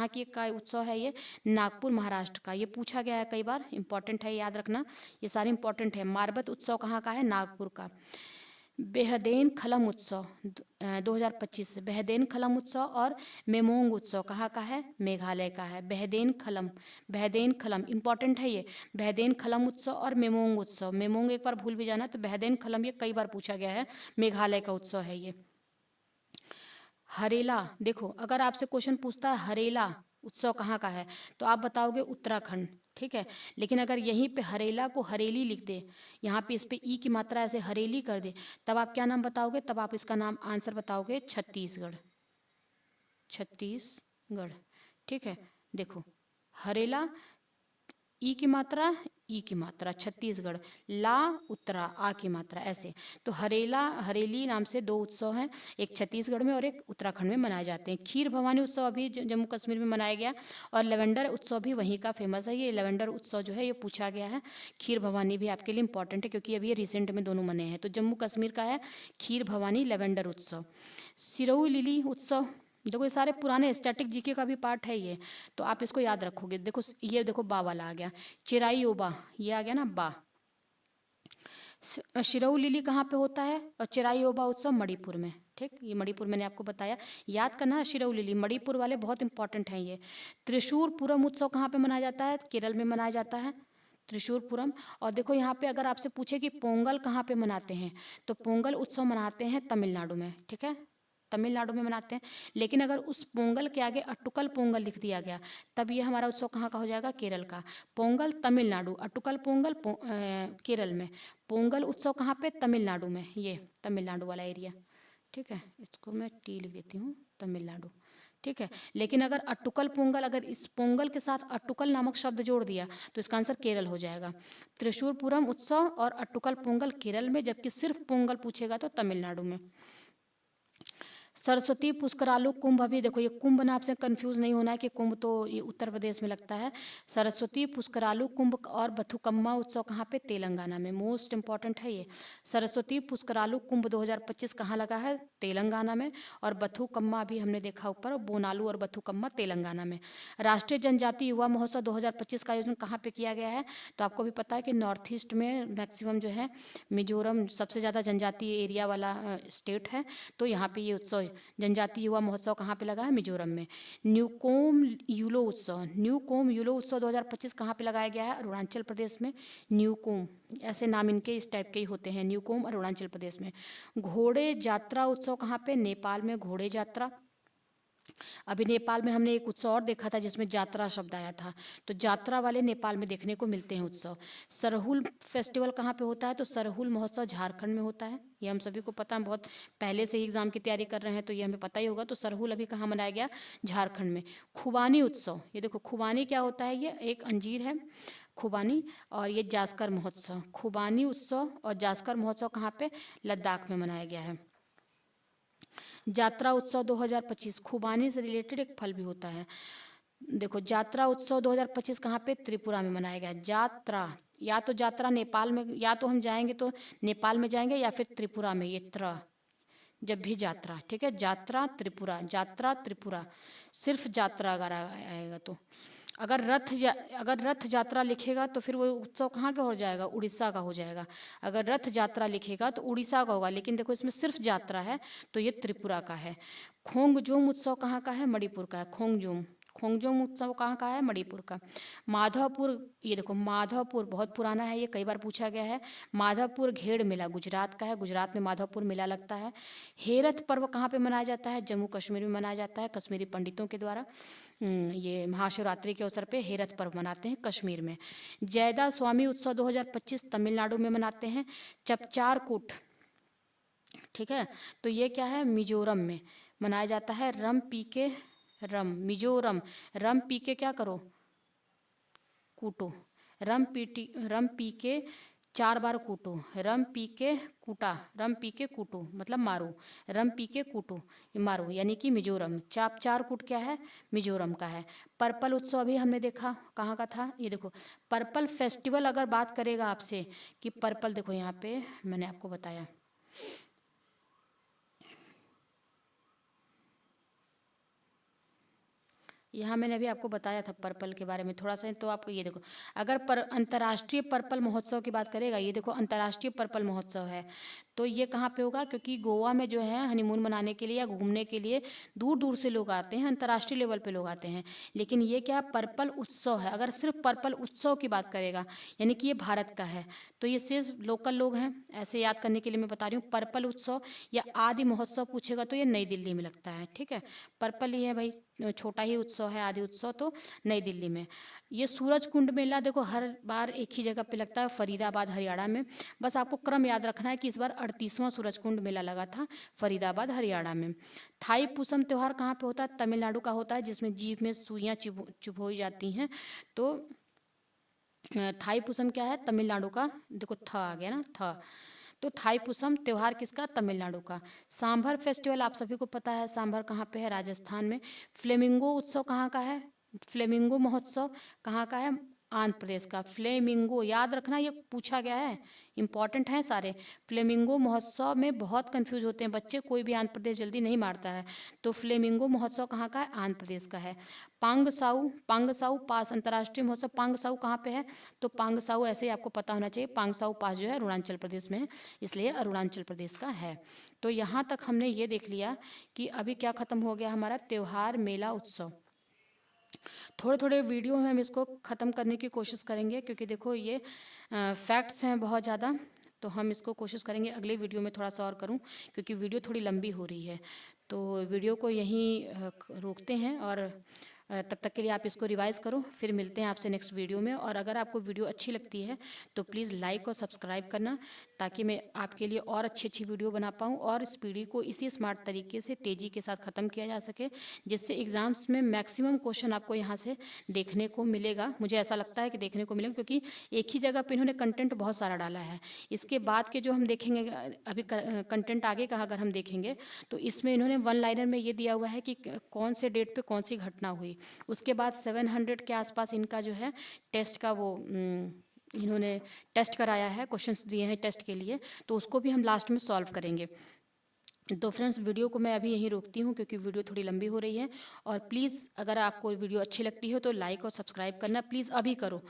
की का उत्सव है ये? नागपुर, महाराष्ट्र का। ये पूछा गया है कई बार, इंपॉर्टेंट है, याद रखना, ये सारे इंपॉर्टेंट है। मारबत उत्सव कहाँ का है? नागपुर का। बेहदेन खलम उत्सव 2025, बेहदेन खलम उत्सव और मेमोंग उत्सव कहाँ का है? मेघालय का है। बेहदेन खलम, बेहदेन खलम इंपॉर्टेंट है ये। बेहदेन खलम उत्सव और मेमोंग उत्सव, मेमोंग एक बार भूल भी जाना, तो बेहदेन खलम ये कई बार पूछा गया है, मेघालय का उत्सव है ये। हरेला, देखो अगर आपसे क्वेश्चन पूछता है हरेला उत्सव कहाँ का है तो आप बताओगे उत्तराखंड। ठीक है। लेकिन अगर यहीं पे हरेला को हरेली लिख दे, यहाँ पे इस पे ई की मात्रा ऐसे हरेली कर दे, तब आप क्या नाम बताओगे? तब आप इसका नाम आंसर बताओगे छत्तीसगढ़। छत्तीसगढ़, ठीक है। देखो, हरेला ई की मात्रा छत्तीसगढ़, ला उत्तरा आ की मात्रा ऐसे। तो हरेला हरेली नाम से दो उत्सव हैं, एक छत्तीसगढ़ में और एक उत्तराखंड में मनाए जाते हैं। खीर भवानी उत्सव अभी जम्मू कश्मीर में मनाया गया, और लेवेंडर उत्सव भी वहीं का फेमस है। ये लेवेंडर उत्सव जो है ये पूछा गया है। खीर भवानी भी आपके लिए इंपॉर्टेंट है, क्योंकि अभी ये रिसेंट में दोनों मने हैं। तो जम्मू कश्मीर का है खीर भवानी लेवेंडर उत्सव। सिरोही लिली उत्सव, देखो ये सारे पुराने स्टैटिक जीके का भी पार्ट है ये, तो आप इसको याद रखोगे। देखो ये देखो बा वाला आ गया, चिराई ओबा, ये आ गया ना बा। शिरऊ लिली कहाँ पे होता है? और चिराई ओबा उत्सव मणिपुर में, ठीक। ये मणिपुर मैंने आपको बताया, याद करना है। शिरऊ लिली मणिपुर वाले बहुत इंपॉर्टेंट हैं ये। त्रिशूर पूरम उत्सव कहाँ पे मनाया जाता है? केरल में मनाया जाता है त्रिशूर पूरम। और देखो यहाँ पे अगर आपसे पूछे कि पोंगल कहाँ पे मनाते हैं, तो पोंगल उत्सव मनाते हैं तमिलनाडु में, ठीक है, तमिलनाडु में मनाते हैं। लेकिन अगर उस पोंगल के आगे अटुकल पोंगल लिख दिया गया, तब ये हमारा उत्सव कहाँ का हो जाएगा? केरल का। पोंगल तमिलनाडु, अटुकल पोंगल केरल में, पोंगल उत्सव कहाँ पे? तमिलनाडु में, ये तमिलनाडु वाला एरिया, ठीक है। इसको मैं टी लिख देती हूँ, तमिलनाडु, ठीक है। लेकिन अगर अटुकल पोंगल, अगर इस पोंगल के साथ अटुकल नामक शब्द जोड़ दिया तो इसका आंसर केरल हो जाएगा। त्रिशूर पूरम उत्सव और अटुकल पोंगल केरल में, जबकि सिर्फ पोंगल पूछेगा तो तमिलनाडु में। सरस्वती पुष्करालु कुंभ, अभी देखो ये कुंभ नाम से कंफ्यूज नहीं होना है कि कुंभ तो ये उत्तर प्रदेश में लगता है। सरस्वती पुष्करालु कुंभ और बथुकम्मा उत्सव कहाँ पे? तेलंगाना में। मोस्ट इंपॉर्टेंट है ये। सरस्वती पुष्करालु कुंभ 2025 कहाँ लगा है? तेलंगाना में। और बथुकम्मा अभी हमने देखा ऊपर, बोनालू और बथुकम्मा तेलंगाना में। राष्ट्रीय जनजाति युवा महोत्सव 2025 का आयोजन कहाँ पे किया गया है? तो आपको भी पता है कि नॉर्थ ईस्ट में मैक्सिमम जो है मिजोरम सबसे ज़्यादा जनजातीय एरिया वाला स्टेट है, तो यहाँ पे ये उत्सव जनजातीय युवा महोत्सव कहाँ पे लगा है? मिजोरम में। न्यूकोम यूलो उत्सव, न्यूकोम यूलो उत्सव 2025 कहाँ पे लगाया गया है? अरुणाचल प्रदेश में। न्यूकोम, ऐसे नाम इनके इस टाइप के ही होते हैं, न्यूकोम अरुणाचल प्रदेश में। घोड़े जात्रा उत्सव कहाँ पे? नेपाल में। घोड़े जात्रा, अभी नेपाल में हमने एक उत्सव और देखा था जिसमें जात्रा शब्द आया था, तो जात्रा वाले नेपाल में देखने को मिलते हैं उत्सव। सरहुल फेस्टिवल कहाँ पे होता है? तो सरहुल महोत्सव झारखंड में होता है, ये हम सभी को पता है, बहुत पहले से ही एग्जाम की तैयारी कर रहे हैं तो ये हमें पता ही होगा। तो सरहुल अभी कहाँ मनाया गया? झारखंड में। खुबानी उत्सव, ये देखो खुबानी क्या होता है? ये एक अंजीर है खुबानी, और ये जास्कर महोत्सव। खुबानी उत्सव और जास्कर महोत्सव कहाँ पे? लद्दाख में मनाया गया है। जात्रा उत्सव 2025 खुबानी से रिलेटेड एक फल भी होता है। देखो जात्रा उत्सव 2025 कहाँ पे? त्रिपुरा में मनाया गया। जात्रा, या तो जात्रा नेपाल में, या तो हम जाएंगे तो नेपाल में जाएंगे या फिर त्रिपुरा में, ये त्र जब भी जात्रा, ठीक है। जात्रा त्रिपुरा, जात्रा त्रिपुरा, सिर्फ जात्रा अगर आएगा तो। अगर रथ यात्रा लिखेगा तो फिर वो उत्सव कहाँ का हो जाएगा? उड़ीसा का हो जाएगा। अगर रथ यात्रा लिखेगा तो उड़ीसा का होगा, लेकिन देखो इसमें सिर्फ यात्रा है तो ये त्रिपुरा का है। खोंगजोम उत्सव कहाँ का है? मणिपुर का है। खोंगजोम, खोंगजोम उत्सव कहाँ का है? मणिपुर का। माधवपुर, ये देखो माधवपुर बहुत पुराना है, ये कई बार पूछा गया है। माधवपुर घेड़ मेला गुजरात का है, गुजरात में माधवपुर मेला लगता है। हेरथ पर्व कहाँ पे मनाया जाता है? जम्मू कश्मीर में मनाया जाता है, कश्मीरी पंडितों के द्वारा। ये महाशिवरात्रि के अवसर पे हेरथ पर्व मनाते हैं कश्मीर में। जयदा स्वामी उत्सव 2025 तमिलनाडु में मनाते हैं। चपचार कूट, ठीक है, तो ये क्या है? मिजोरम में मनाया जाता है। रम पी के, रम मिजोरम, रम पी के क्या करो? कूटो। रम पी के 4 बार कूटो, रम पी के कूटा, रम पी के कूटो मतलब मारो, रम पी के कूटो ये मारो, यानी कि मिजोरम। चार कूट क्या है? मिजोरम का है। पर्पल उत्सव अभी हमने देखा कहाँ का था, ये देखो पर्पल फेस्टिवल। अगर बात करेगा आपसे कि पर्पल, देखो यहाँ पे मैंने आपको बताया, यहाँ मैंने अभी आपको बताया था पर्पल के बारे में थोड़ा सा, तो आपको ये देखो अगर अंतर्राष्ट्रीय पर्पल महोत्सव की बात करेगा, ये देखो अंतर्राष्ट्रीय पर्पल महोत्सव है, तो ये कहाँ पे होगा, क्योंकि गोवा में जो है हनीमून मनाने के लिए या घूमने के लिए दूर दूर से लोग आते हैं, अंतर्राष्ट्रीय लेवल पे लोग आते हैं। लेकिन ये क्या पर्पल उत्सव है, अगर सिर्फ पर्पल उत्सव की बात करेगा यानी कि ये भारत का है, तो ये सिर्फ लोकल लोग हैं। ऐसे याद करने के लिए मैं बता रही हूँ, पर्पल उत्सव या आदि महोत्सव पूछेगा तो ये नई दिल्ली में लगता है। ठीक है, पर्पल ही है भाई, छोटा ही उत्सव है, आदि उत्सव तो नई दिल्ली में। ये सूरज कुंड मेला देखो हर बार एक ही जगह पे लगता है, फरीदाबाद हरियाणा में। बस आपको क्रम याद रखना है कि इस बार 38वां सूरज कुंड मेला लगा था फरीदाबाद हरियाणा में। थाई पूसम त्यौहार कहाँ पे होता है, तमिलनाडु का होता है, जिसमें जीभ में सुइयां चुभोई जाती हैं। तो थाई पूसम क्या है, तमिलनाडु का, देखो थ आ गया ना, थ। तो थाई पूसम त्योहार किसका, तमिलनाडु का। सांभर फेस्टिवल आप सभी को पता है, सांभर कहाँ पे है, राजस्थान में। फ्लेमिंगो उत्सव कहाँ का है, फ्लेमिंगो महोत्सव कहाँ का है, आंध्र प्रदेश का। फ्लेमिंगो याद रखना, ये पूछा गया है, इंपॉर्टेंट है सारे। फ्लेमिंगो महोत्सव में बहुत कंफ्यूज होते हैं बच्चे, कोई भी आंध्र प्रदेश जल्दी नहीं मारता है। तो फ्लेमिंगो महोत्सव कहाँ का है, आंध्र प्रदेश का है। पांगसाऊ पास अंतर्राष्ट्रीय महोत्सव, पांगसाऊ कहाँ पे है, तो पांगसाऊ ऐसे ही आपको पता होना चाहिए, पांगसाऊ पास जो है अरुणाचल प्रदेश में है, इसलिए अरुणाचल प्रदेश का है। तो यहाँ तक हमने ये देख लिया कि अभी क्या खत्म हो गया हमारा, त्योहार मेला उत्सव। थोड़े थोड़े वीडियो में हम इसको ख़त्म करने की कोशिश करेंगे, क्योंकि देखो ये फैक्ट्स हैं बहुत ज़्यादा, तो हम इसको कोशिश करेंगे अगले वीडियो में थोड़ा सा और करूं, क्योंकि वीडियो थोड़ी लंबी हो रही है। तो वीडियो को यहीं रोकते हैं, और तब तक के लिए आप इसको रिवाइज करो, फिर मिलते हैं आपसे नेक्स्ट वीडियो में। और अगर आपको वीडियो अच्छी लगती है तो प्लीज़ लाइक और सब्सक्राइब करना, ताकि मैं आपके लिए और अच्छी अच्छी वीडियो बना पाऊँ और इस पीढ़ी को इसी स्मार्ट तरीके से तेज़ी के साथ ख़त्म किया जा सके, जिससे एग्ज़ाम्स में मैक्सिमम क्वेश्चन आपको यहाँ से देखने को मिलेगा। मुझे ऐसा लगता है कि देखने को मिलेगा, क्योंकि एक ही जगह पे इन्होंने कंटेंट बहुत सारा डाला है। इसके बाद के जो हम देखेंगे अभी कंटेंट आगे का अगर हम देखेंगे, तो इसमें इन्होंने वन लाइनर में ये दिया हुआ है कि कौन से डेट पे कौन सी घटना हुई। उसके बाद 700 के आसपास इनका जो है टेस्ट का वो इन्होंने टेस्ट कराया है, क्वेश्चंस दिए हैं टेस्ट के लिए, तो उसको भी हम लास्ट में सॉल्व करेंगे। तो फ्रेंड्स वीडियो को मैं अभी यहीं रोकती हूँ, क्योंकि वीडियो थोड़ी लंबी हो रही है। और प्लीज़ अगर आपको वीडियो अच्छी लगती हो तो लाइक और सब्सक्राइब करना प्लीज़ अभी करो,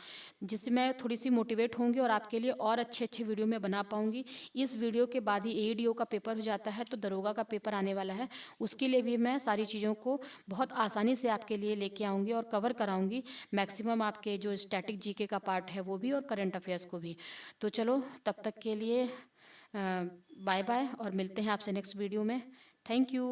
जिससे मैं थोड़ी सी मोटिवेट होंगी और आपके लिए और अच्छे अच्छे वीडियो मैं बना पाऊँगी। इस वीडियो के बाद ही एडीओ का पेपर हो जाता है, तो दरोगा का पेपर आने वाला है, उसके लिए भी मैं सारी चीज़ों को बहुत आसानी से आपके लिए लेके आऊँगी और कवर कराऊँगी। मैक्सिमम आपके जो स्टैटिक जीके का पार्ट है वो भी, और करंट अफेयर्स को भी। तो चलो तब तक के लिए बाय बाय, और मिलते हैं आपसे नेक्स्ट वीडियो में। Thank you.